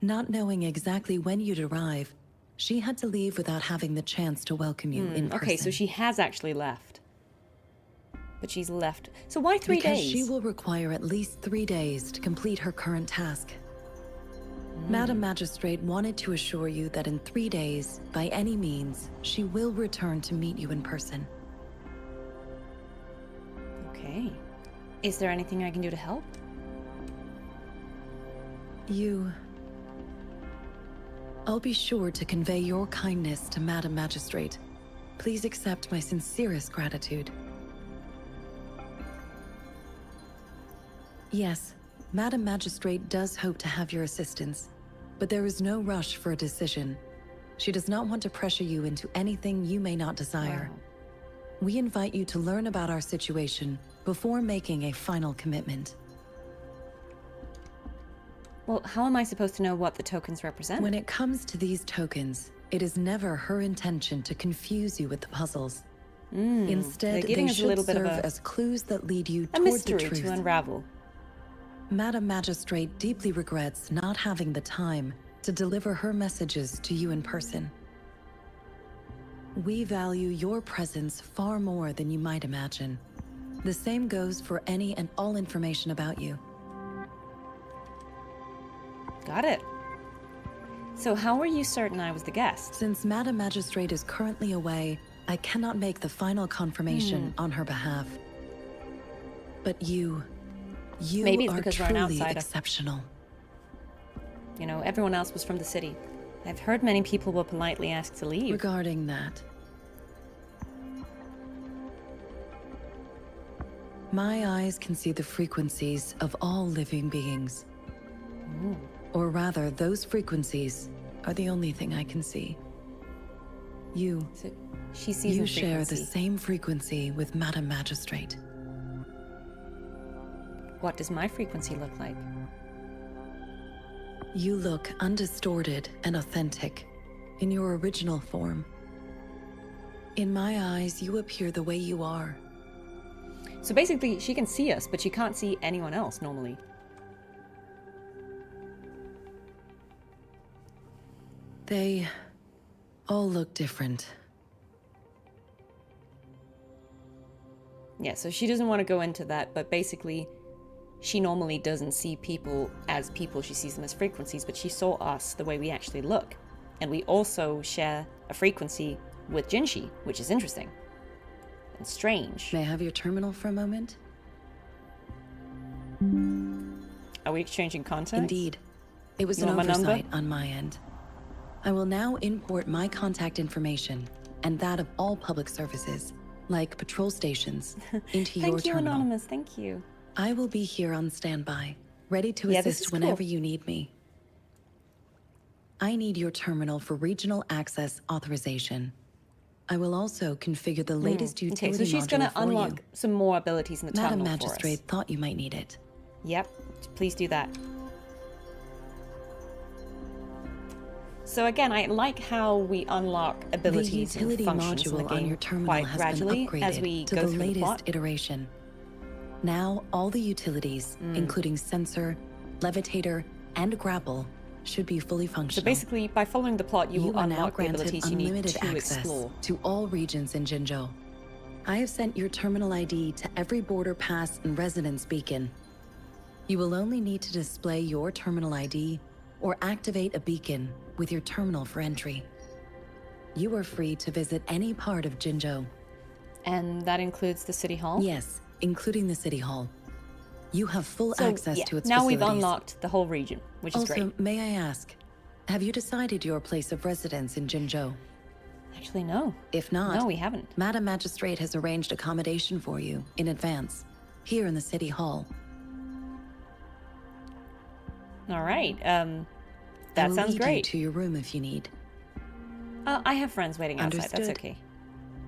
Not knowing exactly when you'd arrive, she had to leave without having the chance to welcome you in person. Okay, so she has actually left. But she's left. So why 3 days? Because she will require at least 3 days to complete her current task. Madame Magistrate wanted to assure you that in 3 days, by any means, she will return to meet you in person. Okay. Is there anything I can do to help? I'll be sure to convey your kindness to Madame Magistrate. Please accept my sincerest gratitude. Yes, Madame Magistrate does hope to have your assistance, but there is no rush for a decision. She does not want to pressure you into anything you may not desire. Wow. We invite you to learn about our situation before making a final commitment. Well, how am I supposed to know what the tokens represent? When it comes to these tokens, it is never her intention to confuse you with the puzzles. Instead, giving they us a should little bit of serve as clues that lead you a toward the mystery truth. to unravel. Madame Magistrate deeply regrets not having the time to deliver her messages to you in person. We value your presence far more than you might imagine. The same goes for any and all information about you. Got it. So how are you certain I was the guest? Since Madame Magistrate is currently away, I cannot make the final confirmation on her behalf. But you Maybe it's are because we're an truly outsider. exceptional. You know, everyone else was from the city. I've heard many people will politely ask to leave. Regarding that, my eyes can see the frequencies of all living beings. Or rather, those frequencies are the only thing I can see. So she sees You a share the frequency. same frequency with Madame Magistrate. What does my frequency look like? You look undistorted and authentic in your original form. In my eyes, you appear the way you are. So basically, she can see us, but she can't see anyone else normally. They all look different. Yeah, so she doesn't want to go into that, but basically, she normally doesn't see people as people. She sees them as frequencies, but she saw us the way we actually look. And we also share a frequency with Jinshi, which is interesting and strange. May I have your terminal for a moment? Are we exchanging contacts? Indeed. It was You an want my oversight number? on my end. I will now import my contact information and that of all public services, like patrol stations, into your Thank you, terminal. Anonymous. Thank you. I will be here on standby, ready to Yeah, this assist is whenever cool. you need me. I need your terminal for regional access authorization. I will also configure the latest utility Okay, so she's going module to for unlock you. some more abilities in the Madam terminal for us. Magistrate thought you might need it. Yep, please do that. So again, I like how we unlock abilities The and utility functions in the module on game your terminal quite has gradually been upgraded as we to go the through the latest plot. iteration. Now, all the utilities, including sensor, levitator, and grapple, should be fully functional. So basically, by following the plot, you will are now unlock the granted abilities you need unlimited to access explore. to all regions in Jinzhou. I have sent your terminal ID to every border pass and residence beacon. You will only need to display your terminal ID or activate a beacon with your terminal for entry. You are free to visit any part of Jinzhou. And that includes the city hall? Yes, including the city hall. You have full So, access yeah, to its now facilities. we've unlocked the whole region, which is Also, great. may I ask, have you decided your place of residence in Jinzhou? Actually, no. If not, No, we haven't. Madam Magistrate has arranged accommodation for you in advance, here in the City Hall. All right. I That will sounds lead great. you to your room if you need. I have friends waiting outside. That's Understood. okay.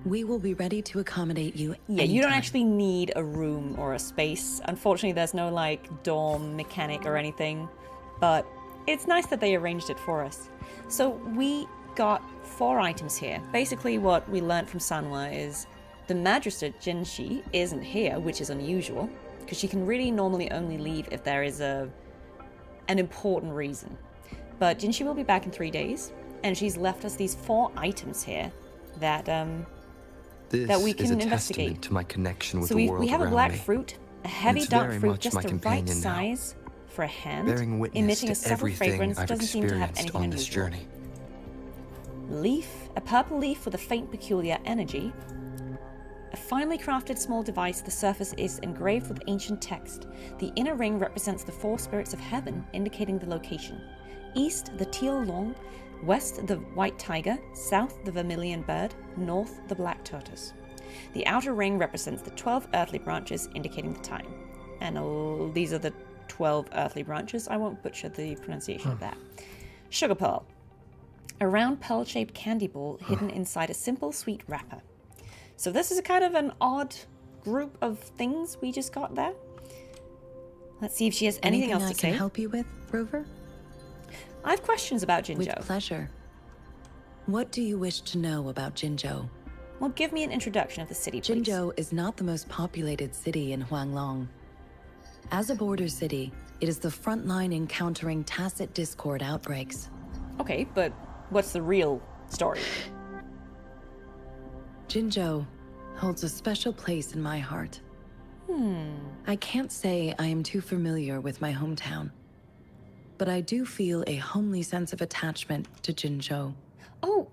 We will be ready to accommodate you Yeah, you don't anytime. actually need a room or a space. Unfortunately, there's no like dorm mechanic or anything, but it's nice that they arranged it for us. So we got 4 items here. Basically, what we learned from Sanwa is the Magistrate Jinshi isn't here, which is unusual, because she can really normally only leave if there is an important reason. But Jinshi will be back in 3 days, and she's left us these 4 items here that This that we is can a investigate. testament to my connection with So the world we have a around black me. fruit, a heavy it's dark very fruit, much just my the right companion now, size for a hand, bearing witness emitting a to subtle everything fragrance, I've doesn't seem to have experienced anything on this unusual. journey. Leaf, a purple leaf with a faint peculiar energy. A finely crafted small device, the surface is engraved with ancient text. The inner ring represents the 4 spirits of heaven, indicating the location. East, the teal long, west, the white tiger, south, the vermilion bird, north, the black tortoise. The outer ring represents the 12 earthly branches, indicating the time. And these are the 12 earthly branches. I won't butcher the pronunciation of that. Sugar pearl. A round pearl-shaped candy ball hidden inside a simple sweet wrapper. So this is a kind of an odd group of things we just got there. Let's see if she has anything else I to can say. help you with, Rover? I have questions about With Jinzhou. pleasure. What do you wish to know about Jinzhou? Well, give me an introduction of the city, please. Jinzhou is not the most populated city in Huanglong. As a border city, it is the front line in countering tacit discord outbreaks. Okay, but what's the real story? Jinzhou holds a special place in my heart. I can't say I am too familiar with my hometown, but I do feel a homely sense of attachment to Jinzhou. Oh,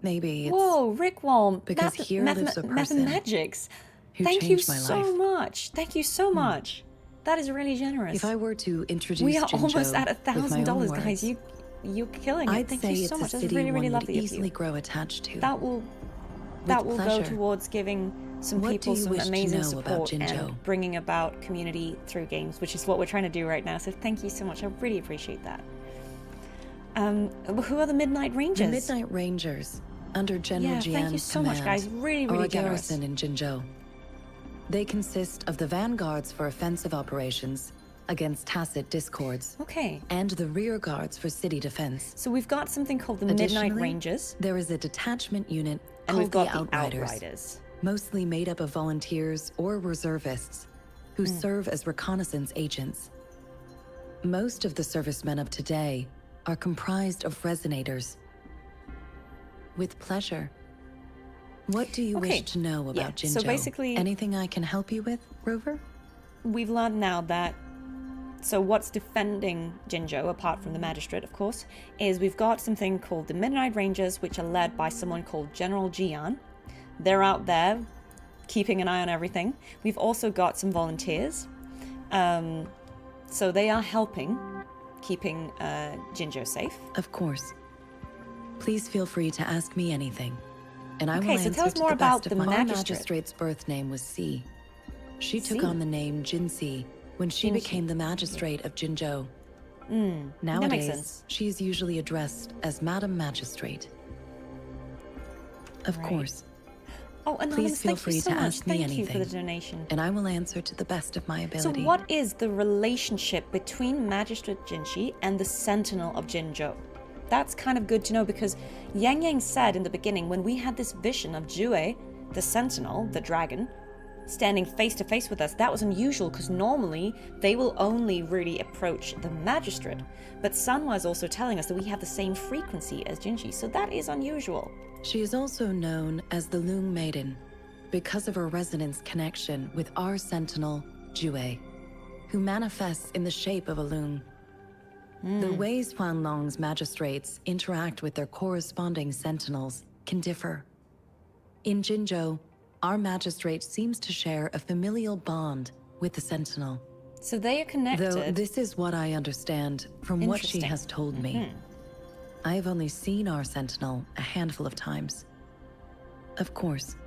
Maybe it's whoa, Rick Wall. because here lives a person Mathemagics. who Thank you changed my so life. much. Thank you so much. That is really generous. If I were to introduce We are Jinzhou almost at with my own $1,000, guys. words, You're killing it. I'd Thank say you it's so a much. That's city really, really one would lovely of easily you. grow attached to. That will go pleasure. towards giving some What do people you some wish to amazing know about support Jinzhou? and bringing about community through games, which is what we're trying to do right now. So thank you so much. I really appreciate that. Who are the Midnight Rangers? The Midnight Rangers, under General Yeah, Jian's thank you so much, command, guys. Really, are really a generous. garrison in Jinzhou. They consist of the vanguards for offensive operations against tacit discords. Okay. And the rear guards for city defense. So we've got something called the Midnight Rangers. There is a detachment unit and called we've got the Outriders, mostly made up of volunteers or reservists who serve as reconnaissance agents. Most of the servicemen of today are comprised of resonators. With pleasure. What do you wish to know about Jinzhou? So basically, anything I can help you with, Rover? We've learned now that, so what's defending Jinzhou, apart from the magistrate, of course, is we've got something called the Midnight Rangers, which are led by someone called General Jian. They're out there keeping an eye on everything. We've also got some volunteers. So they are helping, keeping Jinzhou safe. Of course. Please feel free to ask me anything. And I will answer tell us more to about the my magistrate. magistrate's birth name was Si. She took on the name Jinxi when she became the magistrate of Jinzhou. Nowadays, she is usually addressed as Madam Magistrate. Of course. Oh, Anonymous, please feel free to ask me anything. Thank you for the donation. And I will answer to the best of my ability. So what is the relationship between Magistrate Jinxi and the Sentinel of Jinzhou? That's kind of good to know, because Yang Yang said in the beginning, when we had this vision of Jue, the Sentinel, the dragon, standing face to face with us, that was unusual, because normally they will only really approach the magistrate. But Sanhua is also telling us that we have the same frequency as Jinxi, so that is unusual. She is also known as the Loong Maiden because of her resonance connection with our sentinel, Jue, who manifests in the shape of a loon. The ways Huanlong's magistrates interact with their corresponding sentinels can differ. In Jinzhou, our magistrate seems to share a familial bond with the sentinel. So they are connected. Though this is what I understand from what she has told me. I have only seen our sentinel a handful of times. Of course.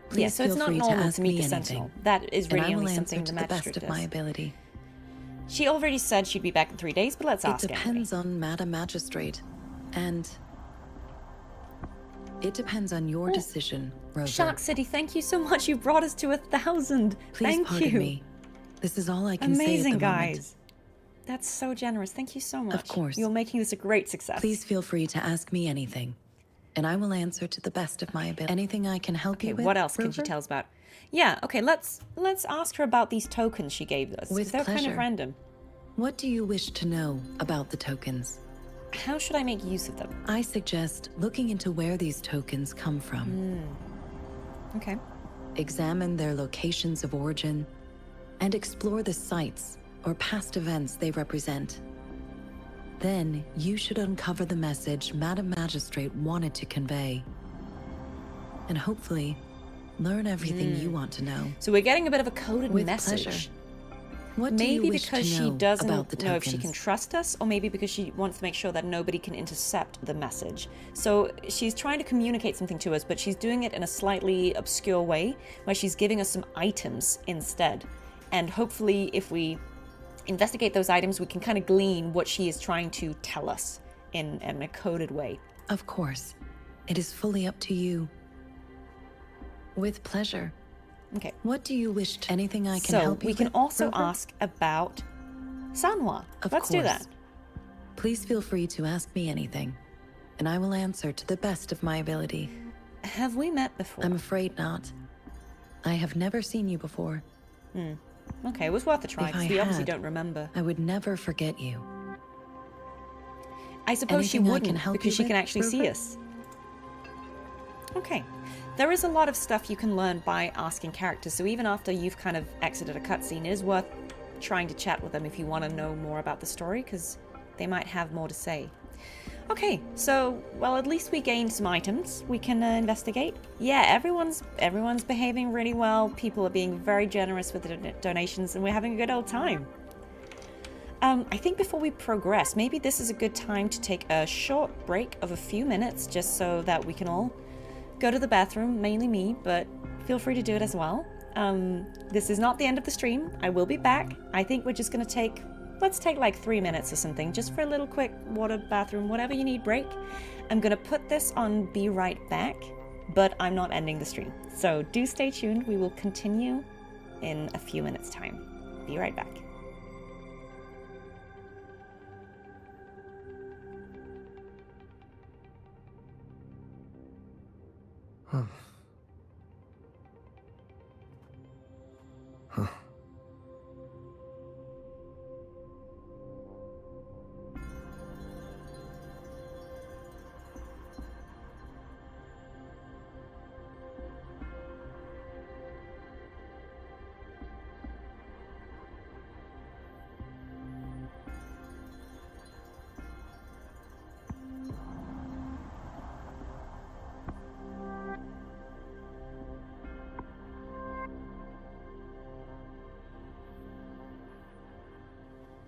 Please so it's not normal to meet the sentinel. That is really only something the magistrate magistrate does. To the best of my ability. She already said she'd be back in 3 days, but let's ask anyway. It depends on Madam Magistrate, and it depends on your decision, Rover. Shark City, thank you so much. You brought us to 1,000. Please pardon me. This is all I can say at the Amazing, moment. guys. That's so generous. Thank you so much. Of course. You're making this a great success. Please feel free to ask me anything, and I will answer to the best of my ability. Anything I can help you with, what else Rover? can she tell us about? Yeah, okay, let's ask her about these tokens she gave us. With They're pleasure. kind of random. What do you wish to know about the tokens? How should I make use of them? I suggest looking into where these tokens come from. Okay. Examine their locations of origin and explore the sites or past events they represent. Then you should uncover the message Madam Magistrate wanted to convey. And hopefully, learn everything you want to know. So we're getting a bit of a coded With message. pleasure. What do Maybe you wish because to she know doesn't about the know if she tokens? can trust us, or maybe because she wants to make sure that nobody can intercept the message. So she's trying to communicate something to us, but she's doing it in a slightly obscure way, where she's giving us some items instead. And hopefully, if we investigate those items, we can kind of glean what she is trying to tell us in a coded way. Of course. It is fully up to you. With pleasure. Okay. What do you wish to... Anything I can help you with? So we can also Rover? ask about Sanhua. Of Let's do course. that. Please feel free to ask me anything, and I will answer to the best of my ability. Have we met before? I'm afraid not. I have never seen you before. Okay, it was worth a try, If because I we obviously had, don't remember. I would never forget you. I suppose she Anything I wouldn't, can help because you she can with, actually see Rover? us. Okay. There is a lot of stuff you can learn by asking characters, so even after you've kind of exited a cutscene, it is worth trying to chat with them if you want to know more about the story, because they might have more to say. Okay, so, well, at least we gained some items we can investigate. Yeah, everyone's behaving really well, people are being very generous with the donations, and we're having a good old time. I think before we progress, maybe this is a good time to take a short break of a few minutes, just so that we can all go to the bathroom, mainly me, but feel free to do it as well. This is not the end of the stream. I will be back. I think we're just going to let's take like 3 minutes or something, just for a little quick water, bathroom, whatever you need break. I'm going to put this on Be Right Back, but I'm not ending the stream. So do stay tuned. We will continue in a few minutes' time. Be right back. Huh. Huh.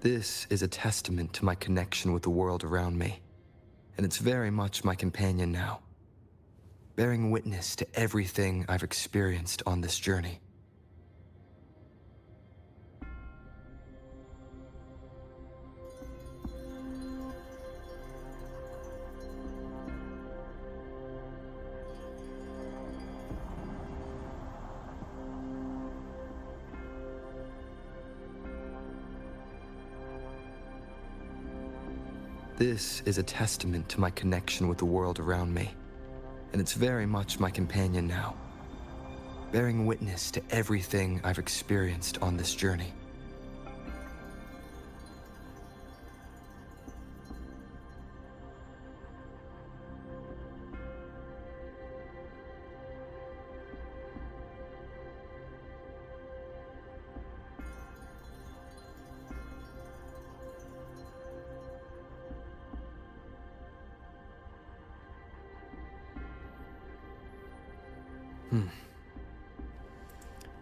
This is a testament to my connection with the world around me, and it's very much my companion now, bearing witness to everything I've experienced on this journey. This is a testament to my connection with the world around me, and it's very much my companion now, bearing witness to everything I've experienced on this journey.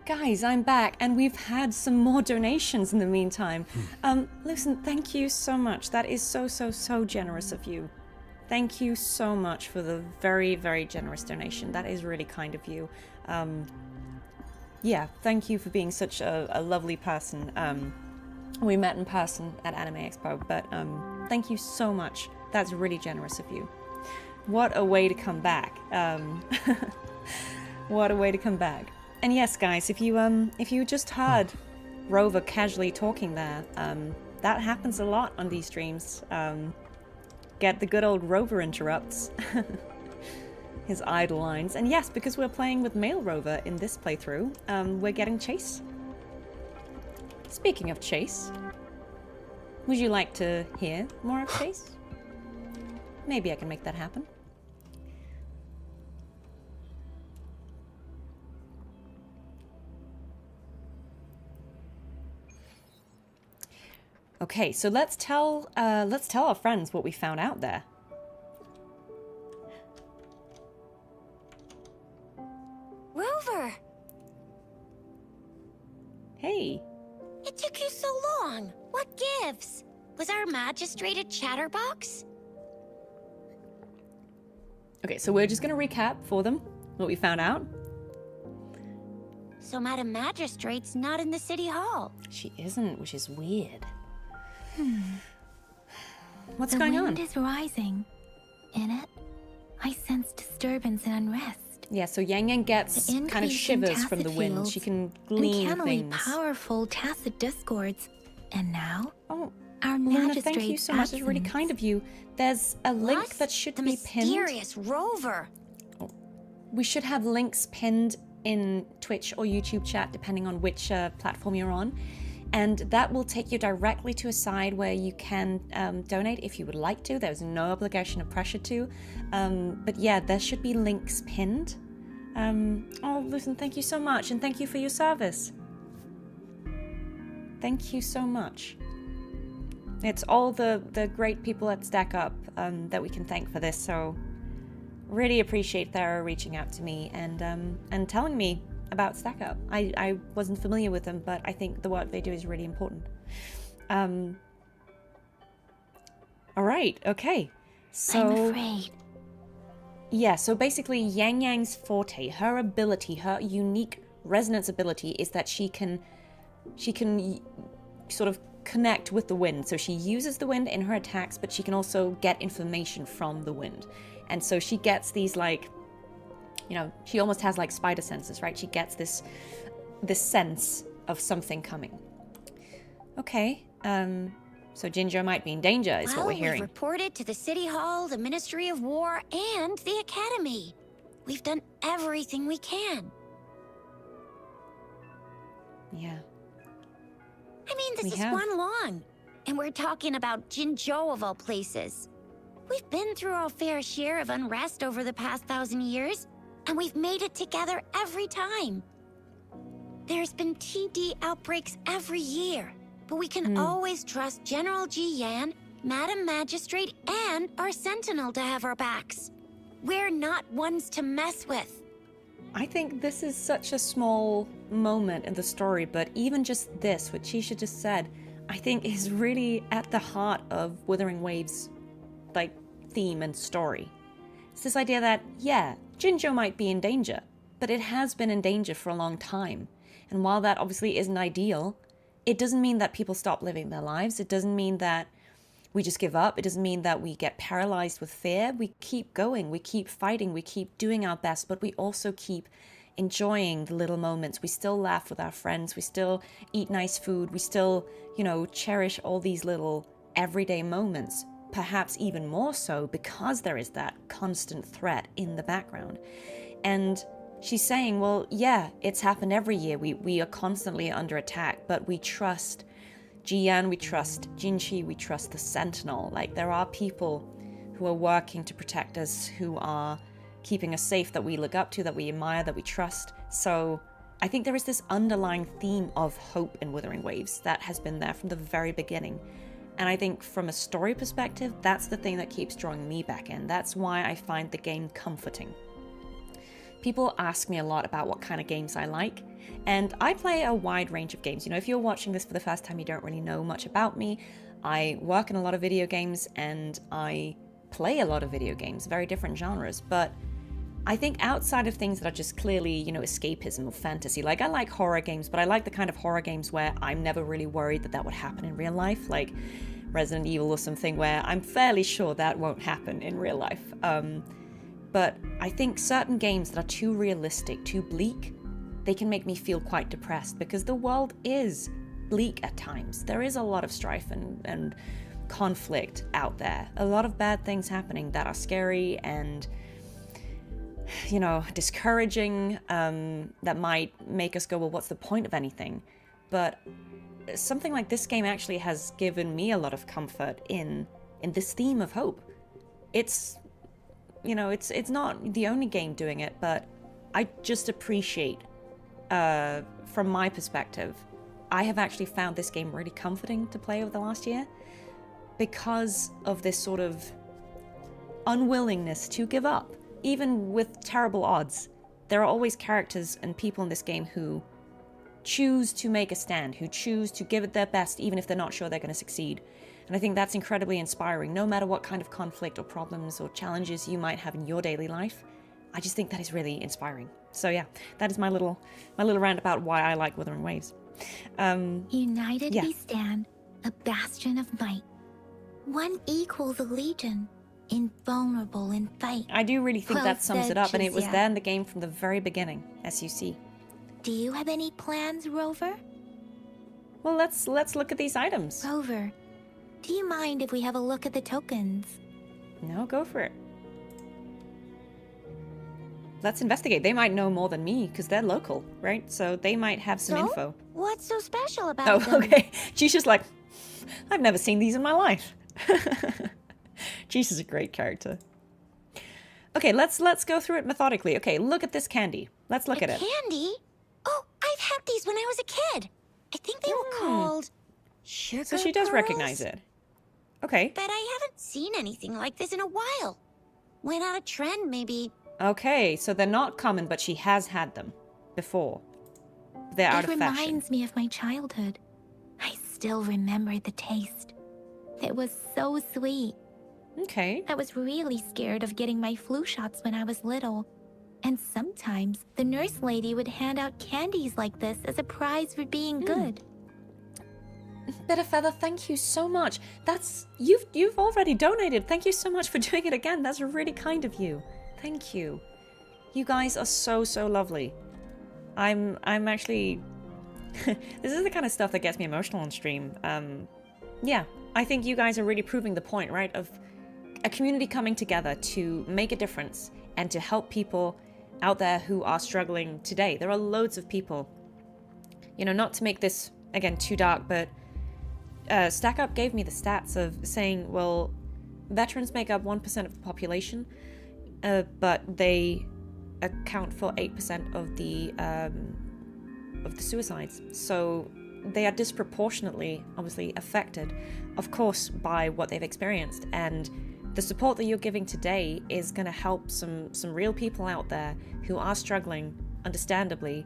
Guys, I'm back, and we've had some more donations in the meantime. Listen, thank you so much. That is so generous of you. Thank you so much for the very generous donation. That is really kind of you. Yeah, thank you for being such a lovely person. We met in person at Anime Expo, but thank you so much. That's really generous of you. What a way to come back. What a way to come back. And yes, guys, if you just heard Rover casually talking there, that happens a lot on these streams. Get the good old Rover interrupts. His idle lines. And yes, because we're playing with male Rover in this playthrough, we're getting Chase. Speaking of Chase, would you like to hear more of Chase? Maybe I can make that happen. Okay, so let's tell our friends what we found out there. Rover! Hey. It took you so long. What gives? Was our magistrate a chatterbox? Okay, so we're just gonna recap for them what we found out. So Madam Magistrate's not in the city hall. She isn't, which is weird. What's the going wind on? is rising. In it, I sense disturbance and unrest. Yeah, so Yang Yang gets The kind of increase in shivers from the tacit wind. fields She can glean uncannily things. powerful tacit discords. And now, Oh, our Luna, magistrate's thank you so much. It's really absence. kind of you. There's a link Plus, that should the be pinned. mysterious Rover. We should have links pinned in Twitch or YouTube chat, depending on which platform you're on. And that will take you directly to a side where you can donate if you would like to. There's no obligation or pressure to. But yeah, there should be links pinned. Oh, listen, thank you so much. And thank you for your service. Thank you so much. It's all the great people at Stack Up that we can thank for this. So really appreciate Tharoah reaching out to me and telling me about Stack Up. I wasn't familiar with them, but I think the work they do is really important. All right, okay. So, I'm afraid. Yeah, so basically Yang Yang's forte, her ability, her unique resonance ability is that she can sort of connect with the wind. So she uses the wind in her attacks, but she can also get information from the wind. And so she gets these like, you know, she almost has like spider senses, right? She gets this sense of something coming. Okay, so Jinjo might be in danger, is what we're hearing. We've reported to the City Hall, the Ministry of War, and the Academy. We've done everything we can. Yeah. I mean, this We is have. one long. And we're talking about Jinzhou of all places. We've been through our fair share of unrest over the past 1,000 years, and we've made it together every time. There's been TD outbreaks every year, but we can always trust General Ji Yan, Madam Magistrate, and our Sentinel to have our backs. We're not ones to mess with. I think this is such a small moment in the story, but even just this, what Chisha just said, I think is really at the heart of Wuthering Waves' like theme and story. It's this idea that, yeah, Jinzhou might be in danger, but it has been in danger for a long time. And while that obviously isn't ideal, it doesn't mean that people stop living their lives. It doesn't mean that we just give up. It doesn't mean that we get paralyzed with fear. We keep going, we keep fighting, we keep doing our best, but we also keep enjoying the little moments. We still laugh with our friends. We still eat nice food. We still, cherish all these little everyday moments, perhaps even more so because there is that constant threat in the background. And she's saying, well, yeah, it's happened every year. We are constantly under attack, but we trust Jiyan, we trust Jinchi, we trust the Sentinel. Like, there are people who are working to protect us, who are keeping us safe, that we look up to, that we admire, that we trust. So I think there is this underlying theme of hope in Wuthering Waves that has been there from the very beginning. And I think from a story perspective, that's the thing that keeps drawing me back in. That's why I find the game comforting. People ask me a lot about what kind of games I like, and I play a wide range of games. If you're watching this for the first time, you don't really know much about me. I work in a lot of video games, and I play a lot of video games, very different genres, but I think outside of things that are just clearly, escapism or fantasy, like I like horror games, but I like the kind of horror games where I'm never really worried that would happen in real life, like Resident Evil or something where I'm fairly sure that won't happen in real life. But I think certain games that are too realistic, too bleak, they can make me feel quite depressed because the world is bleak at times. There is a lot of strife and conflict out there. A lot of bad things happening that are scary and, discouraging, that might make us go, well, what's the point of anything? But something like this game actually has given me a lot of comfort in this theme of hope. It's not the only game doing it, but I just appreciate, from my perspective, I have actually found this game really comforting to play over the last year because of this sort of unwillingness to give up. Even with terrible odds, there are always characters and people in this game who choose to make a stand, who choose to give it their best, even if they're not sure they're going to succeed. And I think that's incredibly inspiring, no matter what kind of conflict or problems or challenges you might have in your daily life. I just think that is really inspiring. So yeah, that is my little rant about why I like Wuthering Waves. United we stand, a bastion of might. One equals a legion, invulnerable in fight. I do really think Well that sums said, it up, and it was Chizia. there in the game from the very beginning, as you see. Do you have any plans, Rover? Well, let's look at these items. Rover, do you mind if we have a look at the tokens? No, go for it. Let's investigate. They might know more than me, because they're local, right? So they might have some So? info. What's so special about Oh, them? okay. She's just like, I've never seen these in my life. Jeez is a great character. Okay, let's go through it methodically. Okay, look at this candy. Let's look at it. Candy? Oh, I've had these when I was a kid. I think they were called sugar So she does pearls? recognize it. Okay. But I haven't seen anything like this in a while. Went out of trend, maybe. Okay, so they're not common, but she has had them before. They're out It of fashion. reminds me of my childhood. I still remember the taste. It was so sweet. Okay. I was really scared of getting my flu shots when I was little. And sometimes the nurse lady would hand out candies like this as a prize for being good. Bitterfeather, thank you so much. You've already donated. Thank you so much for doing it again. That's really kind of you. Thank you. You guys are so lovely. I'm actually this is the kind of stuff that gets me emotional on stream. Yeah, I think you guys are really proving the point, right? Of a community coming together to make a difference and to help people out there who are struggling today. There are loads of people. You know, not to make this, again, too dark, but Stack Up gave me the stats of saying, well, veterans make up 1% of the population, but they account for 8% of the suicides. So they are disproportionately, obviously, affected, of course, by what they've experienced. And the support that you're giving today is going to help some real people out there who are struggling, understandably,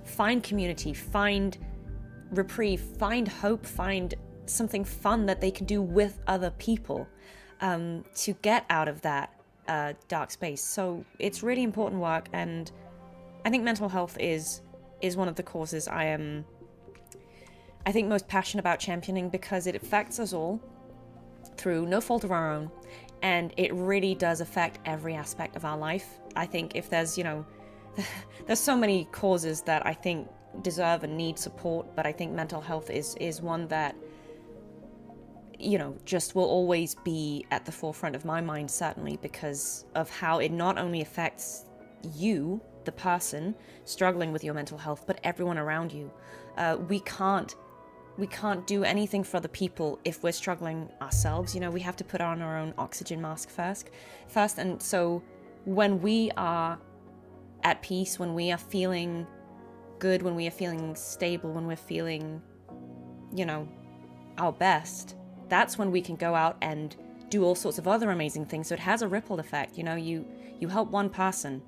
find community, find reprieve, find hope, find something fun that they can do with other people to get out of that dark space. So it's really important work, and I think mental health is one of the causes I am, I think, most passionate about championing, because it affects us all through no fault of our own, and it really does affect every aspect of our life. I think if there's, you know, there's so many causes that I think deserve and need support, but I think mental health is one that, you know, just will always be at the forefront of my mind, certainly, because of how it not only affects you, the person struggling with your mental health, but everyone around you. We can't do anything for other people if we're struggling ourselves. You know, we have to put on our own oxygen mask first. And so when we are at peace, when we are feeling good, when we are feeling stable, when we're feeling, you know, our best, that's when we can go out and do all sorts of other amazing things. So it has a ripple effect. You know, you help one person,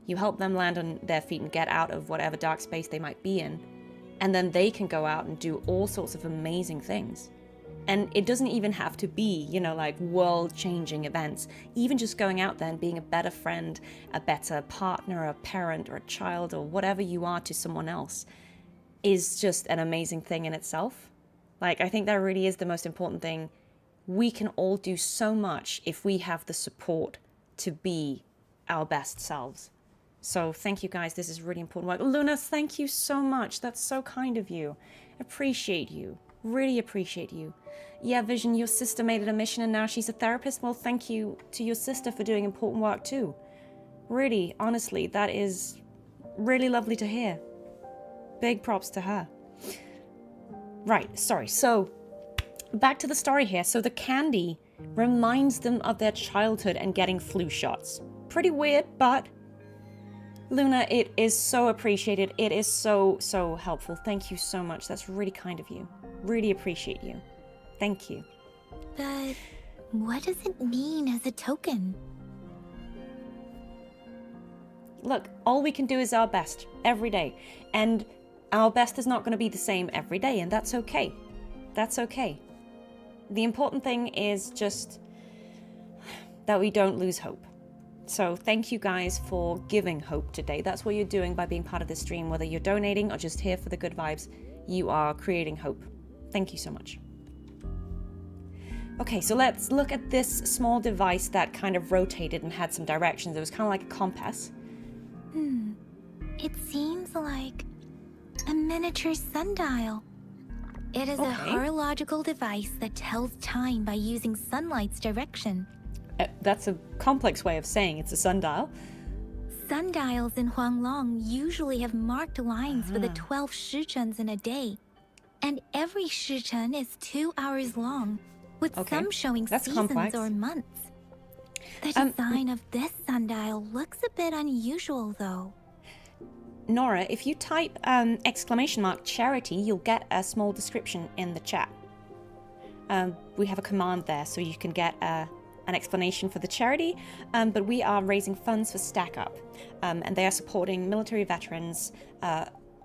you help them land on their feet and get out of whatever dark space they might be in, and then they can go out and do all sorts of amazing things. And it doesn't even have to be, you know, like world-changing events. Even just going out there and being a better friend, a better partner, a parent, or a child, or whatever you are to someone else is just an amazing thing in itself. Like, I think that really is the most important thing. We can all do so much if we have the support to be our best selves. So thank you guys. This is really important work. Luna, thank you so much. That's so kind of you. Appreciate you. Really appreciate you. Yeah, Vision, your sister made it a mission and now she's a therapist. Well, thank you to your sister for doing important work too. Really, honestly, that is really lovely to hear. Big props to her. Right, sorry. So back to the story here. So the candy reminds them of their childhood and getting flu shots. Pretty weird, but Luna, it is so appreciated. It is so, so helpful. Thank you so much. That's really kind of you. Really appreciate you. Thank you. But what does it mean as a token? Look, all we can do is our best every day. And our best is not going to be the same every day, and that's okay. That's okay. The important thing is just that we don't lose hope. So thank you guys for giving hope today. That's what you're doing by being part of this stream. Whether you're donating or just here for the good vibes, you are creating hope. Thank you so much. Okay, so let's look at this small device that kind of rotated and had some directions. It was kind of like a compass. It seems like a miniature sundial. It is a horological device that tells time by using sunlight's direction. That's a complex way of saying it's a sundial. Sundials in Huanglong usually have marked lines for the 12 shichens in a day. And every shichen is 2 hours long, with some showing seasons complex. Or months. The design of this sundial looks a bit unusual, though. Nora, if you type !charity, you'll get a small description in the chat. We have a command there, so you can get an explanation for the charity, but we are raising funds for Stack Up, and they are supporting military veterans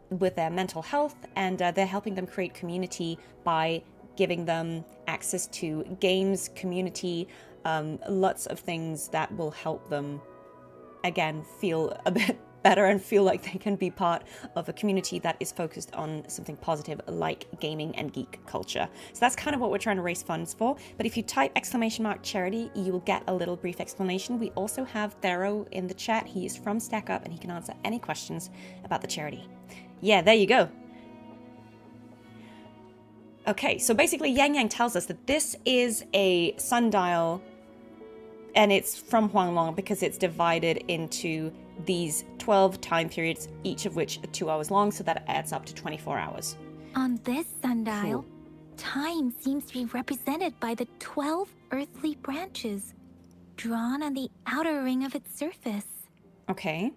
with their mental health, and they're helping them create community by giving them access to games, community, lots of things that will help them, again, feel a bit better and feel like they can be part of a community that is focused on something positive like gaming and geek culture. So that's kind of what we're trying to raise funds for. But if you type !charity, you will get a little brief explanation. We also have Tharoah in the chat. He is from Stack Up and he can answer any questions about the charity. Yeah, there you go. Okay, so basically Yang Yang tells us that this is a sundial and it's from Huanglong because it's divided into these 12 time periods, each of which are 2 hours long, so that adds up to 24 hours. On this sundial, Cool. time seems to be represented by the 12 earthly branches drawn on the outer ring of its surface. Okay.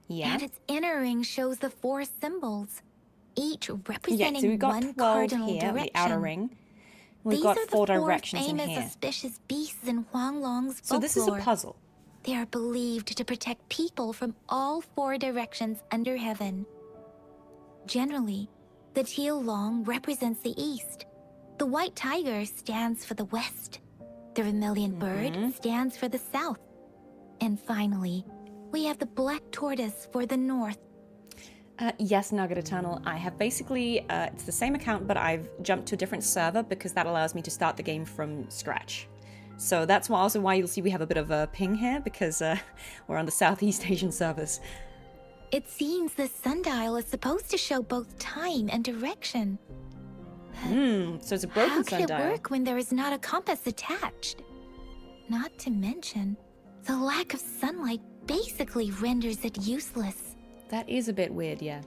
Yeah. And its inner ring shows the 4 symbols, each Yeah, representing so we've got one 12 cardinal here, direction. the outer ring. We've These got are the 4 4 directions in famous here. auspicious beasts in Huanglong's folklore. So this is a puzzle. They are believed to protect people from all 4 directions under heaven. Generally, the teal long represents the east. The white tiger stands for the west. The vermilion bird stands for the south. And finally, we have the black tortoise for the north. Yes, Nugget Eternal. I have basically, it's the same account, but I've jumped to a different server because that allows me to start the game from scratch. So that's also why you'll see we have a bit of a ping here, because we're on the Southeast Asian servers. It seems the sundial is supposed to show both time and direction. So it's a broken How can sundial. it work when there is not a compass attached? Not to mention, the lack of sunlight basically renders it useless. That is a bit weird, yeah.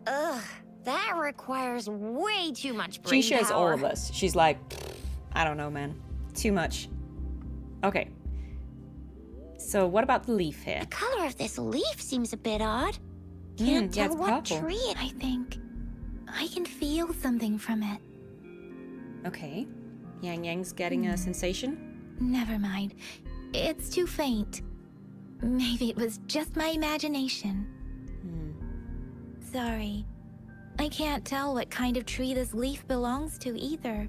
Ugh, that requires way too much She brain shares power. all of us. She's like, I don't know, man. Too much. Okay. So what about the leaf here? The color of this leaf seems a bit odd. Can't yeah, tell it's what purple. tree it... I think I can feel something from it. Okay. Yang Yang's getting a sensation. Never mind. It's too faint. Maybe it was just my imagination. Sorry. I can't tell what kind of tree this leaf belongs to either.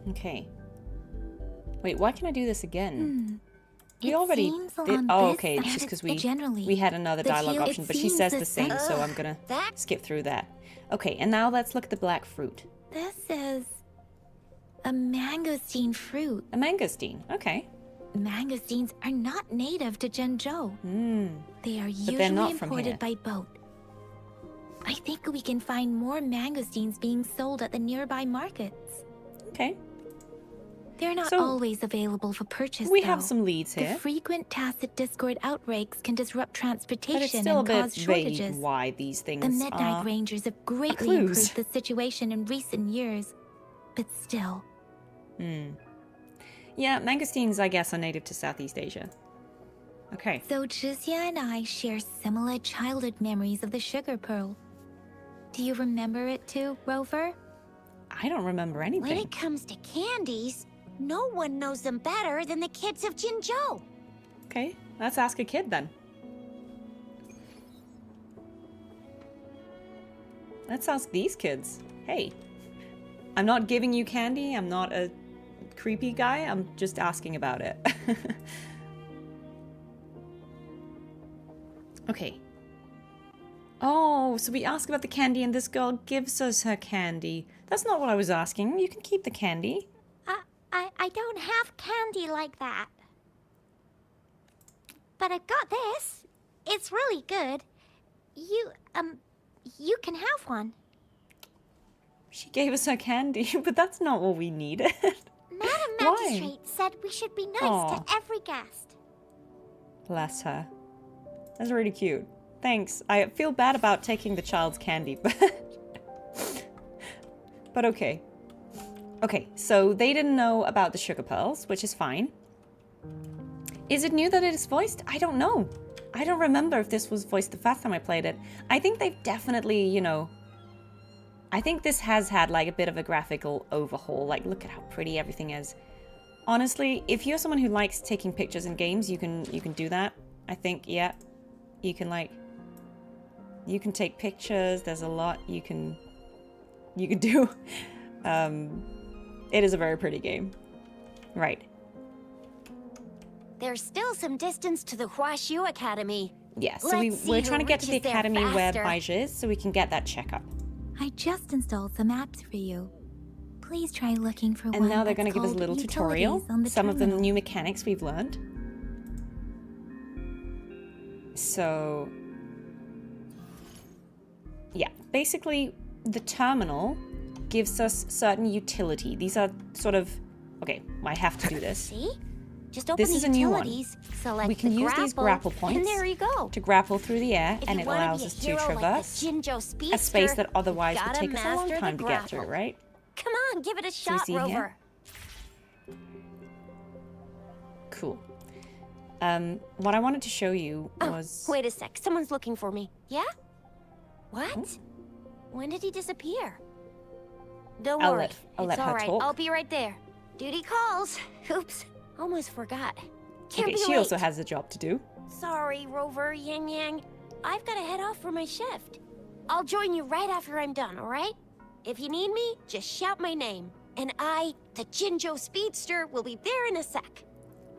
Okay. Wait, why can I do this again? We It already seems did. along Oh, this okay. It's side just of because the generally, we had another the dialogue teal- option, it but she seems says the the same, so same. I'm gonna That- skip through that. Okay, and now let's look at the black fruit. This is a mangosteen fruit. A mangosteen. Okay. Mangosteens are not native to Zhengzhou. They are they're usually not from imported here. by boat. I think we can find more mangosteens being sold at the nearby markets. Okay. They're not So, always available for purchase, We have though. some leads The here, frequent tacit Discord outbreaks can disrupt transportation but it's still a and bit cause vague shortages. why these things The Midnight are. Rangers have greatly clues. improved the situation in recent years, but still. Yeah, mangosteens, I guess, are native to Southeast Asia. Okay. So Jizya and I share similar childhood memories of the sugar pearl. Do you remember it too, Rover? I don't remember When anything. it comes to candies, no one knows them better than the kids of Jinzhou. Okay, let's ask a kid then. Let's ask these kids. Hey, I'm not giving you candy. I'm not a creepy guy. I'm just asking about it. Okay. Oh, so we ask about the candy and this girl gives us her candy. That's not what I was asking. You can keep the candy. I don't have candy like that. But I've got this. It's really good. You can have one. She gave us her candy, but that's not what we needed. Madam Why? Magistrate said we should be nice Aw. to every guest. Bless her. That's really cute. Thanks. I feel bad about taking the child's candy, but okay. Okay, so they didn't know about the sugar pearls, which is fine. Is it new that it is voiced? I don't know. I don't remember if this was voiced the first time I played it. I think they've definitely, you know... I think this has had like a bit of a graphical overhaul. Like, look at how pretty everything is. Honestly, if you're someone who likes taking pictures in games, you can do that. I think, yeah. You can take pictures. There's a lot you can do. It is a very pretty game. Right. There's still some distance to the Huaxiu Academy. Yeah, so Let's see we're who trying to get to the reaches there academy where faster. Baizhi is, so we can get that checkup. I just installed some apps for you. Please try looking for one. And now they're going to give us a little tutorial. Some of the new mechanics we've learned. So, yeah, basically the terminal gives us certain utility. These are sort of, okay, I have to do this. See? Just open This the is a new one. utilities, select We can the use these grapple points and there you go. to grapple through the air, If and you it wanna allows be a us to hero like the traverse Jinjo a Speedster, space that otherwise you would gotta take us a long master time the to get through, grapple. right? Come on, give it a So we shot, see here? Rover. Cool. What I wanted to show you was... Wait a sec, someone's looking for me. Yeah? What? When did he disappear? Don't I'll worry, let it's her all right. talk. I'll be right there. Duty calls. Oops, almost forgot. Can't Okay, be she late. also has a job to do. Sorry, Rover, Yang Yang. I've got to head off for my shift. I'll join you right after I'm done, all right? If you need me, just shout my name. And I, the Jinjo Speedster, will be there in a sec.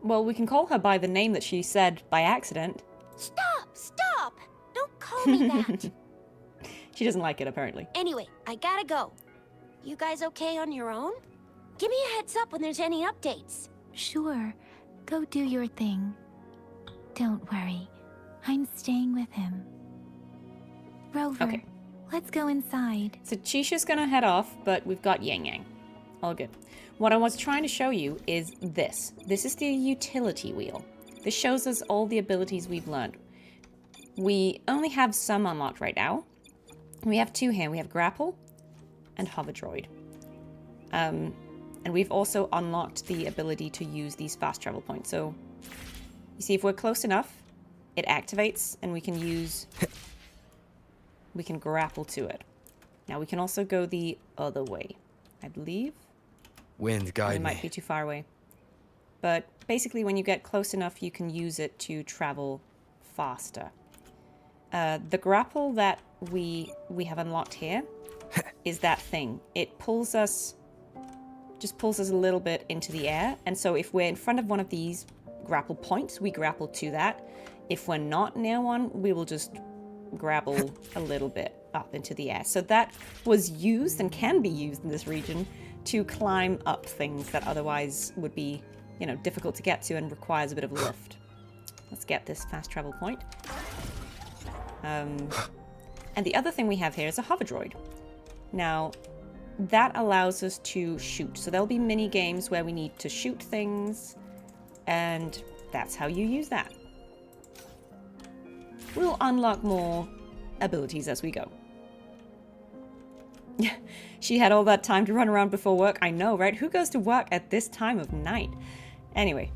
Well, we can call her by the name that she said by accident. Stop! Don't call me that. She doesn't like it, apparently. Anyway, I gotta go. You guys okay on your own? Give me a heads up when there's any updates. Sure. Go do your thing. Don't worry. I'm staying with him. Rover, Okay. let's go inside. So Chisha's gonna head off, but we've got Yang Yang. All good. What I was trying to show you is this. This is the utility wheel. This shows us all the abilities we've learned. We only have some unlocked right now. We have two here. We have Grapple and Hover Droid. And we've also unlocked the ability to use these fast travel points. So you see, if we're close enough, it activates and we can grapple to it. Now we can also go the other way, I believe. Wind, guide It me. might be too far away. But basically, when you get close enough, you can use it to travel faster. The grapple that we have unlocked here is that thing. It pulls us a little bit into the air. And so if we're in front of one of these grapple points, we grapple to that. If we're not near one, we will just grapple a little bit up into the air. So that was used and can be used in this region to climb up things that otherwise would be, difficult to get to and requires a bit of lift. Let's get this fast travel point. And the other thing we have here is a hover droid. Now, that allows us to shoot. So there'll be mini games where we need to shoot things, and that's how you use that. We'll unlock more abilities as we go. She had all that time to run around before work. I know, right? Who goes to work at this time of night? Anyway,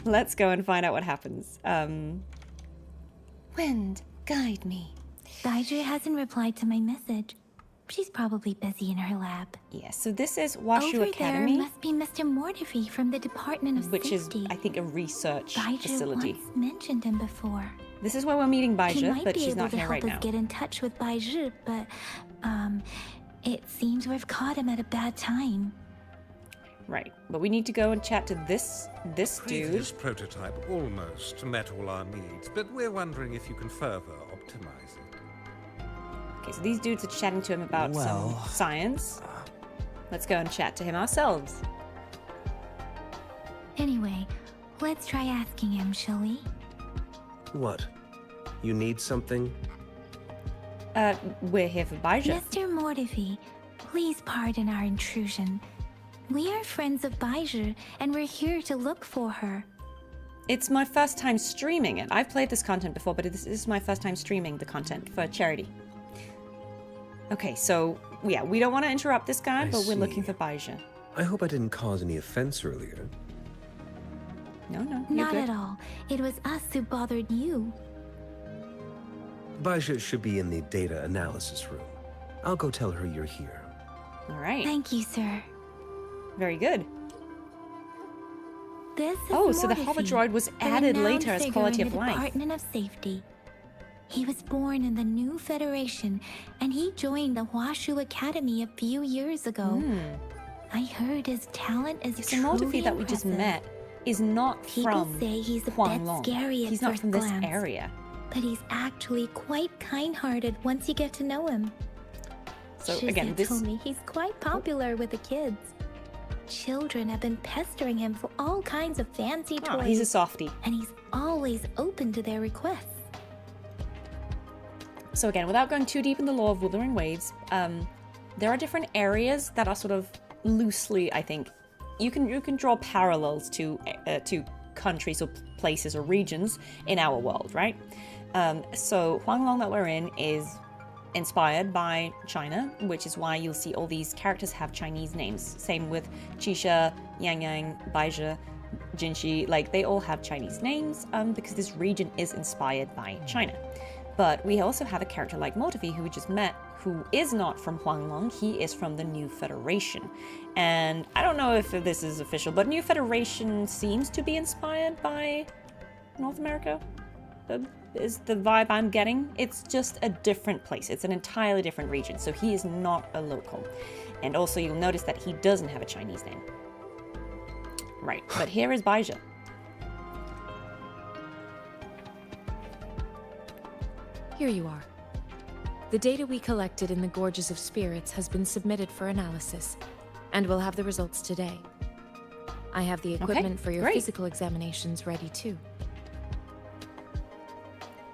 let's go and find out what happens. Wind, guide me. Baiju hasn't replied to my message. She's probably busy in her lab. Yeah, so this is Washu Over Academy, there must be Mr. Mortifi from the Department of which is, Safety. I think, a research Baiju facility. once mentioned him before. This is where we're meeting He Baija, might but be she's able not to here help right us now. get in touch with Baiju, but it seems we've caught him at a bad time. Right, but we need to go and chat to this dude. Previous prototype almost met all our needs, but we're wondering if you can further optimize it. Okay, so these dudes are chatting to him about some science. Let's go and chat to him ourselves. Anyway, let's try asking him, shall we? What? You need something? We're here for Baija. Mr. Mortifi, please pardon our intrusion. We are friends of Baiju, and we're here to look for her. It's my first time streaming it. I've played this content before, but this is my first time streaming the content for charity. Okay, so, yeah, we don't want to interrupt this guy, but we're looking for Baija. I hope I didn't cause any offense earlier. No, you're Not good. at all. It was us who bothered you. Baija should be in the data analysis room. I'll go tell her you're here. All right. Thank you, sir. Very good. This is Oh, so the hover Mortifi, droid was a added renowned later as figure quality in of the life. Department of Safety. He was born in the new Federation, and he joined the Washu Academy a few years ago. I heard his talent is So Mortifi that we just met is not People from say he's a Huang bit Long. scary at He's not first from this glance, area. but he's actually quite kind-hearted once you get to know him. So Shizia again, this told me he's quite popular with the kids. Children have been pestering him for all kinds of fancy toys. he's a softie. And he's always open to their requests. So again, without going too deep in the lore of Wuthering Waves, there are different areas that are sort of loosely, I think, you can draw parallels to countries or places or regions in our world, right? So Huanglong that we're in is inspired by China, which is why you'll see all these characters have Chinese names. Same with Qixia, Yangyang, Baizhi, Jinxi, like they all have Chinese names because this region is inspired by China. But we also have a character like Mortefi, who we just met, who is not from Huanglong. He is from the New Federation. And I don't know if this is official, but New Federation seems to be inspired by North America, is the vibe I'm getting. It's just a different place. It's an entirely different region, so he is not a local. And also you'll notice that he doesn't have a Chinese name. Right, but here is Baizhi. Here you are. The data we collected in the Gorges of Spirits has been submitted for analysis, and we'll have the results today. I have the equipment for your physical examinations ready too.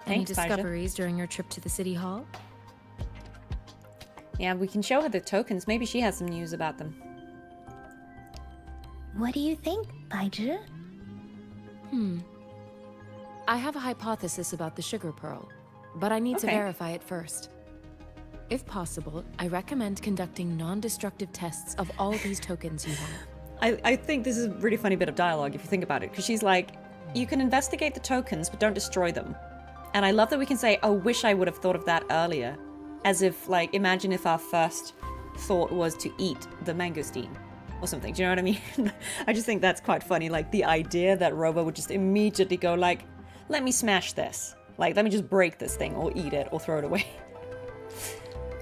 Any discoveries during your trip to the City Hall? Yeah, we can show her the tokens. Maybe she has some news about them. What do you think, Baizhi? I have a hypothesis about the sugar pearl, but I need to verify it first. If possible, I recommend conducting non-destructive tests of all these tokens you have. I think this is a really funny bit of dialogue if you think about it, because she's like, you can investigate the tokens, but don't destroy them. And I love that we can say, oh, wish I would have thought of that earlier. As if, like, imagine if our first thought was to eat the mangosteen or something. Do you know what I mean? I just think that's quite funny. Like, the idea that Robo would just immediately go, like, let me smash this. Like, let me just break this thing or eat it or throw it away.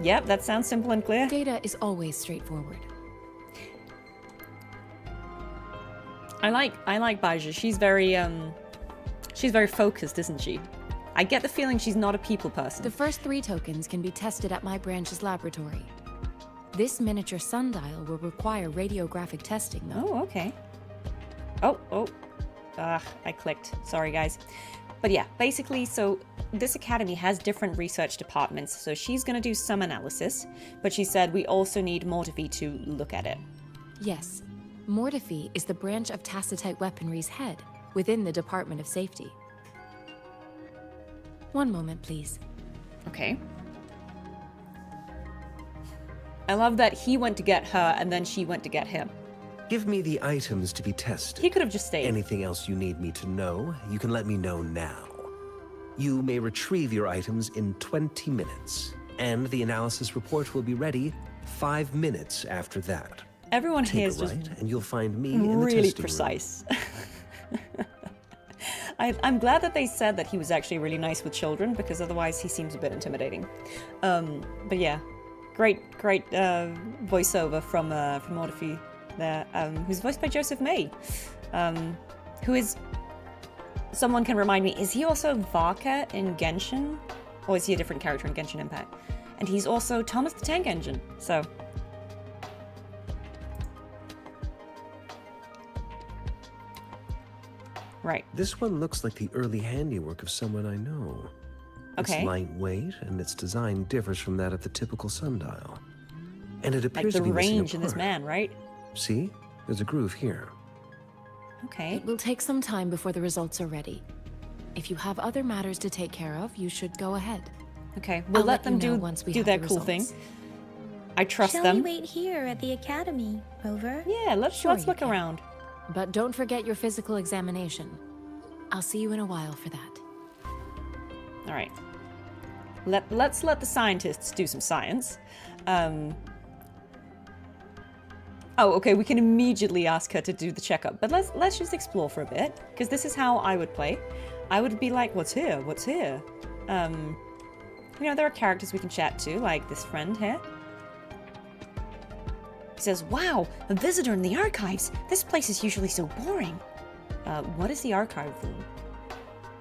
Yep, that sounds simple and clear. Data is always straightforward. I like Baizhi. She's very focused, isn't she? I get the feeling she's not a people person. The first 3 tokens can be tested at my branch's laboratory. This miniature sundial will require radiographic testing, though. Oh, okay. I clicked. Sorry, guys. But yeah, basically, so this academy has different research departments, so she's going to do some analysis, but she said we also need Mortefi to look at it. Yes. Mortefi is the branch of Tacitite Weaponry's head within the Department of Safety. One moment, please. Okay. I love that he went to get her and then she went to get him. Give me the items to be tested. He could have just stayed. Anything else you need me to know, you can let me know now. You may retrieve your items in 20 minutes, and the analysis report will be ready 5 minutes after that. Everyone here is just and you'll find me really in the precise. I'm glad that they said that he was actually really nice with children, because otherwise he seems a bit intimidating. But yeah, great voiceover from Mortefi there, who's voiced by Joseph May, who is, someone can remind me, is he also Varka in Genshin? Or is he a different character in Genshin Impact? And he's also Thomas the Tank Engine, so. Right. This one looks like the early handiwork of someone I know. Okay. It's lightweight, and its design differs from that of the typical sundial. And it appears to be like the missing a range in this part. man, right? See? There's a groove here. Okay. It will take some time before the results are ready. If you have other matters to take care of, you should go ahead. Okay, we'll let them do their cool thing. I trust them. Shall we wait here at the academy, Rover? Yeah, let's look around. But don't forget your physical examination. I'll see you in a while for that. All right. Let's let the scientists do some science. Oh, okay, we can immediately ask her to do the checkup, but let's just explore for a bit, because this is how I would play. I would be like, what's here? What's here? You know, there are characters we can chat to, like this friend here. He says, wow, a visitor in the archives. This place is usually so boring. What is the archive room?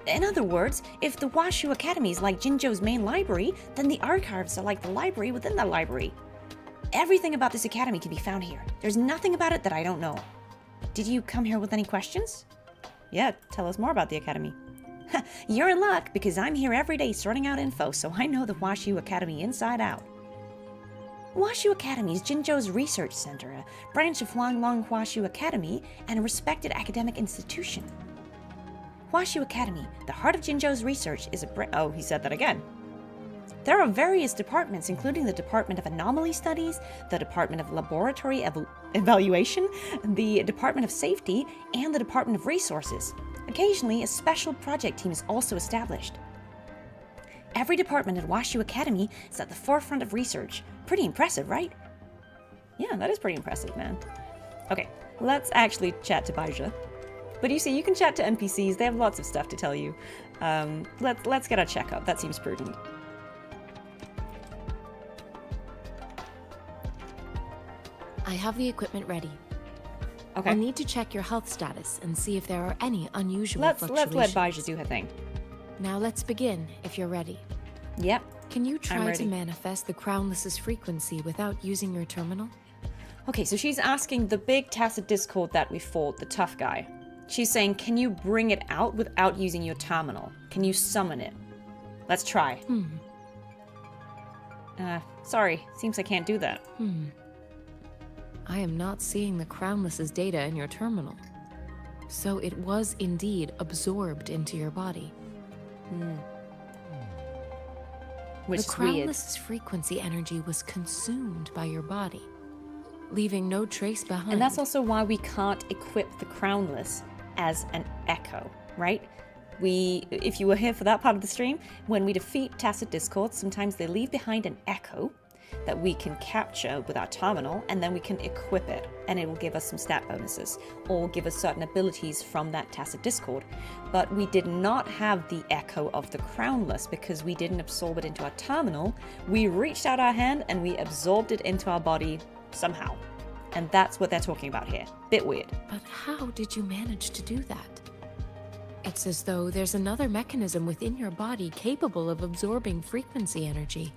In other words, if the Washu Academy is like Jinzhou's main library, then the archives are like the library within the library. Everything about this academy can be found here. There's nothing about it that I don't know. Did you come here with any questions? Yeah, tell us more about the academy. You're in luck, because I'm here every day sorting out info, so I know the Washu Academy inside out. Huashu Academy is Jinzhou's research center, a branch of Huanglong Huashu Academy, and a respected academic institution. Huashu Academy, the heart of Jinzhou's research, is oh, he said that again. There are various departments, including the Department of Anomaly Studies, the Department of Laboratory Evaluation, the Department of Safety, and the Department of Resources. Occasionally, a special project team is also established. Every department at Huashu Academy is at the forefront of research. Pretty impressive, right? Yeah, that is pretty impressive, man. Okay, let's actually chat to Baizha. But you see, you can chat to NPCs. They have lots of stuff to tell you. Let's get our checkup. That seems prudent. I have the equipment ready. Okay. I'll need to check your health status and see if there are any unusual fluctuations. Let's let Baizha do her thing. Now let's begin, if you're ready. Yep. Can you try to manifest the Crownless's frequency without using your terminal? Okay, so she's asking the big tacit discord that we fought, the tough guy. She's saying, can you bring it out without using your terminal? Can you summon it? Let's try. Sorry, seems I can't do that. I am not seeing the Crownless's data in your terminal. So it was indeed absorbed into your body. Which the is weird. Crownless's frequency energy was consumed by your body, leaving no trace behind. And that's also why we can't equip the Crownless as an echo, right? If you were here for that part of the stream, when we defeat tacit discords, sometimes they leave behind an echo that we can capture with our terminal, and then we can equip it, and it will give us some stat bonuses, or give us certain abilities from that tacit discord. But we did not have the echo of the Crownless because we didn't absorb it into our terminal. We reached out our hand and we absorbed it into our body somehow. And that's what they're talking about here. Bit weird. But how did you manage to do that? It's as though there's another mechanism within your body capable of absorbing frequency energy.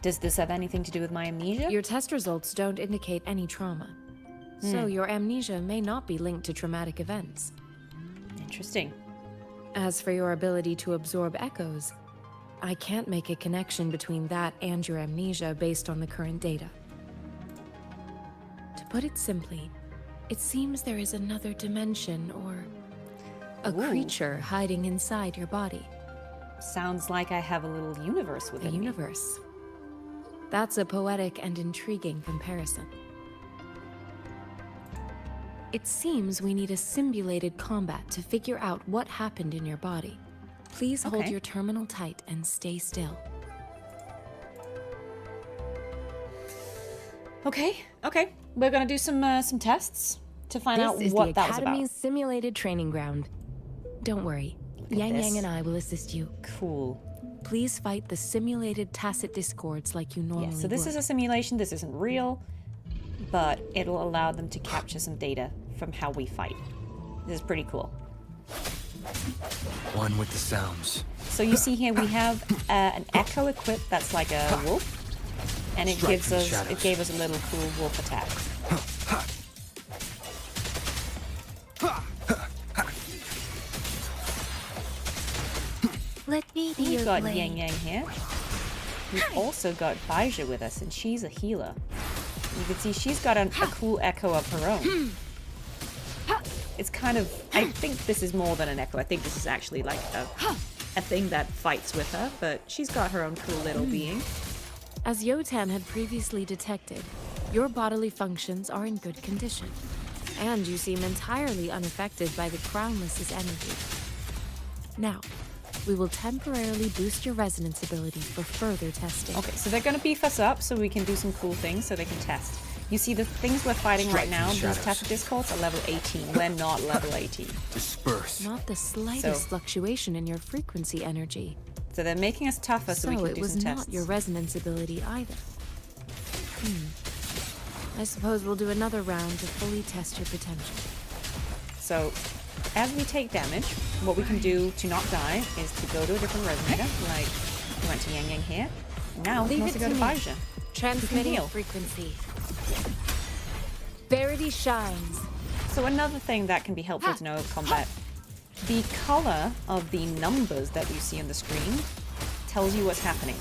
Does this have anything to do with my amnesia? Your test results don't indicate any trauma. So your amnesia may not be linked to traumatic events. Interesting. As for your ability to absorb echoes, I can't make a connection between that and your amnesia based on the current data. To put it simply, it seems there is another dimension or a creature hiding inside your body. Sounds like I have a little universe within me. A universe. That's a poetic and intriguing comparison. It seems we need a simulated combat to figure out what happened in your body. Please hold your terminal tight and stay still. Okay. We're gonna do some tests to find out what that was about. This is the Academy's simulated training ground. Don't worry, Yang and I will assist you. Cool. Please fight the simulated tacit discords like you normally would. Yeah, so this is a simulation, this isn't real, but it'll allow them to capture some data from how we fight. This is pretty cool. One with the sounds. So you see here we have an echo equipped that's like a wolf, and it gave us a little cool wolf attack. Let me be We've your got blade. Yang Yang here. We've also got Baizha with us, and she's a healer. You can see she's got a cool echo of her own. It's kind of, I think this is more than an echo. I think this is actually like a thing that fights with her, but she's got her own cool little being. As Yotan had previously detected, your bodily functions are in good condition, and you seem entirely unaffected by the Crownless's energy. Now, we will temporarily boost your resonance ability for further testing. Okay, so they're going to beef us up so we can do some cool things so they can test. You see the things we're fighting right now, these tacit discords, are level 18. We're not level 18. Disperse. Not the slightest fluctuation in your frequency energy. So they're making us tougher so we can do some tests. So it was not your resonance ability either. I suppose we'll do another round to fully test your potential. So, as we take damage, what we can do to not die is to go to a different resonator, like we went to Yang Yang here. Now we can also go to Baizha. Transmitting frequency. Verity shines. So another thing that can be helpful to know of combat, the color of the numbers that you see on the screen tells you what's happening.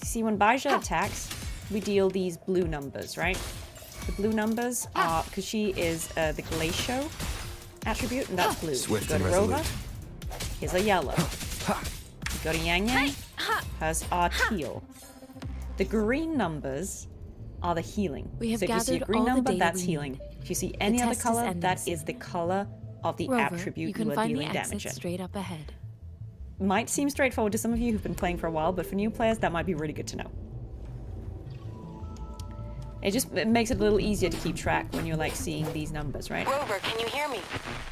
See, when Baizha attacks, we deal these blue numbers, right? The blue numbers are, because she is the Glacio attribute, and that's blue. Swift Go and to Rover, resolute. here's a yellow. Go to Yang Yang, hers are teal. The green numbers are the healing. We have so if you see a gathered green all the number, data that's we healing. need. If you see any other test is color, ending that soon. is the color of the Rover, attribute you can are find the dealing exit damage in. straight up ahead. Might seem straightforward to some of you who've been playing for a while, but for new players, that might be really good to know. It makes it a little easier to keep track when you're like seeing these numbers, right? Rover, can you hear me?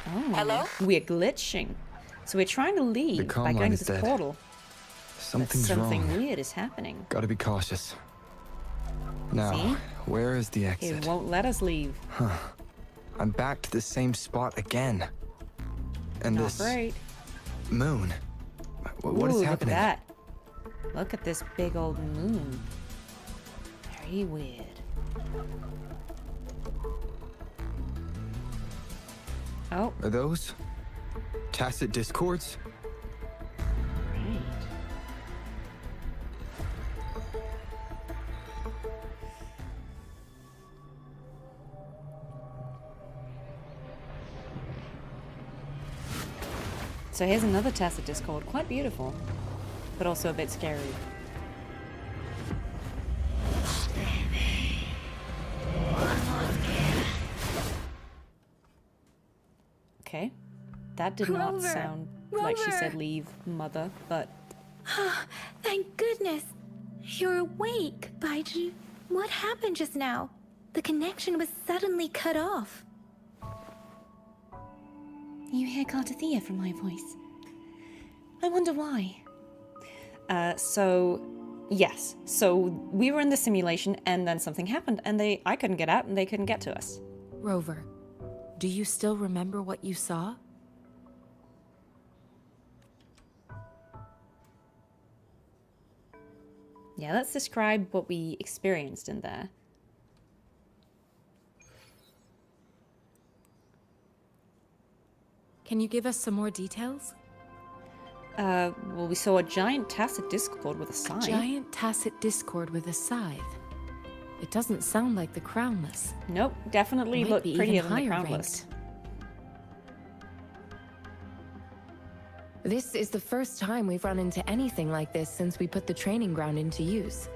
Oh, Hello? We're glitching. So we're trying to leave The comm by line going to is this dead. portal. Something's But something wrong. weird is happening. Gotta be cautious. Now, See? where is the It exit? won't let us leave. I'm back to the same spot again. And Not this great. moon. What is Ooh, happening? Look at that. Look at this big old moon. Very weird. Oh, Are those tacit discords? right. So here's another tacit discord. Quite beautiful, but also a bit scary. Okay. That did not Rover! sound like she said Rover! leave, mother, but Thank goodness. You're awake, Baiju. What happened just now? The connection was suddenly cut off. you hear Cartethyia from my voice. I wonder why. Yes. So we were in the simulation and then something happened and I couldn't get out and they couldn't get to us. Rover, do you still remember what you saw? Yeah, let's describe what we experienced in there. Can you give us some more details? Well, we saw a giant tacit discord with a sign. Giant tacit discord with a scythe. It doesn't sound like the crownless. Nope, definitely Might looked be prettier even than the higher crownless. This is the first time we've run into anything like this since we put the training ground into use.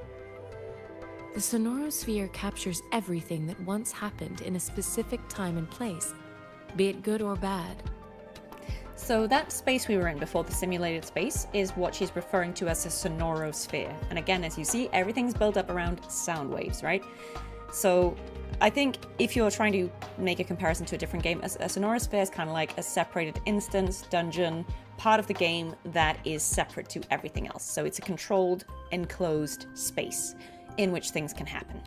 The sonorosphere captures everything that once happened in a specific time and place, be it good or bad. So that space we were in before the simulated space is what she's referring to as a sonorosphere. And again, as you see, everything's built up around sound waves, right? So I think if you're trying to make a comparison to a different game, a sonorosphere is kind of like a separated instance, dungeon, part of the game that is separate to everything else. So it's a controlled, enclosed space in which things can happen.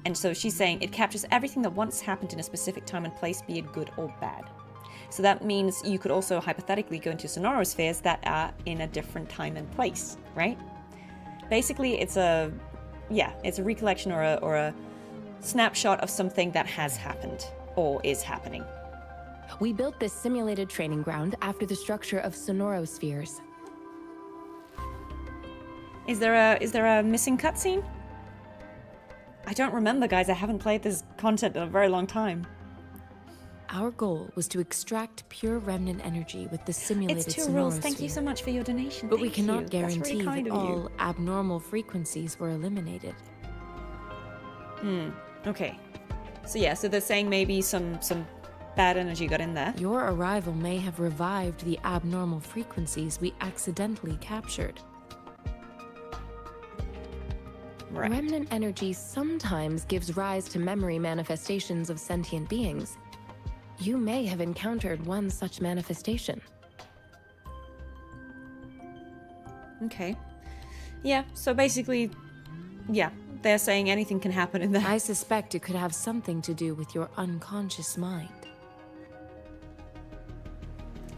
And so she's saying it captures everything that once happened in a specific time and place, be it good or bad. So that means you could also hypothetically go into sonorospheres that are in a different time and place, right? Basically, it's a recollection or a snapshot of something that has happened or is happening. We built this simulated training ground after the structure of sonorospheres. Is there a missing cutscene? I don't remember, guys. I haven't played this content in a very long time. Our goal was to extract pure remnant energy with the simulated It's 2 rules. sonorosphere. Thank you so much for your donation. But we Thank you. cannot That's really guarantee kind that of you. all abnormal frequencies were eliminated. Okay. So they're saying maybe some bad energy got in there. Your arrival may have revived the abnormal frequencies we accidentally captured. Right. Remnant energy sometimes gives rise to memory manifestations of sentient beings. You may have encountered one such manifestation. Okay. Yeah, so basically, yeah, they're saying anything can happen in there. I suspect it could have something to do with your unconscious mind.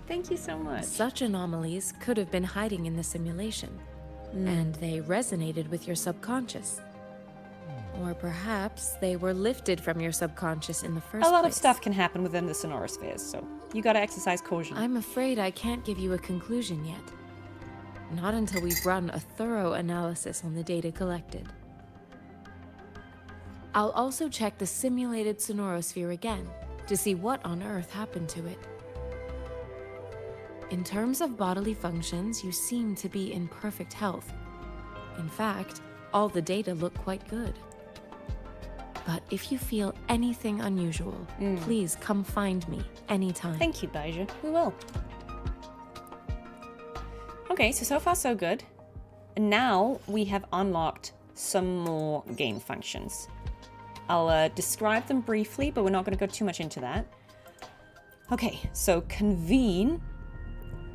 Thank you so much. Such anomalies could have been hiding in the simulation, and they resonated with your subconscious. Or perhaps they were lifted from your subconscious in the first place. A lot of stuff can happen within the sonorospheres, so you gotta exercise caution. I'm afraid I can't give you a conclusion yet. Not until we've run a thorough analysis on the data collected. I'll also check the simulated sonorosphere again to see what on earth happened to it. In terms of bodily functions, you seem to be in perfect health. In fact, all the data look quite good. But if you feel anything unusual, please come find me anytime. Thank you, Baija. We will. Okay, so far so good. And now we have unlocked some more game functions. I'll describe them briefly, but we're not going to go too much into that. Okay, so convene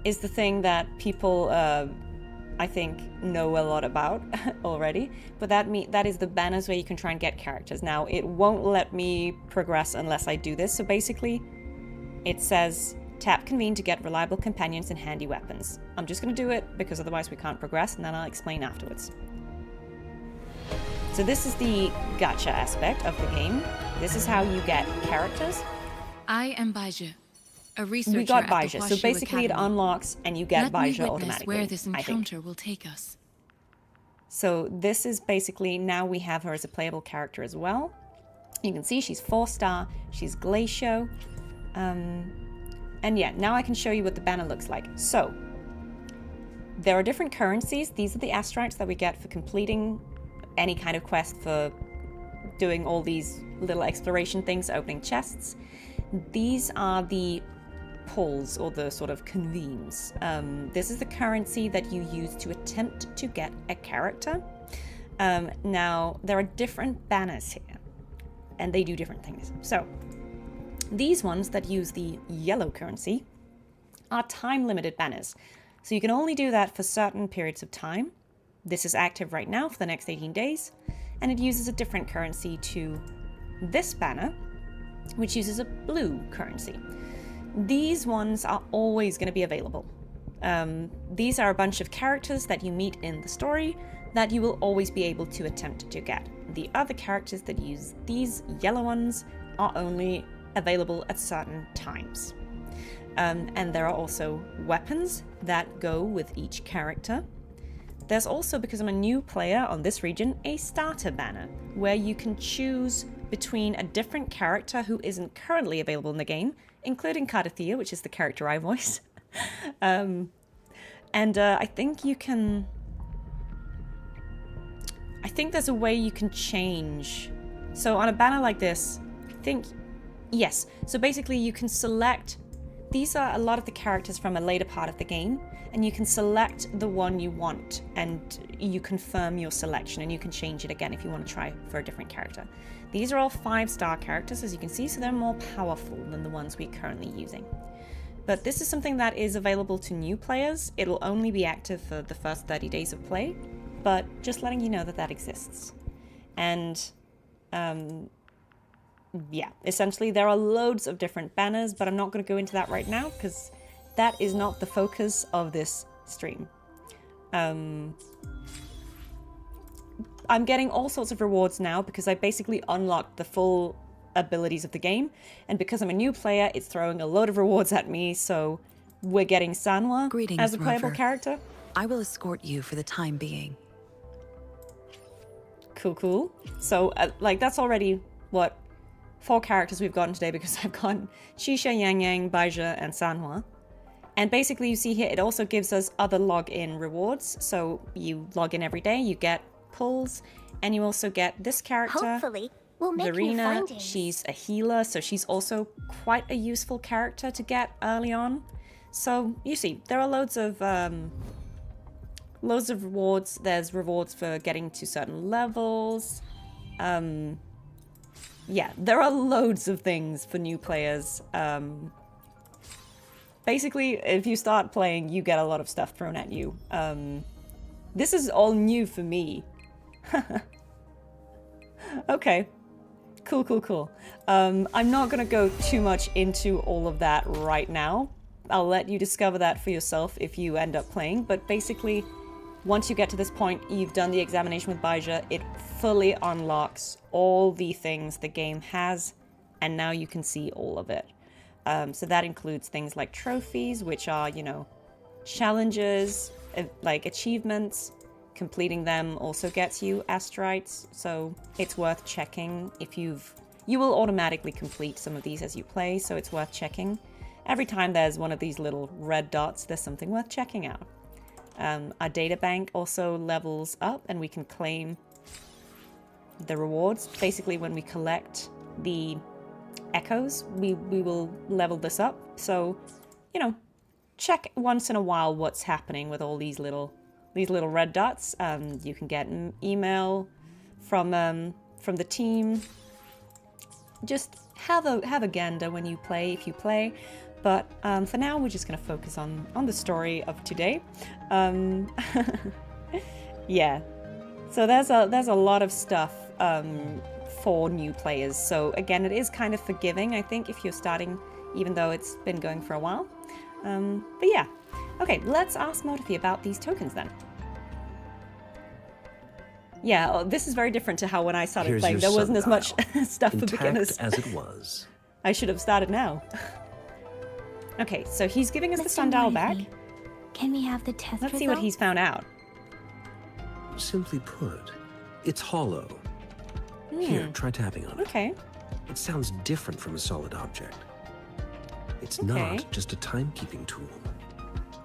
is the thing that people, I think, know a lot about already. But that is the banners where you can try and get characters. Now, it won't let me progress unless I do this. So basically, it says, tap convene to get reliable companions and handy weapons. I'm just going to do it because otherwise we can't progress, and then I'll explain afterwards. So this is the gacha aspect of the game. This is how you get characters. I am Baija, a researcher. We got at the Baija, so Huashu basically Academy. it unlocks and you get Let me Baija witness automatically. where this I think. encounter will take us. So this is basically, now we have her as a playable character as well. You can see she's 4-star, she's Glacio. And yeah, now I can show you what the banner looks like. So, there are different currencies. These are the astracts that we get for completing any kind of quest, for doing all these little exploration things, opening chests. These are the pulls, or the sort of convenes. This is the currency that you use to attempt to get a character. Now, there are different banners here, and they do different things. So, these ones that use the yellow currency are time-limited banners. So you can only do that for certain periods of time. This is active right now for the next 18 days, and it uses a different currency to this banner, which uses a blue currency. These ones are always going to be available. These are a bunch of characters that you meet in the story that you will always be able to attempt to get. The other characters that use these yellow ones are only available at certain times. And there are also weapons that go with each character. There's also, because I'm a new player on this region, a starter banner, where you can choose between a different character who isn't currently available in the game, including Cartethyia, which is the character I voice. I think you can... I think there's a way you can change. So on a banner like this, I think... Yes, so basically you can select, these are a lot of the characters from a later part of the game, and you can select the one you want, and you confirm your selection, and you can change it again if you want to try for a different character. These are all 5-star characters, as you can see, so they're more powerful than the ones we're currently using. But this is something that is available to new players. It'll only be active for the first 30 days of play, but just letting you know that that exists. And, yeah, essentially there are loads of different banners, but I'm not going to go into that right now because that is not the focus of this stream. I'm getting all sorts of rewards now because I basically unlocked the full abilities of the game, and because I'm a new player, it's throwing a load of rewards at me, so we're getting Sanwa as a playable character. I will escort you for the time being. Cool. So, that's already, 4 characters we've gotten today, because I've gotten Shisha, Yang Yang, Baija, and Sanhua. And basically, you see here, it also gives us other login rewards. So you log in every day, you get pulls, and you also get this character. Hopefully, we'll make new Verena. findings. She's a healer, so she's also quite a useful character to get early on. So you see, there are loads of rewards. There's rewards for getting to certain levels. Yeah, there are loads of things for new players. Basically, if you start playing, you get a lot of stuff thrown at you. This is all new for me. Okay. Cool. I'm not going to go too much into all of that right now. I'll let you discover that for yourself if you end up playing. But basically, once you get to this point, you've done the examination with Baija, it fully unlocks all the things the game has, and now you can see all of it. So that includes things like trophies, which are, challenges, like achievements, completing them also gets you asteroids, so it's worth checking if you will automatically complete some of these as you play, so it's worth checking. Every time there's one of these little red dots, there's something worth checking out. Our data bank also levels up and we can claim the rewards. Basically, when we collect the echoes, we will level this up. So, you know, check once in a while what's happening with all these little red dots. You can get an email from the team. Just have a gander when you play, if you play. But for now, we're just going to focus on the story of today. Yeah. So there's a lot of stuff for new players. So again, it is kind of forgiving, I think, if you're starting, even though it's been going for a while. But yeah. Okay, let's ask Motifi about these tokens then. Yeah, this is very different to how when I started playing, there wasn't as much stuff for beginners. As it was. I should have started now. Okay, so he's giving us the sundial back. Can we have the test Let's see what he's found out. Simply put, it's hollow. Here, try tapping on it. Okay. It sounds different from a solid object. It's not just a timekeeping tool.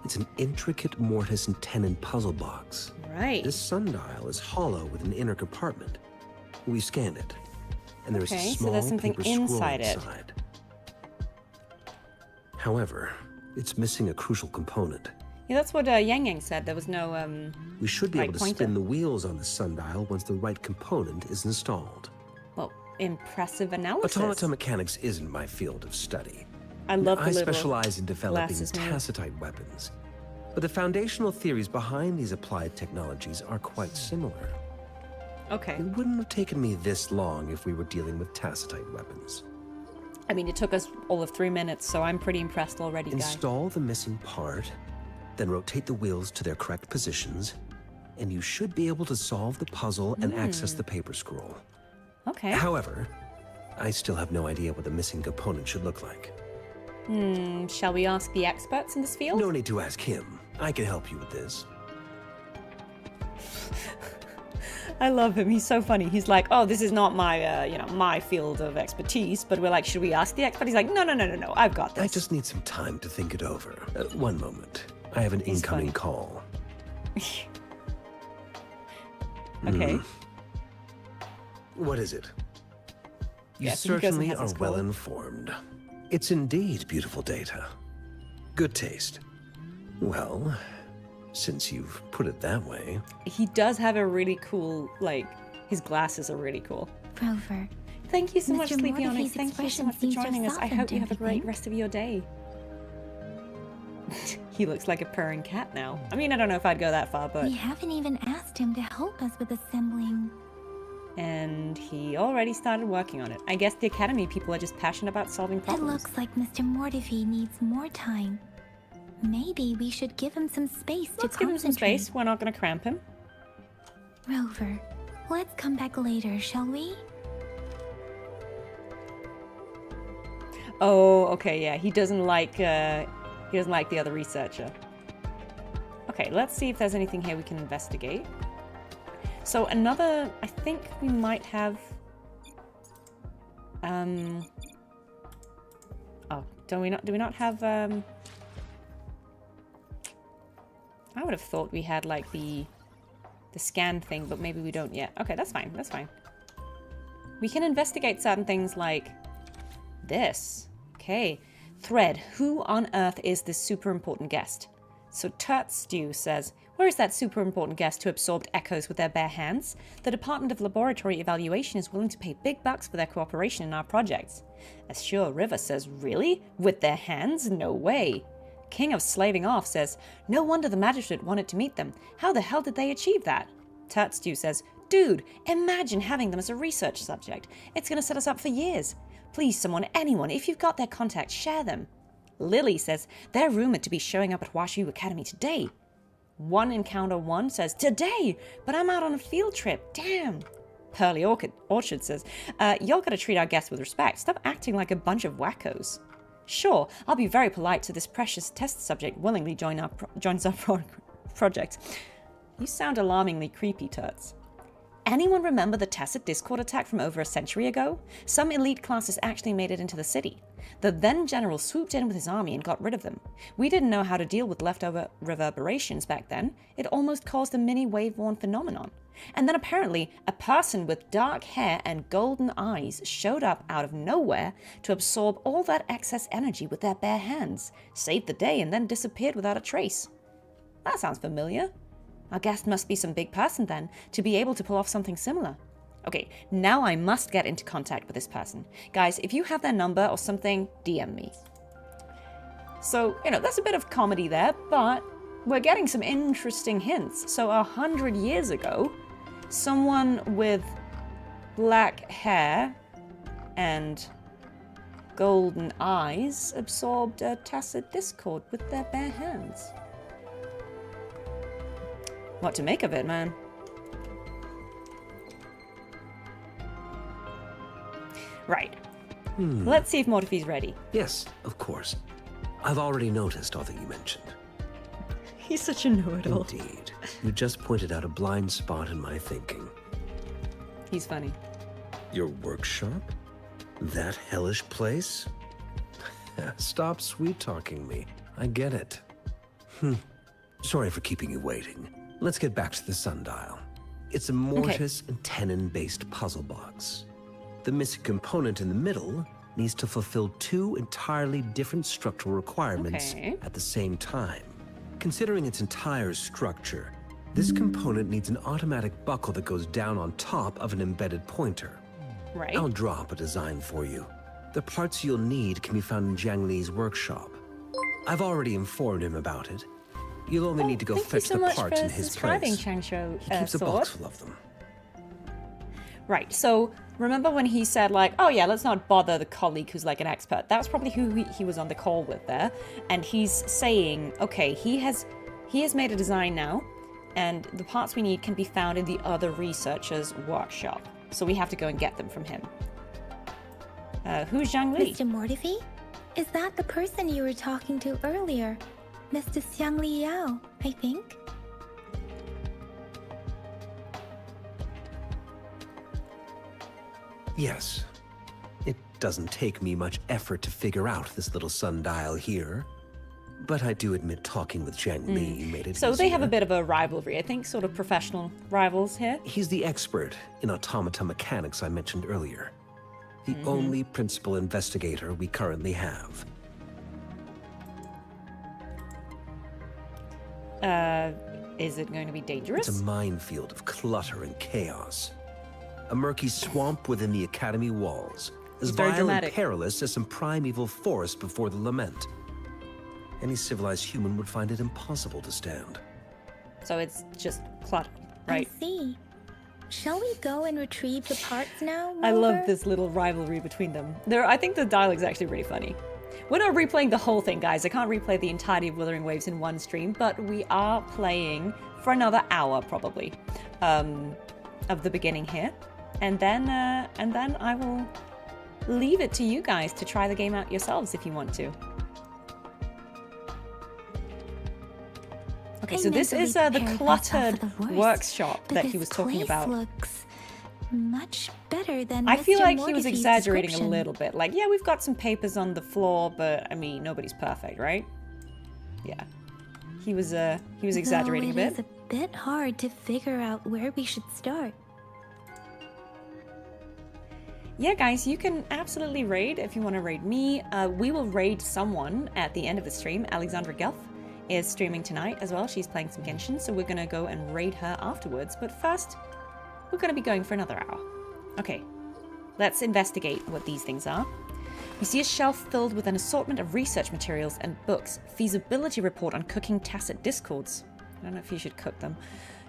It's an intricate mortise and tenon puzzle box. Right. This sundial is hollow with an inner compartment. We scanned it, and there's a small there's something paper scroll inside it. However, it's missing a crucial component. Yeah, that's what Yang Yang said. There was no We should be right able to pointer. spin the wheels on the sundial once the right component is installed. Well, impressive analysis. Automata mechanics isn't my field of study. I love the I little specialize in developing glasses move. tacitite weapons. But the foundational theories behind these applied technologies are quite similar. Okay. It wouldn't have taken me this long if we were dealing with tacitite weapons. I mean, it took us all of 3 minutes, so I'm pretty impressed already, guys. Install the missing part, then rotate the wheels to their correct positions, and you should be able to solve the puzzle and access the paper scroll. Okay. However, I still have no idea what the missing component should look like. Shall we ask the experts in this field? No need to ask him. I can help you with this. I love him. He's so funny. He's like, oh, this is not my, my field of expertise. But we're like, should we ask the expert? He's like, no. I've got this. I just need some time to think it over. One moment. I have an incoming call. Okay. What is it? You Yes, he goes and certainly has are his well call. informed. It's indeed beautiful data. Good taste. Well, since you've put it that way. He does have a really cool, his glasses are really cool. Rover. Thank you so much, Mr. Sleepy Onyx. Mortifi's Thank you so expression much for seems to have joining us. I softened, hope you have a don't you great think? rest of your day. He looks like a purring cat now. I mean, I don't know if I'd go that far, but... We haven't even asked him to help us with assembling. And he already started working on it. I guess the Academy people are just passionate about solving It problems. looks like Mr. Mortifi needs more time. Maybe we should give him some space to Let's give him some concentrate. space. We're not going to cramp him. Rover, let's come back later, shall we? Oh, okay, yeah. He doesn't like the other researcher. Okay, let's see if there's anything here we can investigate. So another, I think we might have... Oh, do we not have... I would have thought we had, the scan thing, but maybe we don't yet. Okay, that's fine, that's fine. We can investigate certain things like this. Okay. Thread, who on earth is this super important guest? So Stew says, where is that super important guest who absorbed echoes with their bare hands? The Department of Laboratory Evaluation is willing to pay big bucks for their cooperation in our projects. Assure River says, really? With their hands? No way. King of Slaving Off says, no wonder the magistrate wanted to meet them. How the hell did they achieve that? Stew says, dude, imagine having them as a research subject. It's going to set us up for years. Please, someone, anyone, if you've got their contacts, share them. Lily says, they're rumored to be showing up at Washu Academy today. One Encounter 1 says, today, but I'm out on a field trip, damn. Pearly Orchard says, y'all gotta treat our guests with respect. Stop acting like a bunch of wackos. Sure, I'll be very polite to this precious test subject willingly joins our project. You sound alarmingly creepy, Turts. Anyone remember the Tacet Discord attack from over a century ago? Some elite classes actually made it into the city. The then general swooped in with his army and got rid of them. We didn't know how to deal with leftover reverberations back then. It almost caused a mini wave-worn phenomenon. And then apparently, a person with dark hair and golden eyes showed up out of nowhere to absorb all that excess energy with their bare hands, saved the day, and then disappeared without a trace. That sounds familiar. Our guest must be some big person then, to be able to pull off something similar. Okay, now I must get into contact with this person. Guys, if you have their number or something, DM me. So, that's a bit of comedy there, but we're getting some interesting hints. So 100 years ago, someone with black hair and golden eyes absorbed a Tacet Discord with their bare hands. What to make of it, man? Right. Let's see if Mortifi's ready. Yes, of course. I've already noticed all that you mentioned. He's such a know-it-all. Indeed. You just pointed out a blind spot in my thinking. He's funny. Your workshop? That hellish place? Stop sweet-talking me. I get it. Sorry for keeping you waiting. Let's get back to the sundial. It's a mortise and tenon-based puzzle box. The missing component in the middle needs to fulfill two entirely different structural requirements at the same time. Considering its entire structure, this component needs an automatic buckle that goes down on top of an embedded pointer. Right. I'll draw up a design for you. The parts you'll need can be found in Jiang Li's workshop. I've already informed him about it. You'll only need to go fetch the parts in his place. Changsho, He keeps a box full of them. Right, so remember when he said oh yeah, let's not bother the colleague who's like an expert. That was probably who he was on the call with there. And he's saying, okay, he has made a design now, and the parts we need can be found in the other researcher's workshop. So we have to go and get them from him. Who's Jiang Li? Mr. Mortifi? Is that the person you were talking to earlier? Mr. Xiang Li Yao, I think. Yes. It doesn't take me much effort to figure out this little sundial here. But I do admit talking with Jiang Li made it So easier. they have a bit of a rivalry, I think, sort of professional rivals here. He's the expert in automata mechanics I mentioned earlier. The only principal investigator we currently have. Is it going to be dangerous? It's a minefield of clutter and chaos. A murky swamp within the Academy walls. As very vile dramatic. and perilous as some primeval forest before the Lament. Any civilized human would find it impossible to stand. So it's just clutter, right? I see. Shall we go and retrieve the parts now, I love Rover? this little rivalry between them. I think the dialogue's actually really funny. We're not replaying the whole thing, guys. I can't replay the entirety of Wuthering Waves in one stream, but we are playing for another hour, probably, of the beginning here. And then I will leave it to you guys to try the game out yourselves if you want to. Okay, so this is the cluttered workshop that he was talking about. Looks much better than I feel Mr. like he was Mortifi's exaggerating a description. little bit. Like, yeah, we've got some papers on the floor, but I mean, nobody's perfect, right? Yeah, he was exaggerating a Though it bit. is a bit hard to figure out where we should start. Yeah, guys, you can absolutely raid if you want to raid me. We will raid someone at the end of the stream. Alexandra Gelf is streaming tonight as well. She's playing some Genshin, so we're going to go and raid her afterwards. But first, we're going to be going for another hour. Okay, let's investigate what these things are. We see a shelf filled with an assortment of research materials and books. Feasibility report on cooking Tacet Discords. I don't know if you should cook them.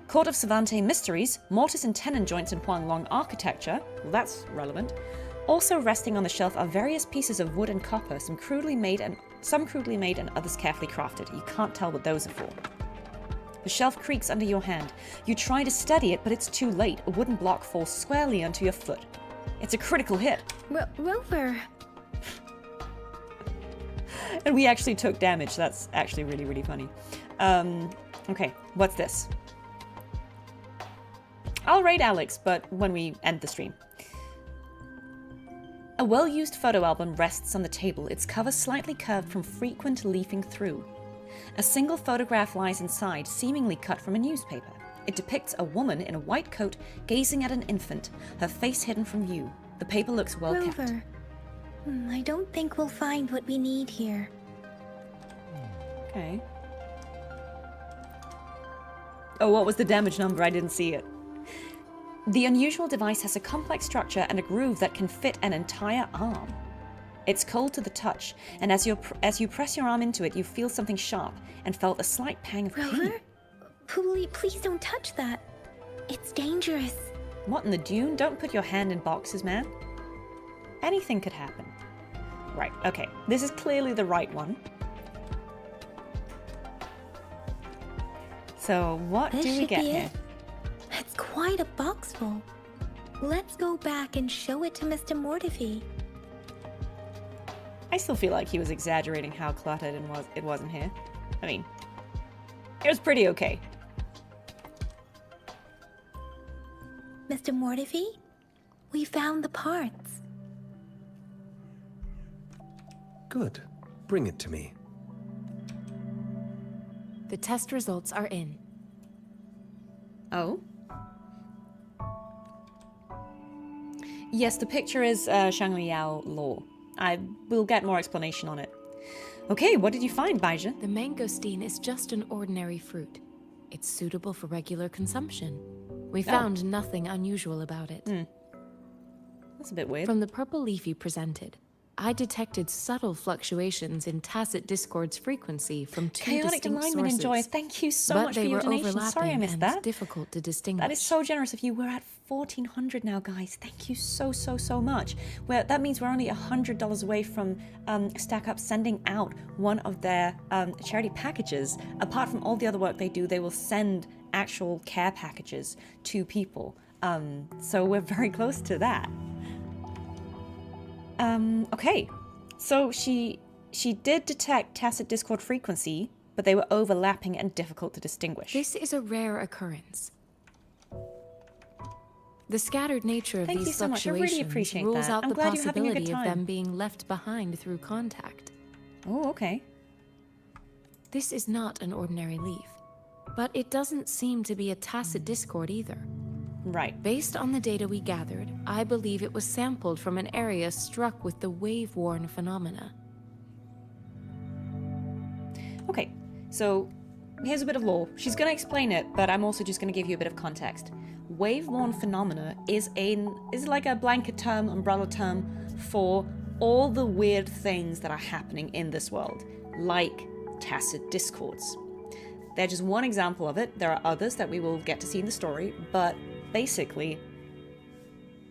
Court of Savante Mysteries, mortise and tenon joints in Huanglong architecture. Well, that's relevant. Also resting on the shelf are various pieces of wood and copper, some crudely made and others carefully crafted. You can't tell what those are for. The shelf creaks under your hand. You try to steady it, but it's too late. A wooden block falls squarely onto your foot. It's a critical hit. Rover. And we actually took damage. That's actually really, really funny. Okay, what's this? I'll rate Alex, but when we end the stream. A well-used photo album rests on the table, its cover slightly curved from frequent leafing through. A single photograph lies inside, seemingly cut from a newspaper. It depicts a woman in a white coat gazing at an infant, her face hidden from view. The paper looks well kept. Rover, I don't think we'll find what we need here. Okay. Oh, what was the damage number? I didn't see it. The unusual device has a complex structure and a groove that can fit an entire arm. It's cold to the touch, and as you press your arm into it, you feel something sharp and felt a slight pang of pain. Rover? Please don't touch that. It's dangerous. What in the dune? Don't put your hand in boxes, man. Anything could happen. Right, okay. This is clearly the right one. So, what do we get here? It's quite a box full. Let's go back and show it to Mr. Mortifee. I still feel like he was exaggerating how cluttered it was in here. I mean, it was pretty okay. Mr. Mortifee, we found the parts. Good. Bring it to me. The test results are in. Oh? Yes, the picture is Shangli-Yao law. I will get more explanation on it. Okay, what did you find, Baizhi? The mangosteen is just an ordinary fruit. It's suitable for regular consumption. We found nothing unusual about it. That's a bit weird. From the purple leaf you presented, I detected subtle fluctuations in Tacit Discord's frequency from two Chaotic distinct alignment sources. Enjoy. Thank you so much for your donation. Sorry I missed that. Difficult to distinguish. That is so generous of you. We're at 1,400 now, guys. Thank you so much. That means we're only $100 away from Stack Up sending out one of their charity packages. Apart from all the other work they do, they will send actual care packages to people. So we're very close to that. Okay, so she did detect Tacit Discord frequency, but they were overlapping and difficult to distinguish. This is a rare occurrence. The scattered nature of these so much. I really fluctuations appreciate rules that. out I'm the glad you're having a good possibility of time. them being left behind through contact. Oh, okay. This is not an ordinary leaf, but it doesn't seem to be a Tacit Discord either. Right. Based on the data we gathered, I believe it was sampled from an area struck with the wave-worn phenomena. Okay, so here's a bit of lore. She's going to explain it, but I'm also just going to give you a bit of context. Wave-worn phenomena is like a blanket term, umbrella term for all the weird things that are happening in this world, like Tacit Discords. They're just one example of it. There are others that we will get to see in the story, but basically,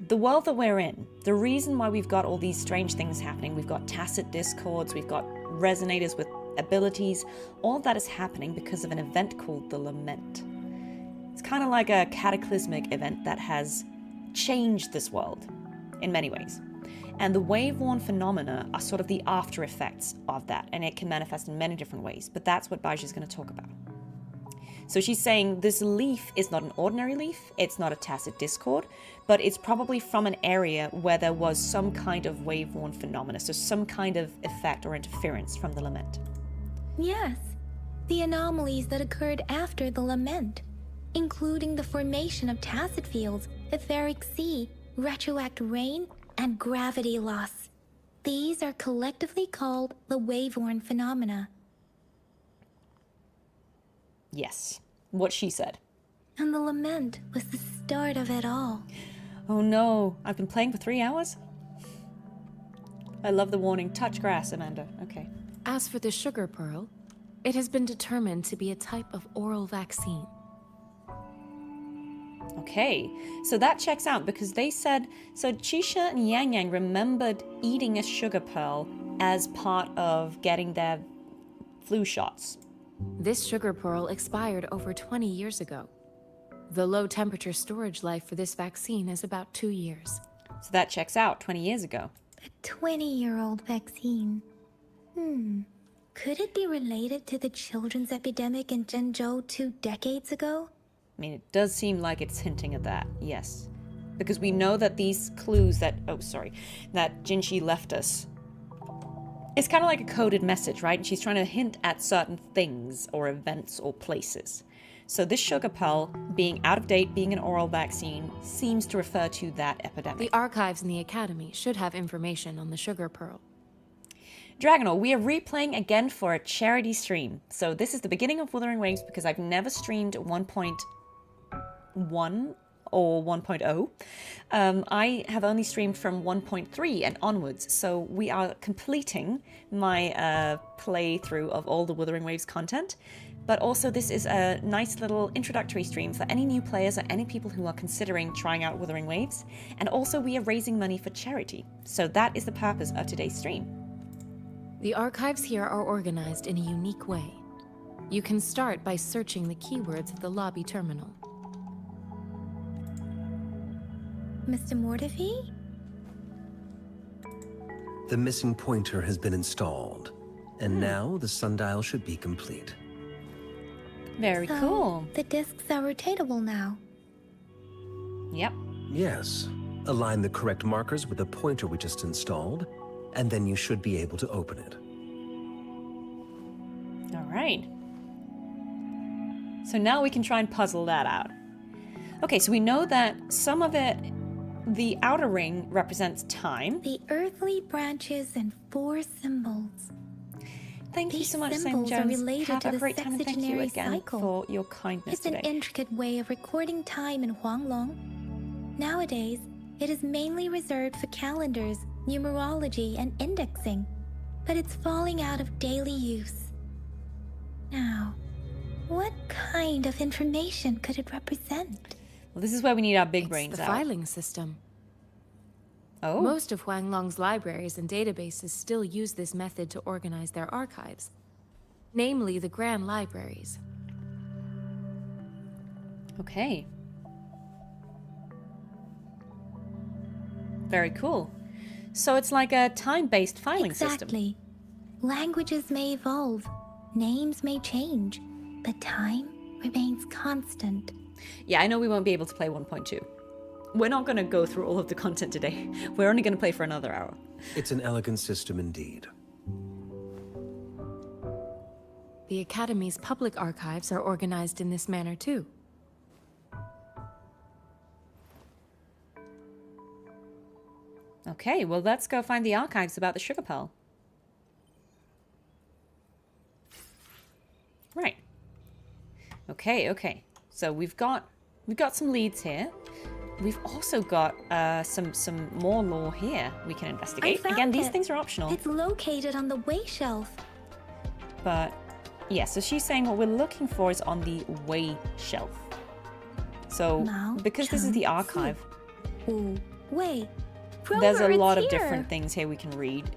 the world that we're in, the reason why we've got all these strange things happening, we've got Tacit Discords, we've got resonators with abilities, all of that is happening because of an event called the Lament. It's kind of like a cataclysmic event that has changed this world in many ways. And the wave-worn phenomena are sort of the after effects of that, and it can manifest in many different ways, but that's what Baizhi is going to talk about. So she's saying this leaf is not an ordinary leaf, it's not a Tacit Discord, but it's probably from an area where there was some kind of wave-worn phenomena, so some kind of effect or interference from the Lament. Yes, the anomalies that occurred after the Lament, including the formation of tacit fields, etheric sea, retroact rain, and gravity loss. These are collectively called the wave-worn phenomena. Yes, what she said. And the Lament was the start of it all. Oh no, I've been playing for 3 hours? I love the warning, touch grass, Amanda. Okay. As for the sugar pearl, it has been determined to be a type of oral vaccine. Okay, so that checks out because they said, so Chisha and Yang Yang remembered eating a sugar pearl as part of getting their flu shots. This sugar pearl expired over 20 years ago. The low temperature storage life for this vaccine is about 2 years. So that checks out 20 years ago. A 20-year-old vaccine. Could it be related to the children's epidemic in Zhengzhou 2 decades ago? I mean, it does seem like it's hinting at that, yes. Because we know that these clues that Jinshi left us, it's kind of like a coded message, right? And she's trying to hint at certain things or events or places. So this sugar pearl, being out of date, being an oral vaccine, seems to refer to that epidemic. The archives in the Academy should have information on the sugar pearl. Dragonor, we are replaying again for a charity stream. So this is the beginning of Wuthering Waves because I've never streamed 1.1 or 1.0. I have only streamed from 1.3 and onwards. So we are completing my playthrough of all the Wuthering Waves content. But also this is a nice little introductory stream for any new players or any people who are considering trying out Wuthering Waves. And also we are raising money for charity. So that is the purpose of today's stream. The archives here are organized in a unique way. You can start by searching the keywords at the lobby terminal. Mr. Mortefi? The missing pointer has been installed, and now the sundial should be complete. Very cool. The discs are rotatable now. Yep. Yes. Align the correct markers with the pointer we just installed, and then you should be able to open it. All right. So now we can try and puzzle that out. Okay, so we know that some of it, the outer ring represents time. The earthly branches and 4 symbols. Thank you so much, Sam symbols are Jones. related Have to a the great time, and thank you sexagenary again cycle. for your kindness It's an today. intricate way of recording time in Huanglong. Nowadays, it is mainly reserved for calendars, numerology, and indexing, but it's falling out of daily use. Now, what kind of information could it represent? Well, this is where we need our big It's brains the out. filing system. Oh. Most of Huanglong's libraries and databases still use this method to organize their archives, namely the Grand Libraries. Okay. Very cool. So it's like a time-based filing system. Exactly. Languages may evolve, names may change, but time remains constant. Yeah, I know we won't be able to play 1.2. We're not going to go through all of the content today. We're only going to play for another hour. It's an elegant system indeed. The Academy's public archives are organized in this manner too. Okay, well, let's go find the archives about the sugar pearl. Right. Okay. So we've got some leads here. We've also got some more lore here we can investigate. Again, these things are optional. It's located on the way shelf. But yeah, so she's saying what we're looking for is on the way shelf. So because this is the archive, there's a lot of different things here we can read.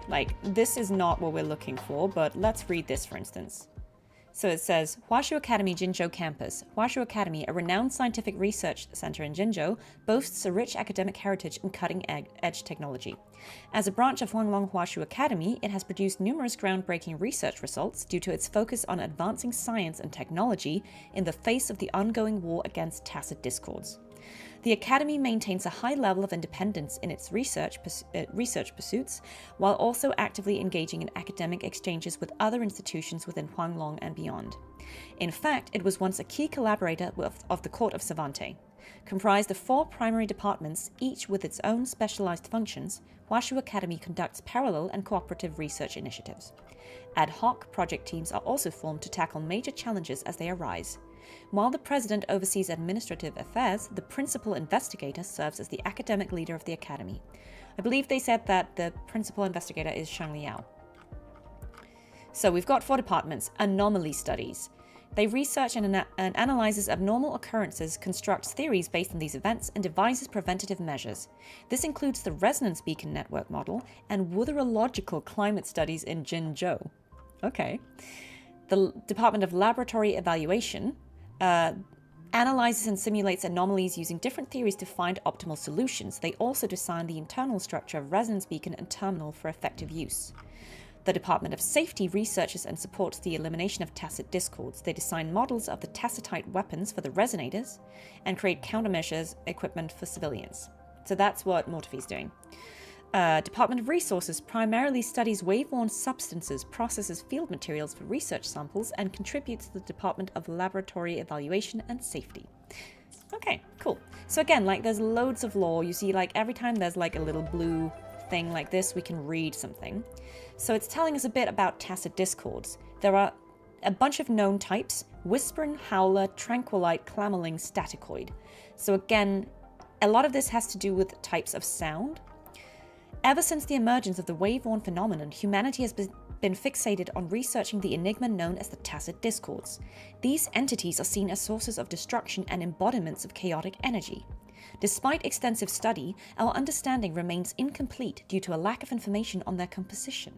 Like, this is not what we're looking for, but let's read this, for instance. So it says, Huashu Academy Jinzhou Campus. Huashu Academy, a renowned scientific research center in Jinzhou, boasts a rich academic heritage and cutting-edge technology. As a branch of Huanglong Huashu Academy, it has produced numerous groundbreaking research results due to its focus on advancing science and technology in the face of the ongoing war against tacit discords. The Academy maintains a high level of independence in its research pursuits, while also actively engaging in academic exchanges with other institutions within Huanglong and beyond. In fact, it was once a key collaborator of the Court of Savante. Comprised of 4 primary departments, each with its own specialized functions, Huashu Academy conducts parallel and cooperative research initiatives. Ad hoc project teams are also formed to tackle major challenges as they arise. While the president oversees administrative affairs, the principal investigator serves as the academic leader of the academy. I believe they said that the principal investigator is Shang Liao. So we've got 4 departments. Anomaly studies. They research and analyzes abnormal occurrences, constructs theories based on these events, and devises preventative measures. This includes the resonance beacon network model and wutherological climate studies in Jinzhou. Okay. The Department of Laboratory Evaluation analyzes and simulates anomalies using different theories to find optimal solutions. They also design the internal structure of resonance beacon and terminal for effective use. The Department of Safety researches and supports the elimination of tacit discords. They design models of the tacitite weapons for the resonators and create countermeasures equipment for civilians. So that's what Mortefy's doing. Department of Resources primarily studies wave-worn substances, processes field materials for research samples, and contributes to the Department of Laboratory Evaluation and Safety. Okay, cool. So again, like, there's loads of lore. You see, like, every time there's like a little blue thing like this, we can read something. So it's telling us a bit about tacit discords. There are a bunch of known types: Whisperin, Howler, Tranquilite, Clamoling, Staticoid. So again, a lot of this has to do with types of sound. Ever since the emergence of the wave-worn phenomenon, humanity has been fixated on researching the enigma known as the tacit discords. These entities are seen as sources of destruction and embodiments of chaotic energy. Despite extensive study, our understanding remains incomplete due to a lack of information on their composition.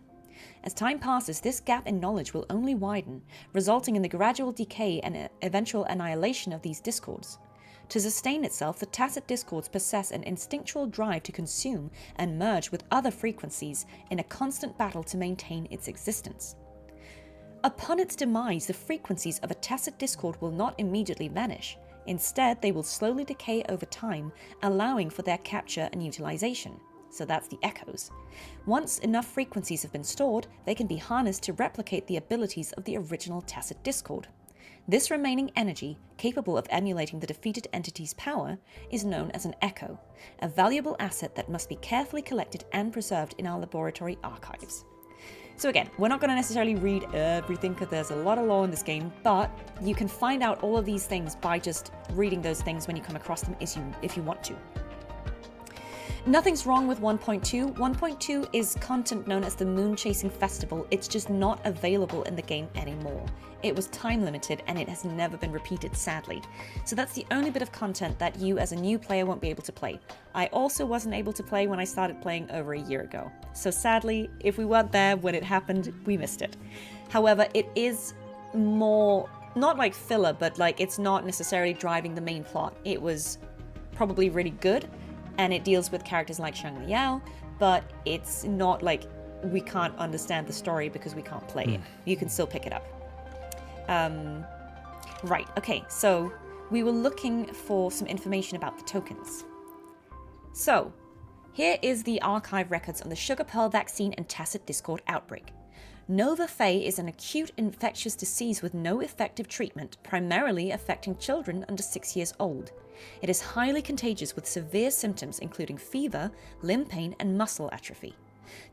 As time passes, this gap in knowledge will only widen, resulting in the gradual decay and eventual annihilation of these discords. To sustain itself, the tacit discords possess an instinctual drive to consume and merge with other frequencies in a constant battle to maintain its existence. Upon its demise, the frequencies of a tacit discord will not immediately vanish. Instead, they will slowly decay over time, allowing for their capture and utilization. So that's the echoes. Once enough frequencies have been stored, they can be harnessed to replicate the abilities of the original tacit discord. This remaining energy, capable of emulating the defeated entity's power, is known as an echo, a valuable asset that must be carefully collected and preserved in our laboratory archives. So again, we're not going to necessarily read everything because there's a lot of lore in this game, but you can find out all of these things by just reading those things when you come across them if you want to. Nothing's wrong with 1.2. 1.2 is content known as the Moon Chasing Festival. It's just not available in the game anymore. It was time limited and it has never been repeated, sadly. So that's the only bit of content that you as a new player won't be able to play. I also wasn't able to play when I started playing over a year ago. So sadly, if we weren't there when it happened, we missed it. However, it is more, not like filler, but like it's not necessarily driving the main plot. It was probably really good, and it deals with characters like Shang Liao, but it's not like we can't understand the story because we can't play it. You can still pick it up. Right, okay, so we were looking for some information about the tokens. So, here is the archive records on the Sugar Pearl vaccine and tacit discord outbreak. Nova Fey is an acute infectious disease with no effective treatment, primarily affecting children under 6 years old. It is highly contagious with severe symptoms including fever, limb pain, and muscle atrophy.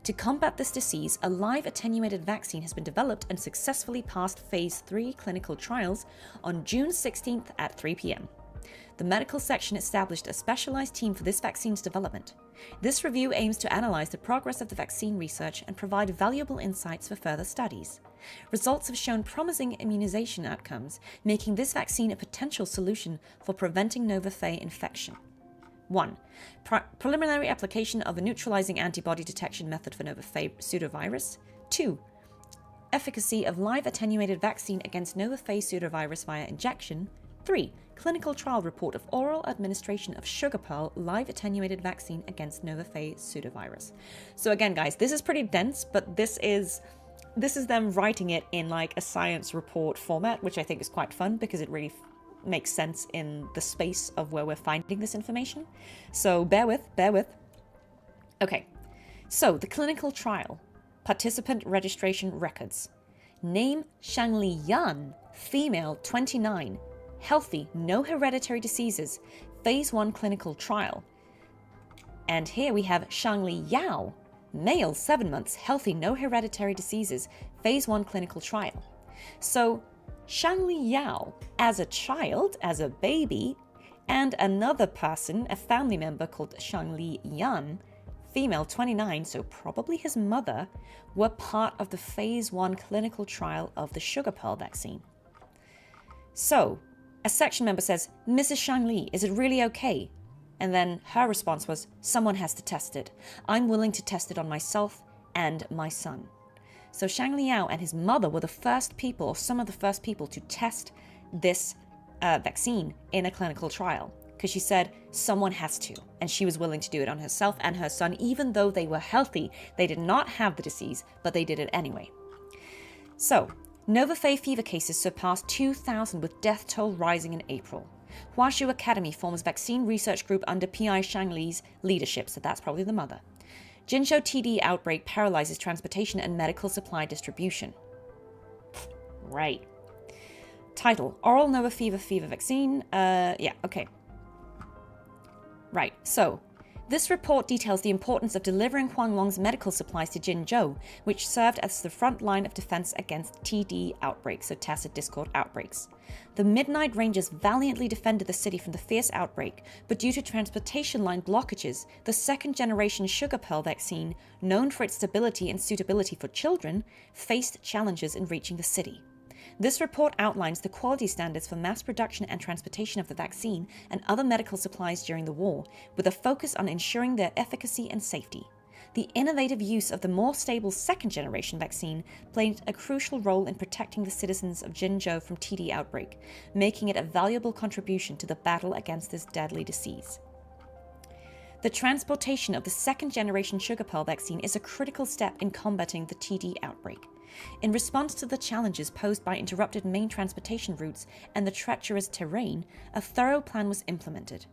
To combat this disease, a live attenuated vaccine has been developed and successfully passed Phase 3 clinical trials on June 16th at 3 p.m. The medical section established a specialized team for this vaccine's development. This review aims to analyze the progress of the vaccine research and provide valuable insights for further studies. Results have shown promising immunization outcomes, making this vaccine a potential solution for preventing Nova Fey infection. 1. Preliminary application of a neutralizing antibody detection method for Nova Fey pseudovirus. 2. Efficacy of live attenuated vaccine against Nova Fey pseudovirus via injection. 3. Clinical trial report of oral administration of Sugar Pearl live attenuated vaccine against Nova Fey pseudovirus. So again, guys, this is pretty dense, but this is them writing it in like a science report format, which I think is quite fun because it really makes sense in the space of where we're finding this information. So bear with. Okay, so the clinical trial. Participant registration records. Name Shangli Yan, female, 29. Healthy, no hereditary diseases, Phase 1 clinical trial. And here we have Shangli Yao, male, 7 months, healthy, no hereditary diseases, Phase 1 clinical trial. So, Shangli Yao, as a child, as a baby, and another person, a family member called Shangli Yan, female, 29, so probably his mother, were part of the Phase 1 clinical trial of the Sugar Pearl vaccine. So, a section member says, Mrs. Shangli, is it really okay? And then her response was, someone has to test it. I'm willing to test it on myself and my son. So Shang Liao and his mother were the first people, or some of the first people, to test this vaccine in a clinical trial. Because she said, someone has to, and she was willing to do it on herself and her son, even though they were healthy. They did not have the disease, but they did it anyway. So, Nova Fae fever cases surpassed 2,000 with death toll rising in April. Huashu Academy forms vaccine research group under P.I. Shang Li's leadership, so that's probably the mother. Jinzhou TD outbreak paralyzes transportation and medical supply distribution. Right. Title, Oral Nova Fever Vaccine. Yeah, okay. Right, so, this report details the importance of delivering Huanglong's medical supplies to Jinzhou, which served as the front line of defense against TD outbreaks, so tacit discord outbreaks. The Midnight Rangers valiantly defended the city from the fierce outbreak, but due to transportation line blockages, the second-generation sugar pearl vaccine, known for its stability and suitability for children, faced challenges in reaching the city. This report outlines the quality standards for mass production and transportation of the vaccine and other medical supplies during the war, with a focus on ensuring their efficacy and safety. The innovative use of the more stable second-generation vaccine played a crucial role in protecting the citizens of Jinzhou from TD outbreak, making it a valuable contribution to the battle against this deadly disease. The transportation of the second-generation sugar pearl vaccine is a critical step in combating the TD outbreak. In response to the challenges posed by interrupted main transportation routes and the treacherous terrain, a thorough plan was implemented.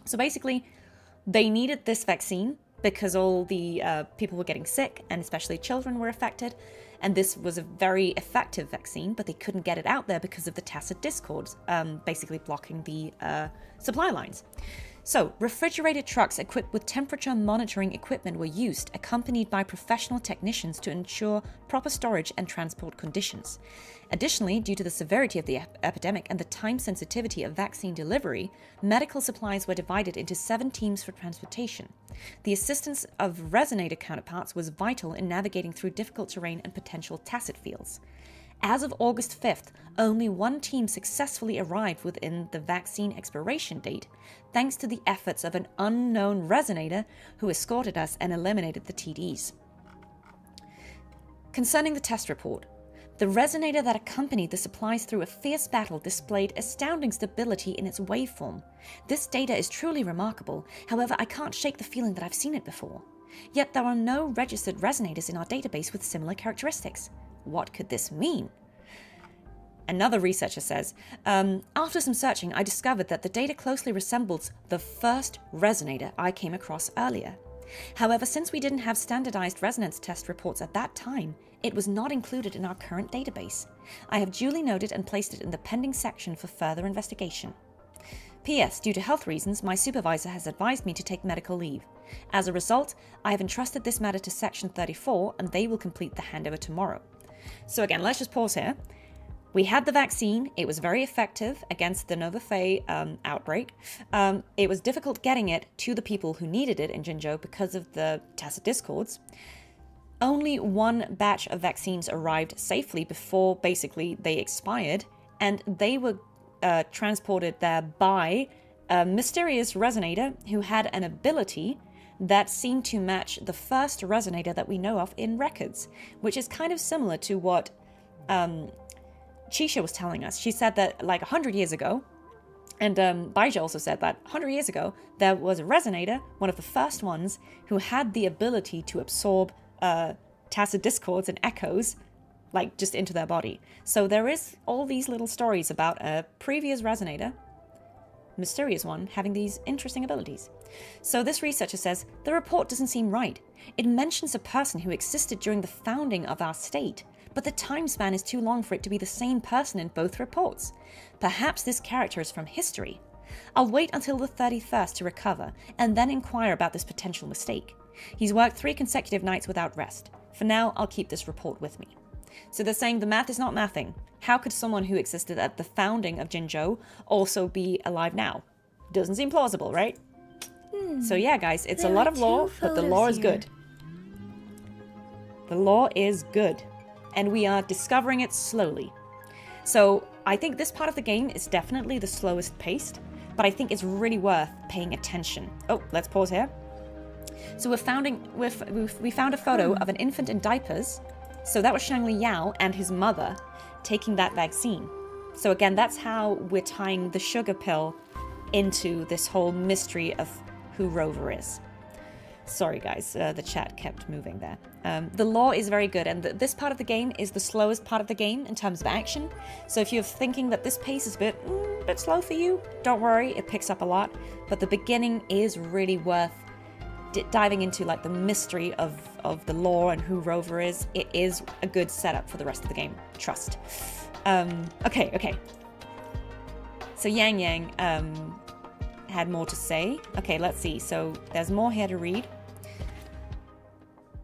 So basically, they needed this vaccine because all the people were getting sick, and especially children were affected, and this was a very effective vaccine, but they couldn't get it out there because of the tacit discords, basically blocking the supply lines. So, refrigerated trucks equipped with temperature monitoring equipment were used, accompanied by professional technicians to ensure proper storage and transport conditions. Additionally, due to the severity of the epidemic and the time sensitivity of vaccine delivery, medical supplies were divided into 7 teams for transportation. The assistance of resonator counterparts was vital in navigating through difficult terrain and potential tacit fields. As of August 5th, only 1 team successfully arrived within the vaccine expiration date, thanks to the efforts of an unknown resonator who escorted us and eliminated the TDs. Concerning the test report, the resonator that accompanied the supplies through a fierce battle displayed astounding stability in its waveform. This data is truly remarkable, however, I can't shake the feeling that I've seen it before. Yet there are no registered resonators in our database with similar characteristics. What could this mean? Another researcher says, after some searching, I discovered that the data closely resembles the first resonator I came across earlier. However, since we didn't have standardized resonance test reports at that time, it was not included in our current database. I have duly noted and placed it in the pending section for further investigation. P.S. Due to health reasons, my supervisor has advised me to take medical leave. As a result, I have entrusted this matter to Section 34, and they will complete the handover tomorrow. So again, let's just pause here. We had the vaccine. It was very effective against the Nova Fae outbreak. It was difficult getting it to the people who needed it in Jinzhou because of the tacit discords. Only 1 batch of vaccines arrived safely before basically they expired, and they were transported there by a mysterious resonator who had an ability that seemed to match the first resonator that we know of in records, which is kind of similar to what Chisha was telling us. She said that like 100 years ago, and Baija also said that 100 years ago, there was a resonator, one of the first ones, who had the ability to absorb tacit discords and echoes, like just into their body. So there is all these little stories about a previous resonator, mysterious one, having these interesting abilities. So this researcher says, the report doesn't seem right. It mentions a person who existed during the founding of our state, but the time span is too long for it to be the same person in both reports. Perhaps this character is from history. I'll wait until the 31st to recover, and then inquire about this potential mistake. He's worked 3 consecutive nights without rest. For now, I'll keep this report with me. So they're saying the math is not mathing. How could someone who existed at the founding of Jinzhou also be alive now? Doesn't seem plausible, right? So yeah, guys, it's a lot of lore, but the lore is good. The lore is good. And we are discovering it slowly. So I think this part of the game is definitely the slowest paced, but I think it's really worth paying attention. Oh, let's pause here. So we found a photo of an infant in diapers. So that was Shangli Yao and his mother taking that vaccine. So again, that's how we're tying the sugar pill into this whole mystery of who Rover is. Sorry guys, the chat kept moving there. The lore is very good, and this part of the game is the slowest part of the game in terms of action. So if you're thinking that this pace is a bit slow for you, don't worry, it picks up a lot. But the beginning is really worth diving into, like the mystery of the lore and who Rover is. It is a good setup for the rest of the game, trust. Okay. So Yang Yang had more to say. Okay, let's see. So there's more here to read.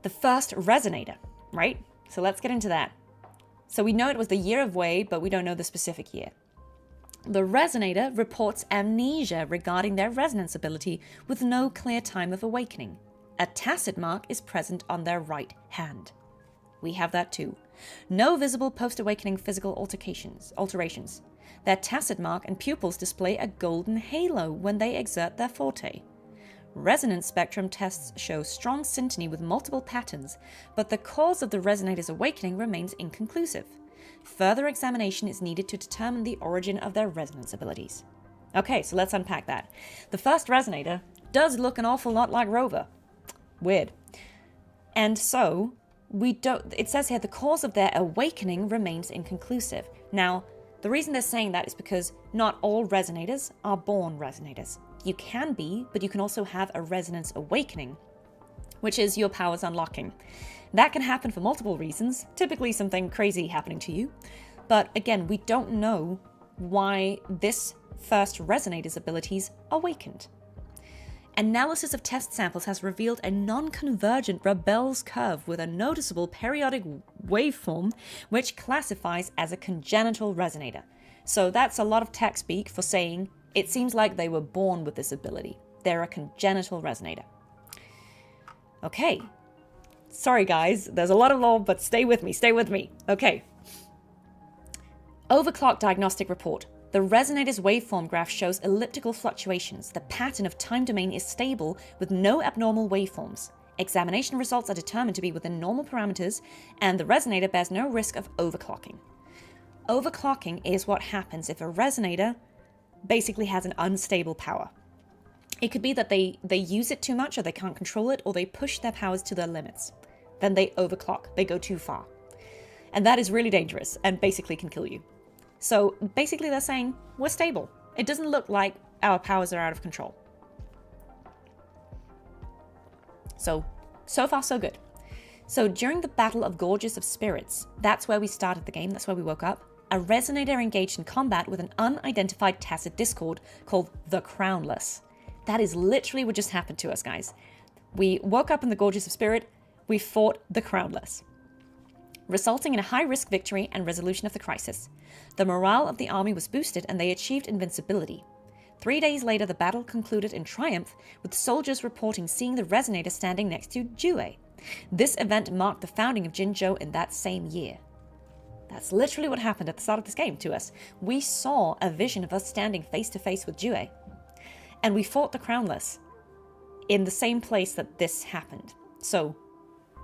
The first resonator, right? So let's get into that. So we know it was the year of Wei, but we don't know the specific year. The resonator reports amnesia regarding their resonance ability with no clear time of awakening. A tacit mark is present on their right hand. We have that too. No visible post-awakening physical alterations. Their tacit mark and pupils display a golden halo when they exert their forte. Resonance spectrum tests show strong syntony with multiple patterns, but the cause of the resonator's awakening remains inconclusive. Further examination is needed to determine the origin of their resonance abilities. Okay, so let's unpack that. The first resonator does look an awful lot like Rover. Weird. And so, it says here the cause of their awakening remains inconclusive. Now, the reason they're saying that is because not all resonators are born resonators. You can be, but you can also have a resonance awakening, which is your powers unlocking. That can happen for multiple reasons, typically something crazy happening to you. But again, we don't know why this first resonator's abilities awakened. Analysis of test samples has revealed a non-convergent Rebel's curve with a noticeable periodic waveform, which classifies as a congenital resonator. So that's a lot of tech speak for saying it seems like they were born with this ability. They're a congenital resonator. Okay. Sorry guys, there's a lot of lore, but stay with me. Okay. Overclock diagnostic report. The resonator's waveform graph shows elliptical fluctuations. The pattern of time domain is stable with no abnormal waveforms. Examination results are determined to be within normal parameters, and the resonator bears no risk of overclocking. Overclocking is what happens if a resonator basically has an unstable power. It could be that they use it too much, or they can't control it, or they push their powers to their limits. Then they overclock, they go too far. And that is really dangerous and basically can kill you. So basically they're saying, we're stable. It doesn't look like our powers are out of control. So far so good. So during the Battle of Gorges of Spirits, that's where we started the game, that's where we woke up, a resonator engaged in combat with an unidentified tacit discord called the Crownless. That is literally what just happened to us, guys. We woke up in the Gorges of Spirit, we fought the Crownless, resulting in a high-risk victory and resolution of the crisis. The morale of the army was boosted and they achieved invincibility. 3 days later, the battle concluded in triumph, with soldiers reporting seeing the resonator standing next to Jue. This event marked the founding of Jinzhou in that same year. That's literally what happened at the start of this game to us. We saw a vision of us standing face to face with Jue. And we fought the Crownless in the same place that this happened. So,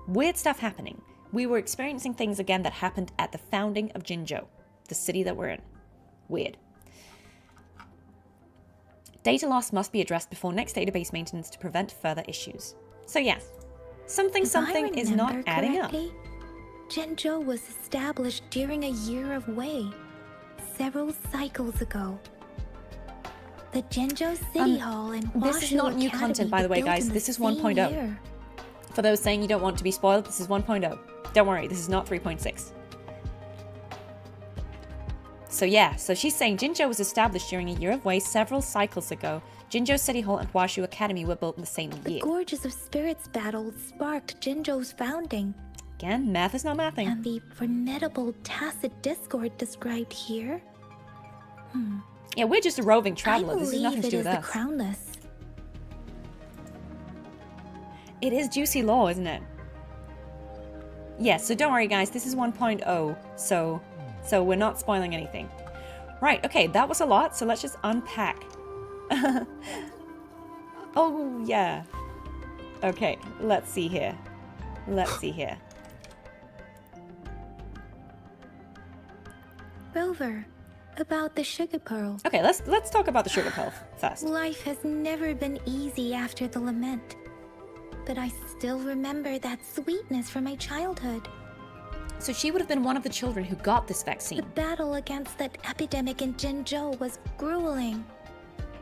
weird stuff happening. We were experiencing things again that happened at the founding of Jinzhou, the city that we're in. Weird. Data loss must be addressed before next database maintenance to prevent further issues. So yeah, something is not adding up. Jinzhou was established during a year of Wei, several cycles ago. The Jinzhou City Hall and this is not new content, by the way, guys. This is 1.0. For those saying you don't want to be spoiled, this is 1.0. Don't worry, this is not 3.6. So yeah, so she's saying Jinzhou was established during a year of Wei several cycles ago. Jinzhou City Hall and Huashu Academy were built in the same year. The Gorges of Spirits battle sparked Jinzhou's founding. Again, math is not mathing. And the formidable tacit discord described here? Yeah, we're just a roving traveler. This has nothing to do with us. The Crownless. It is juicy lore, isn't it? Yeah, so don't worry, guys. This is 1.0, so we're not spoiling anything. Right, okay, that was a lot, so let's just unpack. Oh, yeah. Okay, let's see here. Rover, About the sugar pearl. Okay, let's talk about the sugar pearl first. Life has never been easy after the lament, but I still remember that sweetness from my childhood. So she would have been one of the children who got this The vaccine. battle against that epidemic in Jinzhou was grueling.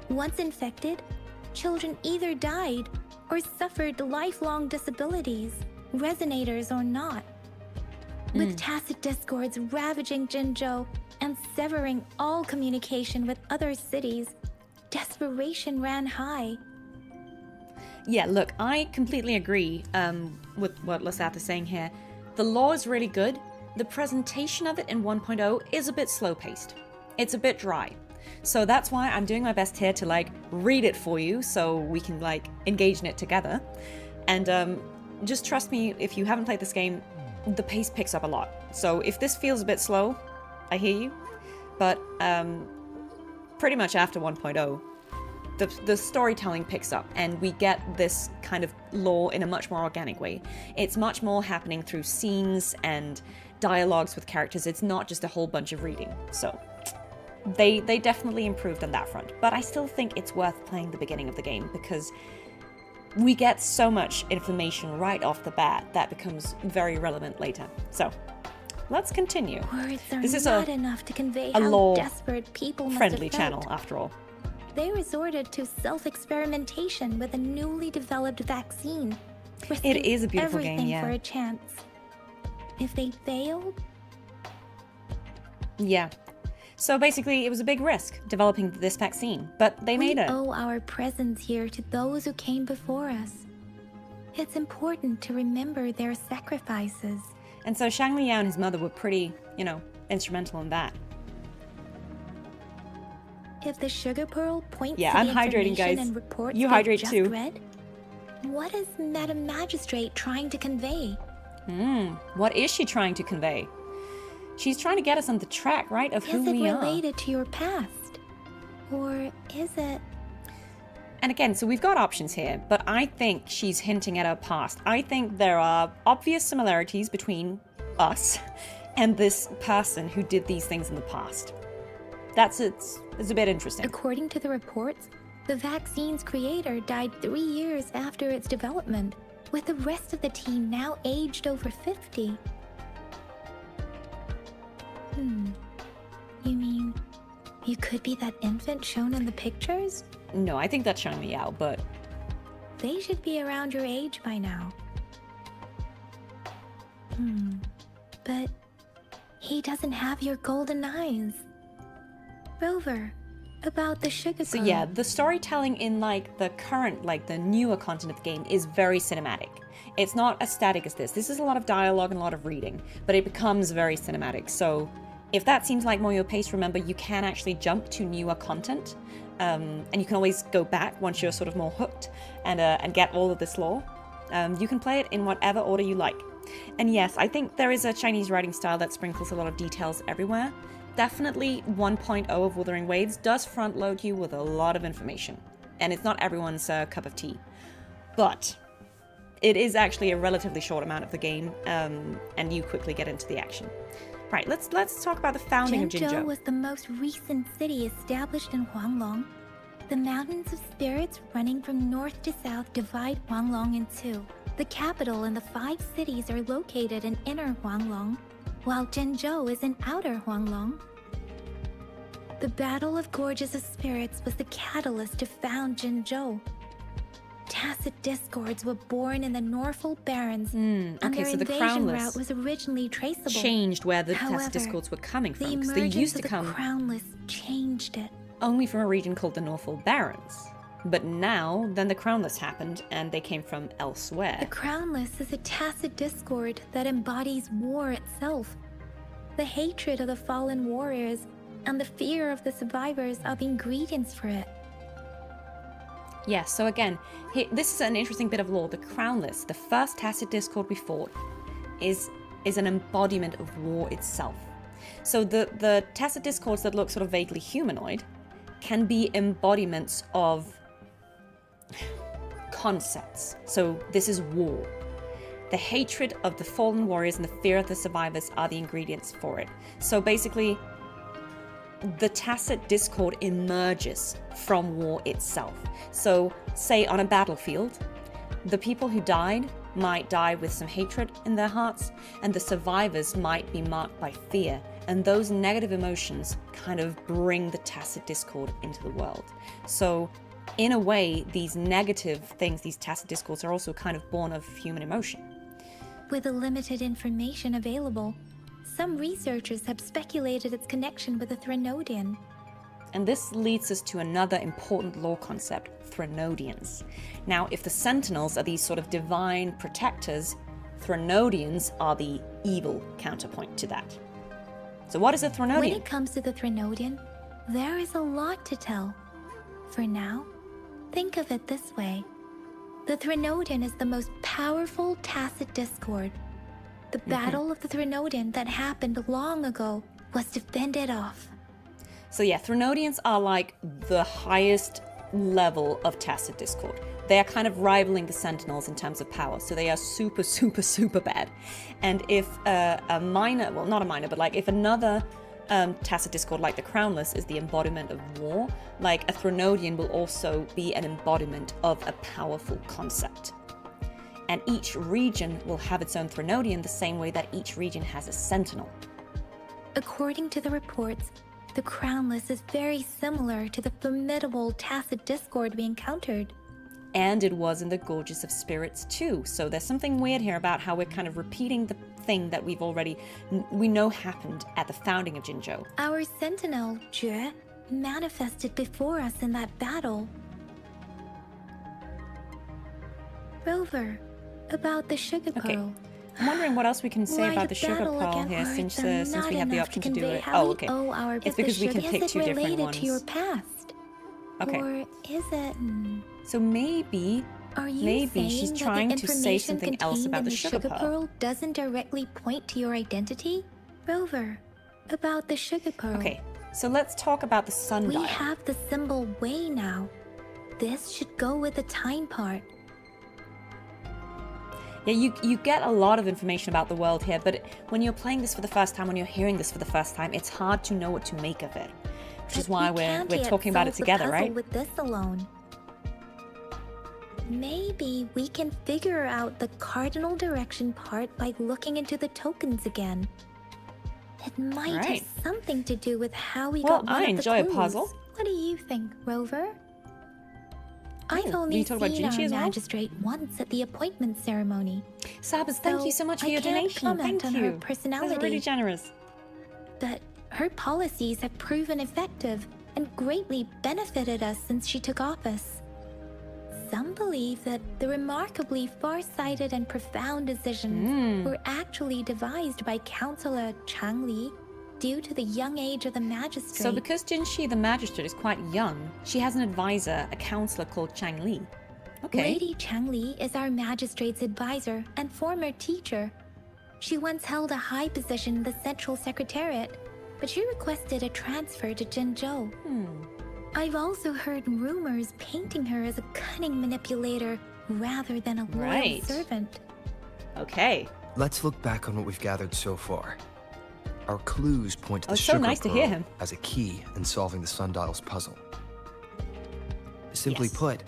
Once infected, children either died or suffered lifelong disabilities, resonators or not. With tacit discords ravaging Jinzhou and severing all communication with other cities, desperation ran high. Yeah, look, I completely agree with what Lassath is saying here. The lore is really good. The presentation of it in 1.0 is a bit slow-paced. It's a bit dry. So that's why I'm doing my best here to like read it for you so we can like engage in it together. And just trust me, if you haven't played this game, the pace picks up a lot. So if this feels a bit slow, I hear you. But pretty much after 1.0, the storytelling picks up and we get this kind of lore in a much more organic way. It's much more happening through scenes and dialogues with characters. It's not just a whole bunch of reading. So they definitely improved on that front. But I still think it's worth playing the beginning of the game because we get so much information right off the bat that becomes very relevant later. So let's continue. Words are This is not enough to convey a how lore desperate people must friendly have felt. channel after all. They resorted to self-experimentation with a newly developed vaccine. It is a beautiful everything game, yeah. for a chance. If they failed, Yeah. So basically, it was a big risk developing this vaccine, but they made we it. owe our presence here to those who came before us. It's important to remember their sacrifices. And so Shang Liao and his mother were pretty, instrumental in that. If the sugar pearl points Yeah, to I'm the hydrating, information guys. and reports You we've hydrate just too. read, what is Madam Magistrate trying to convey? What is she trying to convey? She's trying to get us on the track, right, of who Is it we are. related to your past? Or is it... And again, so we've got options here, but I think she's hinting at our past. I think there are obvious similarities between us and this person who did these things in the past. It's a bit interesting. According to the reports, the vaccine's creator died 3 years after its development, with the rest of the team now aged over 50. You mean you could be that infant shown in the pictures? No, I think that's Shang Liao, but They should be around your age by now. But he doesn't have your golden eyes. Rover, about the sugar so pearl. yeah, the storytelling in the current, the newer content of the game is very cinematic. It's not as static as this. This is a lot of dialogue and a lot of reading, but it becomes very cinematic. So if that seems like more your pace, remember you can actually jump to newer content, and you can always go back once you're sort of more hooked and get all of this lore. You can play it in whatever order you like. And yes, I think there is a Chinese writing style that sprinkles a lot of details everywhere. Definitely 1.0 of Wuthering Waves does front load you with a lot of information, and it's not everyone's cup of tea. But it is actually a relatively short amount of the game, and you quickly get into the action. Right, let's talk about the founding of Jinzhou. Was the most recent city established in Huanglong. The mountains of spirits running from north to south divide Huanglong in two. The capital and the 5 cities are located in inner Huanglong, while Jinzhou is in outer Huanglong. The Battle of Gorges of Spirits was the catalyst to found Jinzhou. Tacit discords were born in the Norfolk Barrens, and okay, their so the invasion Crownless route was originally traceable. Changed where the However, tacit discords were coming from, The because they emergence used to of come the Crownless changed it. only from a region called the Norfolk Barrens. But now, then the Crownless happened, and they came from elsewhere. The Crownless is a tacit discord that embodies war itself. The hatred of the fallen warriors and the fear of the survivors are the ingredients for it. Yes, so again, this is an interesting bit of lore. The Crownless, the first tacit discord we fought, is an embodiment of war itself. So the tacit discords that look sort of vaguely humanoid can be embodiments of concepts. So this is war. The hatred of the fallen warriors and the fear of the survivors are the ingredients for it. So basically, the tacit discord emerges from war itself. So, say on a battlefield, the people who died might die with some hatred in their hearts, and the survivors might be marked by fear. And those negative emotions kind of bring the tacit discord into the world. So, in a way, these negative things, these tacit discords, are also kind of born of human emotion. With the limited information available, some researchers have speculated its connection with the Threnodian. And this leads us to another important lore concept, Threnodians. Now, if the Sentinels are these sort of divine protectors, Threnodians are the evil counterpoint to that. So what is a Threnodian? When it comes to the Threnodian, there is a lot to tell. For now, think of it this way. The Threnodian is the most powerful tacit discord. The battle of the Threnodian that happened long ago was to fend it off. So yeah, Threnodians are like the highest level of tacit discord. They are kind of rivaling the Sentinels in terms of power, so they are super, super, super bad. And if a minor, well, not a minor, but like if another tacit discord like the Crownless is the embodiment of war, like a Threnodian will also be an embodiment of a powerful concept. And each region will have its own Threnodian the same way that each region has a Sentinel. According to the reports, the Crownless is very similar to the formidable tacit discord we encountered. And it was in the Gorges of Spirits too. So there's something weird here about how we're kind of repeating the thing that we know happened at the founding of Jinzhou. Our Sentinel, Jue, manifested before us in that battle. Rover, about the sugar pearl. I'm wondering what else we can say Why about the sugar battle pearl against here, words since are we have not the enough option to to do convey it. how Oh, we okay. owe our It's because we can sugar. pick Is two it different related ones. to your past? Okay. Or is it... So maybe she's saying trying that the to say information something else contained about in the sugar pearl. doesn't directly point to your identity? Rover, about the sugar pearl. Okay, so let's talk about the sundial. We have the symbol way now. This should go with the time part. Yeah, you get a lot of information about the world here, but when you're playing this for the first time, when you're hearing this for the first time, it's hard to know what to make of it. Which is why we're talking about it together, right? With this alone. Maybe we can figure out the cardinal direction part by looking into the tokens again. It might have something to do with how we got one of the clues. I enjoy a puzzle. What do you think, Rover? I've only seen our magistrate once at the appointment ceremony. Sabas, thank you so much for your donation. Thank you. Her personality. That's really generous. But her policies have proven effective and greatly benefited us since she took office. Some believe that the remarkably far-sighted and profound decisions were actually devised by Councillor Changli due to the young age of the magistrate. So because Jinshi the magistrate is quite young, she has an advisor, a counselor called Changli. Okay. Lady Changli is our magistrate's advisor and former teacher. She once held a high position in the Central Secretariat, but she requested a transfer to Jinzhou. I've also heard rumors painting her as a cunning manipulator rather than a loyal servant. Okay. Let's look back on what we've gathered so far. Our clues point to the so sugar nice to hear him. as a key in solving the sundial's puzzle. Simply put,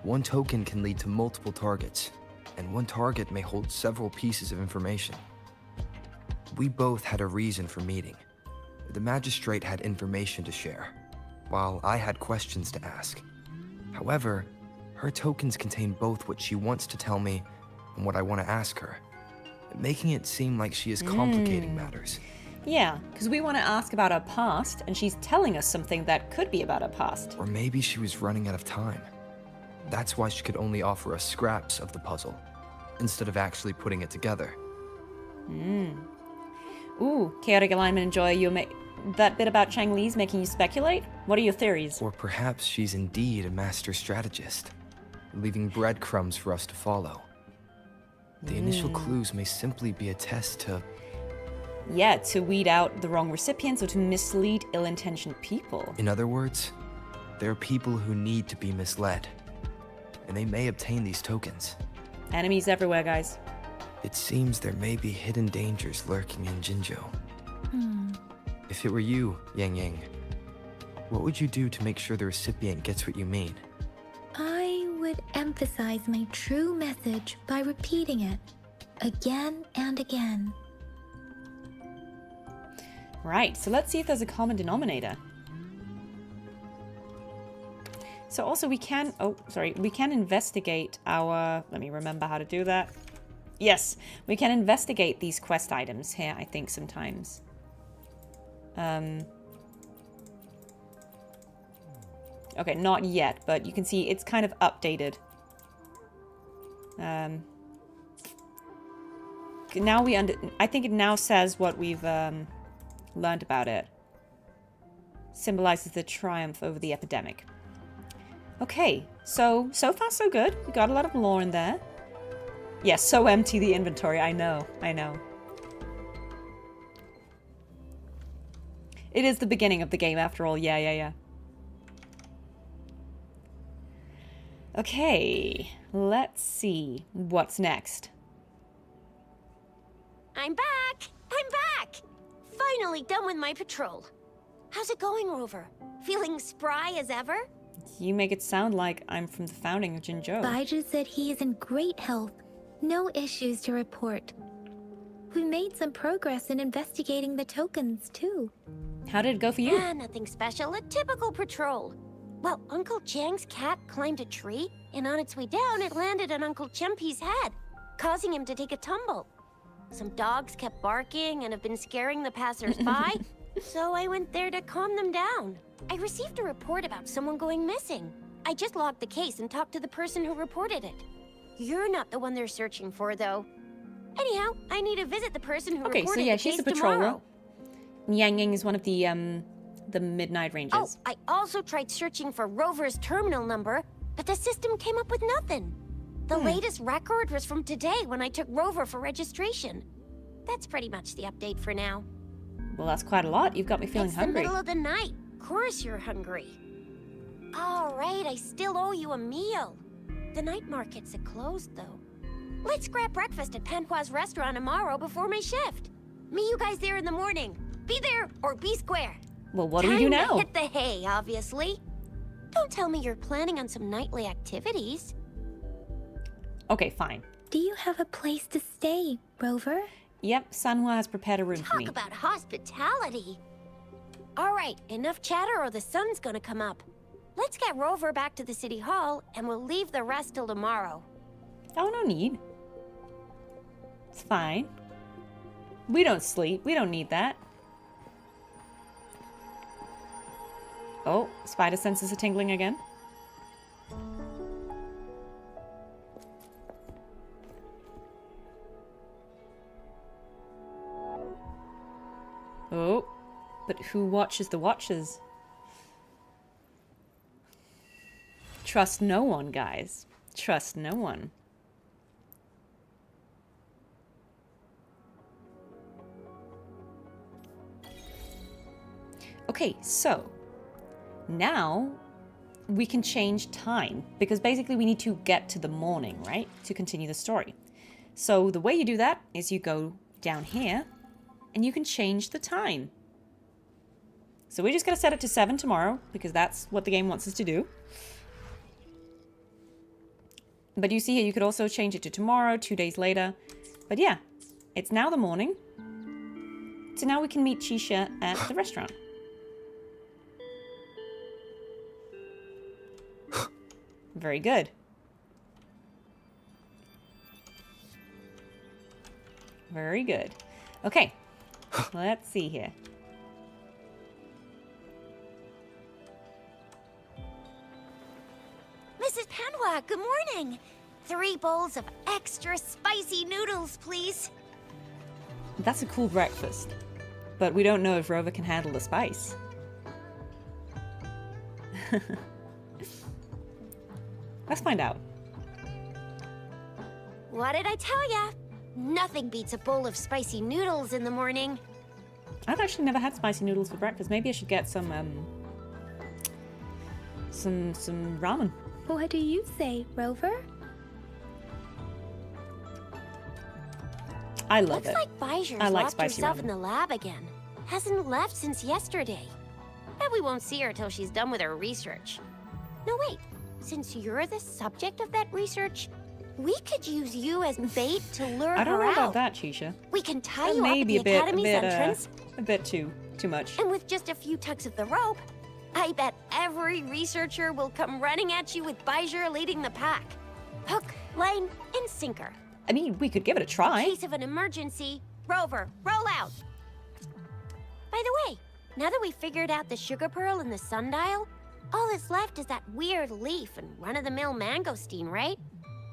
one token can lead to multiple targets, and one target may hold several pieces of information. We both had a reason for meeting. The magistrate had information to share, while I had questions to ask. However, her tokens contain both what she wants to tell me and what I want to ask her, making it seem like she is complicating matters. Yeah, because we want to ask about her past, and she's telling us something that could be about her past. Or maybe she was running out of time. That's why she could only offer us scraps of the puzzle, instead of actually putting it together. Ooh, chaotic alignment and joy. That bit about Changli's making you speculate? What are your theories? Or perhaps she's indeed a master strategist, leaving breadcrumbs for us to follow. The initial clues may simply be a test to... Yeah, to weed out the wrong recipients or to mislead ill-intentioned people. In other words, there are people who need to be misled, and they may obtain these tokens. Enemies everywhere, guys. It seems there may be hidden dangers lurking in Jinzhou. If it were you, Yang Yang, What would you do to make sure the recipient gets what you mean? I would emphasize my true message by repeating it again and again. Right, so let's see if there's a common denominator. So also we can, we can investigate our, let me remember how to do that. Yes, we can investigate these quest items here, I think, sometimes. Okay, not yet, but you can see it's kind of updated. Now I think it now says what we've learned about it. Symbolizes the triumph over the epidemic. Okay, so far so good. We got a lot of lore in there. Yes, so empty the inventory. I know. It is the beginning of the game after all. Yeah. Okay, let's see what's next. I'm back! Finally done with my patrol. How's it going, Rover? Feeling spry as ever? You make it sound like I'm from the founding of Jinzhou. Baiju said he is in great health. No issues to report. We made some progress in investigating the tokens, too. How did it go for you? Nothing special. A typical patrol. Well, Uncle Chang's cat climbed a tree, and on its way down, it landed on Uncle Chempi's head, causing him to take a tumble. Some dogs kept barking and have been scaring the passers-by, so I went there to calm them down. I received a report about someone going missing. I just logged the case and talked to the person who reported it. You're not the one they're searching for, though. Anyhow, I need to visit the person who reported the case she's a patroller. tomorrow. Yang Yang is one of the Midnight Rangers. Oh, I also tried searching for Rover's terminal number, but the system came up with nothing. The latest record was from today when I took Rover for registration. That's pretty much the update for now. Well, that's quite a lot. You've got me feeling hungry. It's the middle of the night. Of course you're hungry. All right, I still owe you a meal. The night markets are closed, though. Let's grab breakfast at Panhua's restaurant tomorrow before my shift. Meet you guys there in the morning. Be there or be square. Well, what do we do now? Time to hit the hay, obviously. Don't tell me you're planning on some nightly activities. Okay, fine. Do you have a place to stay, Rover? Yep, Sanhua has prepared a room for me. Talk about hospitality. All right, enough chatter or the sun's gonna come up. Let's get Rover back to the city hall, and we'll leave the rest till tomorrow. Oh, no need. It's fine. We don't sleep. We don't need that. Oh, spider senses are tingling again. Oh, but who watches the watchers? Trust no one, guys. Trust no one. Okay, so now we can change time because basically we need to get to the morning, right? To continue the story. So the way you do that is you go down here and you can change the time. So we're just going to set it to 7 tomorrow because that's what the game wants us to do. But you see here, you could also change it to tomorrow, 2 days later. But yeah, it's now the morning. So now we can meet Chisha at the restaurant. Very good. Very good. Okay, let's see here. Mrs. Panhua, good morning. 3 bowls of extra spicy noodles, please. That's a cool breakfast. But we don't know if Rover can handle the spice. Let's find out. What did I tell ya? Nothing beats a bowl of spicy noodles in the morning. I've actually never had spicy noodles for breakfast. Maybe I should get some ramen. What do you say, Rover? I love Looks it. like Baiju's I like locked spicy herself ramen. in the lab again. Hasn't left since yesterday. Bet we won't see her till she's done with her research. No, wait. Since you're the subject of that research, we could use you as bait to lure her out. I don't know about that, Chisha. We can tie That you up may at be the academy's entrance. a bit too much. And with just a few tugs of the rope, I bet every researcher will come running at you with Bajir leading the pack. Hook, line, and sinker. I mean, we could give it a try. In case of an emergency, Rover, roll out. By the way, now that we figured out the sugar pearl and the sundial, all that's left is that weird leaf and run-of-the-mill mangosteen, right?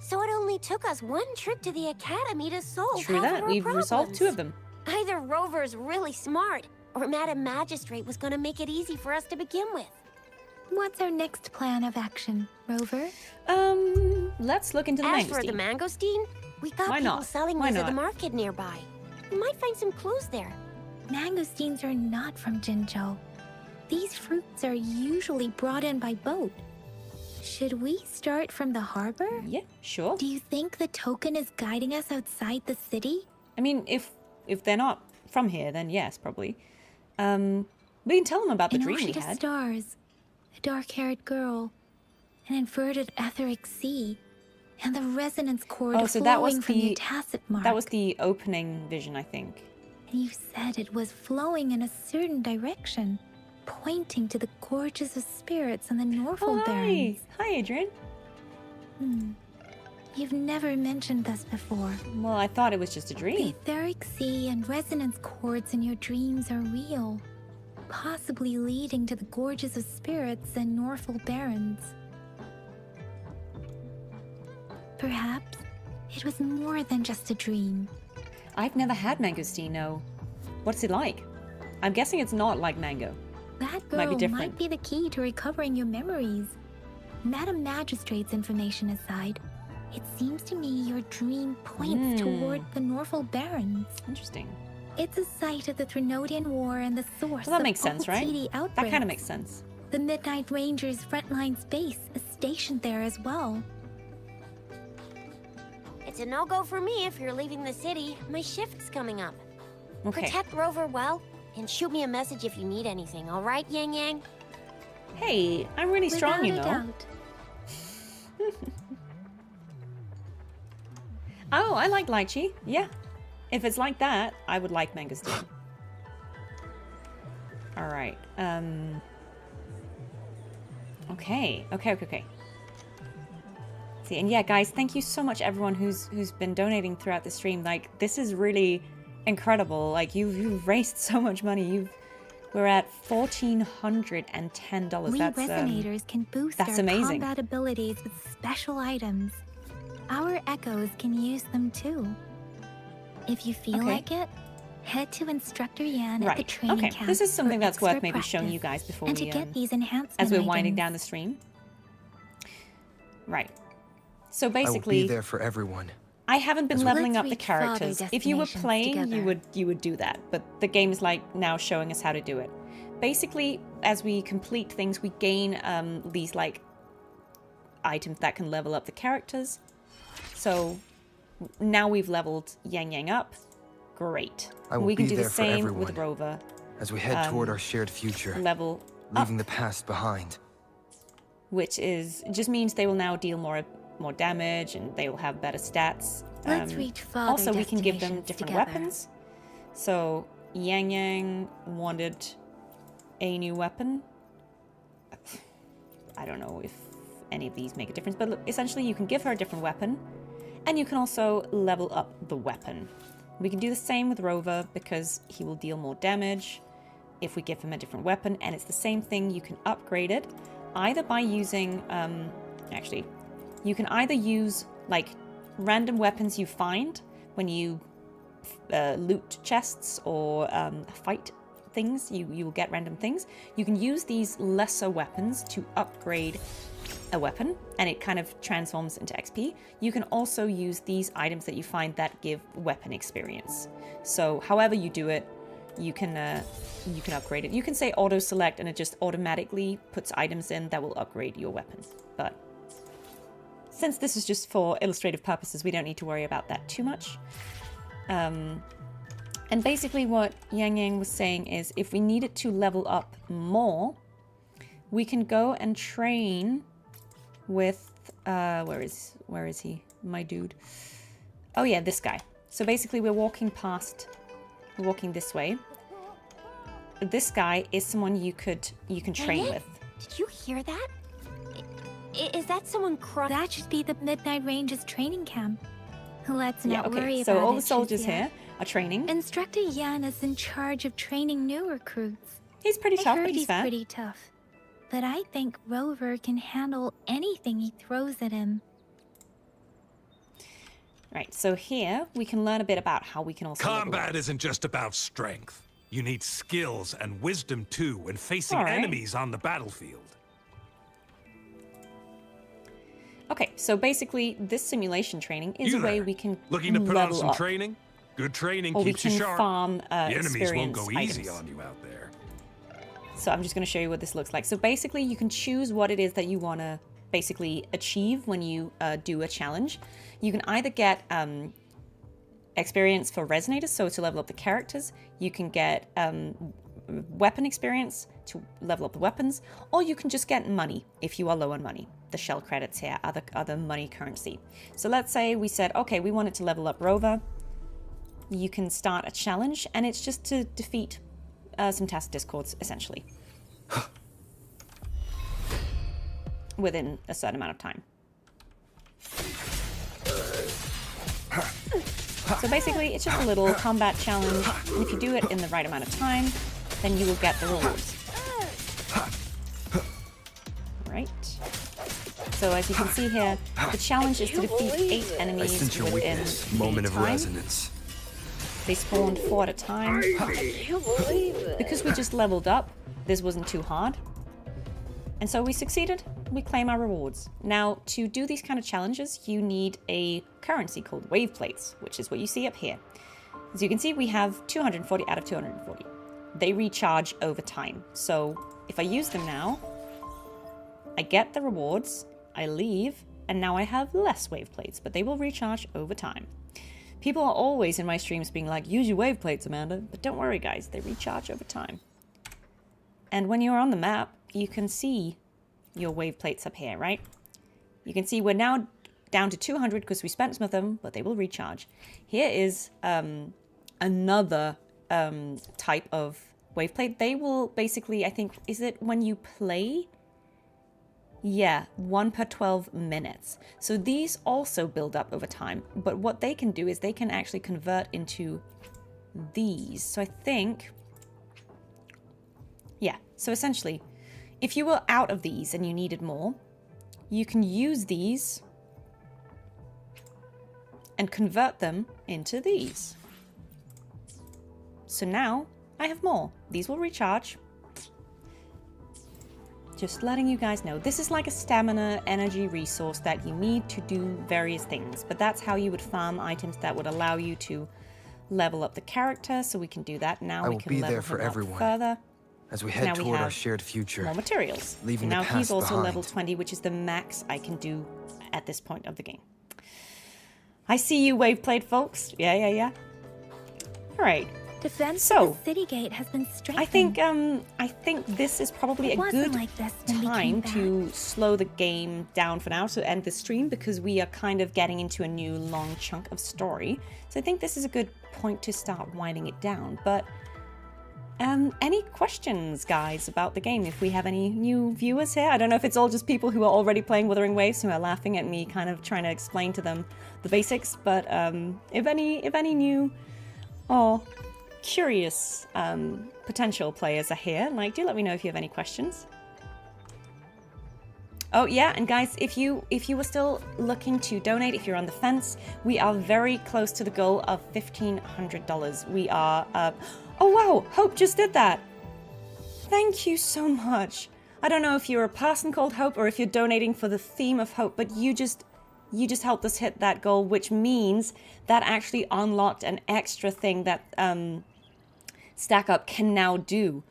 So it only took us one trip to the academy to solve True half that. of our We've problems. resolved 2 of them. Either Rover's really smart, or Madam Magistrate was gonna make it easy for us to begin with. What's our next plan of action, Rover? Let's look into the As mangosteen. for the mangosteen, we got Why people not? selling Why these at the not? market nearby. We might find some clues there. Mangosteens are not from Jinzhou. These fruits are usually brought in by boat. Should we start from the harbor? Yeah, sure. Do you think the token is guiding us outside the city? I mean, if they're not from here, then yes, probably. We can tell them about the An dream we ocean of had. stars, a dark-haired girl, an inverted etheric sea, and the resonance cord Oh, so that was flowing from the your tacit mark. that was the opening vision, I think. And you said it was flowing in a certain direction, pointing to the gorges of spirits and the Norfolk Barrens. Hi, Adrian. You've never mentioned this before. Well, I thought it was just a The dream. etheric sea and resonance cords in your dreams are real, possibly leading to the gorges of spirits and Norfolk Barrens. Perhaps it was more than just a dream. I've never had mangosteen, no. What's it like? I'm guessing it's not like mango. That Might be girl different. might be the key to recovering your memories. Madam Magistrate's information aside, it seems to me your dream points toward the Norfolk Barrens. Interesting. It's a site of the Trinodian War and the source Well, that of makes sense, all right? TD That outbreaks. kind of makes sense. The Midnight Rangers' frontline base is stationed there as well. It's a no-go for me if you're leaving the city. My shift's coming up. Okay. Protect Rover well, and shoot me a message if you need anything, all right, Yang Yang? Hey, I'm really strong, you know. Without a doubt. Oh, I like lychee. Yeah. If it's like that, I would like mangosteen. All right. Okay. See, and yeah, guys, thank you so much, everyone who's been donating throughout the stream. Like, this is really incredible. Like, you've raised so much money. We're at $1,410. We That's resonators can boost that's our amazing. combat abilities with special items. Our echoes can use them too. If you feel Okay. like it, head to Instructor Yan at the right. training Okay. camp. This is for something that's extra worth maybe showing practice. you guys before and we to get these enhancement as we're winding items. down the stream. Right. So I will basically, be there for everyone. I haven't been As leveling Let's up the reach farther characters. If you were destinations playing, together. you would do that. But the game is like now showing us how to do it. Basically, as we complete things, we gain these like items that can level up the characters. So now we've leveled Yang Yang up. Great. I will We can be do the there for same everyone. with Rover. As we head toward our shared future, Level leaving up, the past behind. which just means they will now deal more damage and they will have better stats. Let's reach farther Also, we can give them destinations different together. weapons. So Yang Yang wanted a new weapon. I don't know if any of these make a difference, but look, essentially you can give her a different weapon, and you can also level up the weapon. We can do the same with Rover because he will deal more damage if we give him a different weapon, and it's the same thing. You can upgrade it either by using, actually, you can either use like random weapons you find when you loot chests or fight things. You will get random things. You can use these lesser weapons to upgrade a weapon, and it kind of transforms into XP. You can also use these items that you find that give weapon experience. So however you do it, you can upgrade it. You can say auto select and it just automatically puts items in that will upgrade your weapon. But since this is just for illustrative purposes, we don't need to worry about that too much. And basically what Yang Yang was saying is if we needed to level up more, we can go and train with, where is he? My dude. Oh yeah, this guy. So basically we're walking this way. This guy is someone you can train with. Did you hear that? Is that someone crying? That should be the Midnight Range's training camp. Let's Yeah, not worry okay, about so all it, the soldiers Shuzia. here are training. Instructor Yan is in charge of training new recruits. He's pretty I tough, heard but he's fair. pretty tough. But I think Rover can handle anything he throws at him. Right, so here we can learn a bit about how we can also level Combat up. isn't just about strength. You need skills and wisdom too when facing All right. enemies on the battlefield. Okay, so basically this simulation training is You a way there, we can looking to put on level some up. training? Good training Or we keeps you can sharp. farm The enemies won't experience go easy items. on you out there. So I'm just going to show you what this looks like. So basically you can choose what it is that you want to basically achieve when you do a challenge. You can either get experience for resonators, so to level up the characters. You can get weapon experience to level up the weapons, or you can just get money if you are low on money. The shell credits here are the money currency. So let's say we said, okay, we wanted to level up Rover. You can start a challenge, and it's just to defeat some task discords, essentially. Within a certain amount of time. So basically, it's just a little combat challenge, and if you do it in the right amount of time, then you will get the rewards. Right. So as you can see here, the challenge is to defeat 8 I enemies sense your within weakness. Moment of time. resonance. They spawned 4 at a time. Because we just leveled up, this wasn't too hard. And so we succeeded. We claim our rewards. Now, to do these kind of challenges, you need a currency called wave plates, which is what you see up here. As you can see, we have 240 out of 240. They recharge over time. So if I use them now, I get the rewards, I leave, and now I have less wave plates, but they will recharge over time. People are always in my streams being like, use your wave plates, Amanda. But don't worry, guys, they recharge over time. And when you're on the map, you can see your wave plates up here, right? You can see we're now down to 200 because we spent some of them, but they will recharge. Here is another type of wave plate. They will basically, I think, is it when you play? Yeah, 1 per 12 minutes. So these also build up over time, but what they can do is they can actually convert into these. So I think, yeah, so essentially, if you were out of these and you needed more, you can use these and convert them into these. So now I have more. These will recharge. Just letting you guys know, this is like a stamina energy resource that you need to do various things, but that's how you would farm items that would allow you to level up the character, so we can do that. Now I we will can be level there for him up everyone further. as we Now head we toward our have shared future. More materials. Leaving now the past he's also behind. level 20, which is the max I can do at this point of the game. I see you, wave plate folks. Yeah. All right. Defense So, of the city gate has been strengthened. I think this is probably It a wasn't good like this when we came time to slow the game down for now to end the stream, because we are kind of getting into a new long chunk of story. So I think this is a good point to start winding it down. But any questions, guys, about the game? If we have any new viewers here, I don't know if it's all just people who are already playing Wuthering Waves who are laughing at me, kind of trying to explain to them the basics. But if any new or curious potential players are here, like, do let me know if you have any questions. Oh yeah, and guys, if you were still looking to donate, if you're on the fence, we are very close to the goal of $1,500. We are oh wow, Hope just did that. Thank you so much. I don't know if you're a person called Hope or if you're donating for the theme of Hope, but you just helped us hit that goal, which means that actually unlocked an extra thing that Stack Up can now do.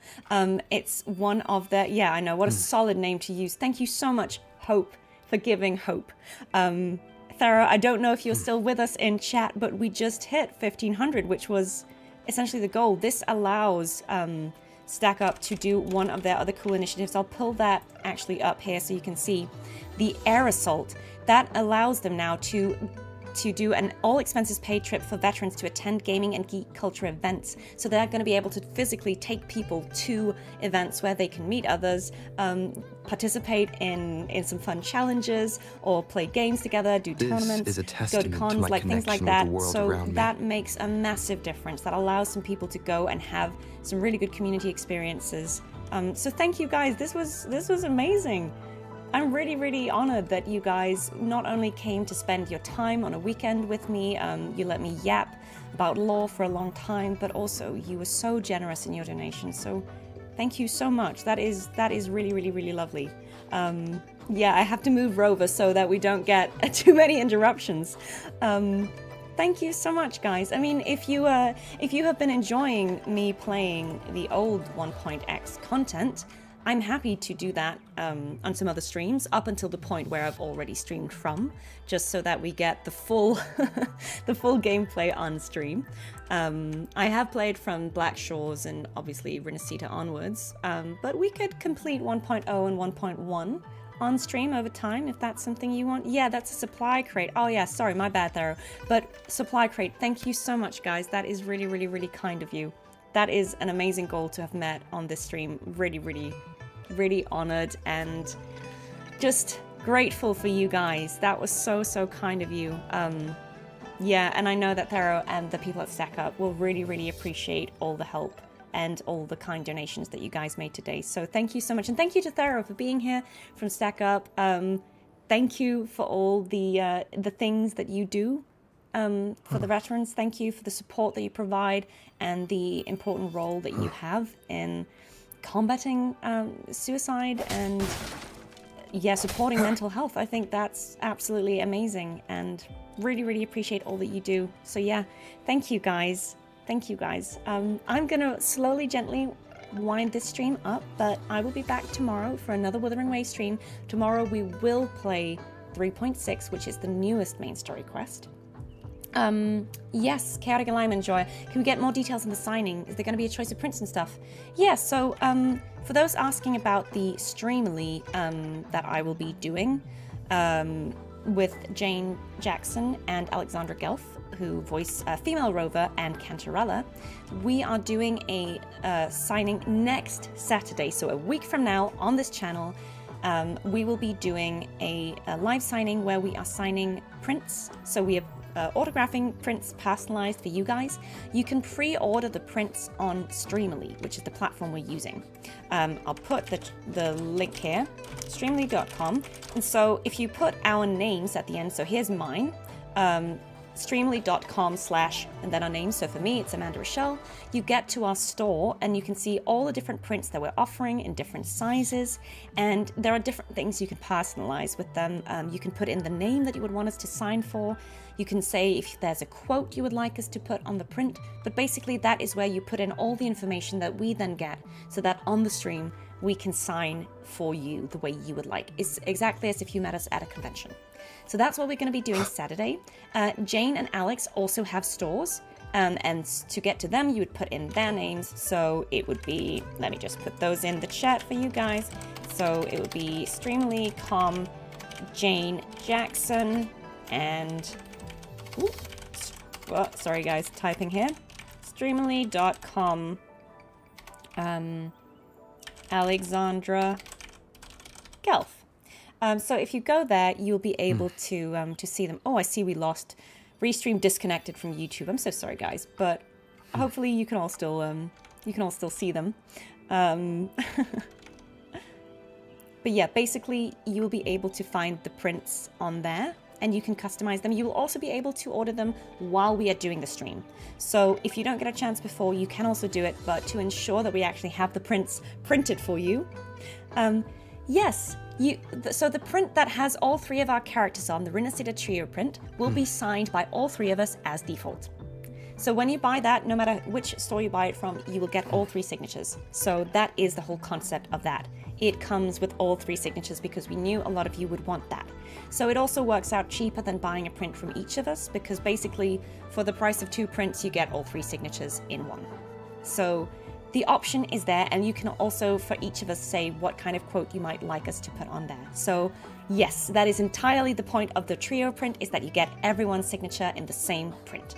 It's one of the, yeah, I know, what a solid name to use. Thank you so much, Hope, for giving Hope. Tharoah, I don't know if you're still with us in chat, but we just hit 1,500, which was essentially the goal. This allows Stack Up to do one of their other cool initiatives. I'll pull that actually up here so you can see the Air Assault. That allows them now to do an all expenses paid trip for veterans to attend gaming and geek culture events. So they're going to be able to physically take people to events where they can meet others, participate in some fun challenges, or play games together, do tournaments, go to cons, like things like that. So that makes a massive difference. That allows some people to go and have some really good community experiences. So thank you guys. This was amazing. I'm really, really honored that you guys not only came to spend your time on a weekend with me, you let me yap about lore for a long time, but also you were so generous in your donation. So thank you so much. That is really, really, really lovely. Yeah, I have to move Rover so that we don't get too many interruptions. Thank you so much, guys. I mean, if you have been enjoying me playing the old 1.x content, I'm happy to do that on some other streams up until the point where I've already streamed from, just so that we get the full the full gameplay on stream. I have played from Black Shores and obviously Renacita onwards, but we could complete 1.0 and 1.1 on stream over time if that's something you want. Yeah, that's a supply crate. Oh yeah, sorry, my bad, Tharoah. But supply crate, thank you so much, guys. That is really, really, really kind of you. That is an amazing goal to have met on this stream. Really, really, really honored and just grateful for you guys. That was so, so kind of you. Yeah, and I know that Tharoah and the people at Stack Up will really, really appreciate all the help and all the kind donations that you guys made today. So thank you so much. And thank you to Tharoah for being here from Stack Up. Thank you for all the things that you do for the veterans. Thank you for the support that you provide and the important role that you have in combating suicide and, yeah, supporting mental health. I think that's absolutely amazing and really, really appreciate all that you do. So yeah, thank you guys. Thank you guys. I'm gonna slowly, gently wind this stream up, but I will be back tomorrow for another Wuthering Waves stream. Tomorrow we will play 3.6, which is the newest main story quest. Yes, Chaotic Alignment, Joy. Can we get more details on the signing? Is there going to be a choice of prints and stuff? Yeah, so for those asking about the Streamily that I will be doing with Jane Jackson and Alexandra Gelf, who voice Female Rover and Cantarella, we are doing a signing next Saturday. So a week from now on this channel, we will be doing a live signing where we are signing prints. So we have autographing prints personalized for you guys. You can pre-order the prints on Streamily, which is the platform we're using. I'll put the link here, streamily.com. And so if you put our names at the end, so here's mine, streamily.com/ and then our names. So for me, it's Amanda Rochelle. You get to our store and you can see all the different prints that we're offering in different sizes. And there are different things you can personalize with them. You can put in the name that you would want us to sign for. You can say if there's a quote you would like us to put on the print. But basically that is where you put in all the information that we then get so that on the stream we can sign for you the way you would like. It's exactly as if you met us at a convention. So that's what we're going to be doing Saturday. Jane and Alex also have stores, and to get to them, you would put in their names. So it would be, let me just put those in the chat for you guys. So it would be Streamily, Jane Jackson, and, sorry guys, typing here. Streamily.com, Alexandra Gelf. So if you go there, you'll be able to see them. Oh, I see we lost restream disconnected from YouTube. I'm so sorry, guys, but hopefully you can all still see them. But yeah, basically you will be able to find the prints on there and you can customize them. You will also be able to order them while we are doing the stream. So if you don't get a chance before, you can also do it, but to ensure that we actually have the prints printed for you. Yes. So the print that has all three of our characters on, the Renacita Trio print, will be signed by all three of us as default. So when you buy that, no matter which store you buy it from, you will get all three signatures. So that is the whole concept of that. it comes with all 3 signatures because we knew a lot of you would want that. So it also works out cheaper than buying a print from each of us, because basically for the price of 2 prints, you get all 3 signatures in one. So the option is there, and you can also, for each of us, say what kind of quote you might like us to put on there. So yes, that is entirely the point of the trio print, is that you get everyone's signature in the same print.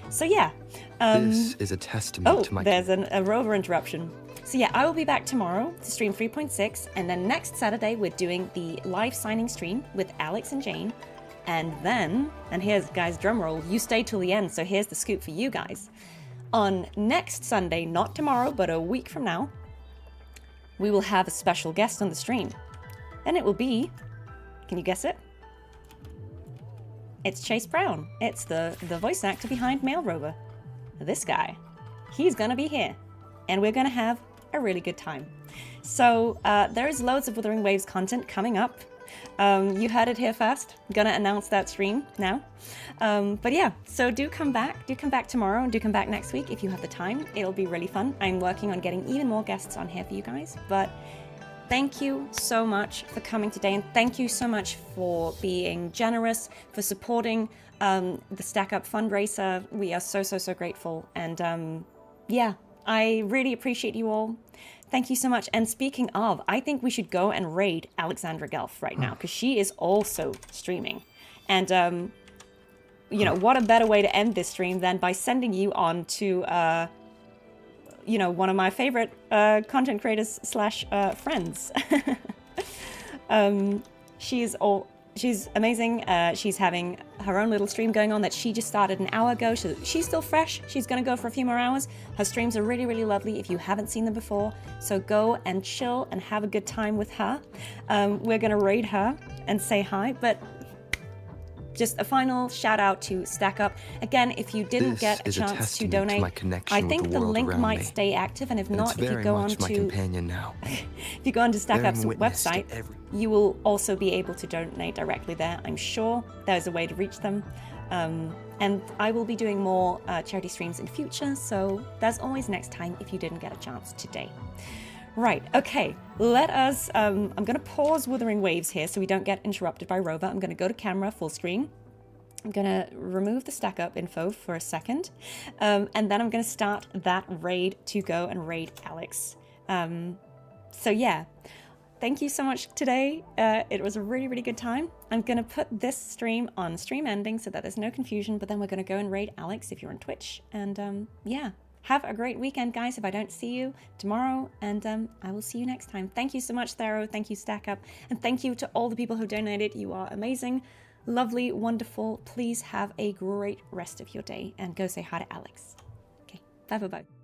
So yeah. This is a testament to my... there's a rover interruption. So yeah, I will be back tomorrow to stream 3.6, and then next Saturday we're doing the live signing stream with Alex and Jane. And then, and here's, guys, drum roll, you stay till the end, so here's the scoop for you guys. On next Sunday, not tomorrow, but a week from now, we will have a special guest on the stream. And it will be, can you guess it? It's Chase Brown. It's the voice actor behind Mail Rover. This guy. He's gonna be here. And we're gonna have a really good time. So there is loads of Wuthering Waves content coming up. You heard it here first. I'm gonna announce that stream now. But yeah, so do come back. Do come back tomorrow, and do come back next week if you have the time. It'll be really fun. I'm working on getting even more guests on here for you guys. But thank you so much for coming today, and thank you so much for being generous, for supporting the Stack Up fundraiser. We are so, so, so grateful. And yeah, I really appreciate you all. Thank you so much. And speaking of, I think we should go and raid Alexandra Gelf right now, because she is also streaming. And, you know, what a better way to end this stream than by sending you on to, you know, one of my favorite content creators slash friends. She's amazing. She's having her own little stream going on that she just started an hour ago. So she's still fresh. She's going to go for a few more hours. Her streams are really, really lovely if you haven't seen them before. So go and chill and have a good time with her. We're going to raid her and say hi. But just a final shout out to Stack Up. Again, if you didn't get a chance to donate, I think the link might stay active, and if not, if you go on to if you go on to Stack Up's website, you will also be able to donate directly there. I'm sure there's a way to reach them. And I will be doing more charity streams in future, so there's always next time if you didn't get a chance today. Right, okay, let us, I'm going to pause Wuthering Waves here so we don't get interrupted by Rover. I'm going to go to camera full screen. I'm going to remove the Stack Up info for a second, and then I'm going to start that raid to go and raid Alex. So yeah, thank you so much today. It was a really, really good time. I'm going to put this stream on stream ending so that there's no confusion, but then we're going to go and raid Alex if you're on Twitch. And yeah. Have a great weekend, guys, if I don't see you tomorrow, and I will see you next time. Thank you so much, Tharoah. Thank you, Stack Up. And thank you to all the people who donated. You are amazing, lovely, wonderful. Please have a great rest of your day, and go say hi to Alex. Okay, bye-bye-bye.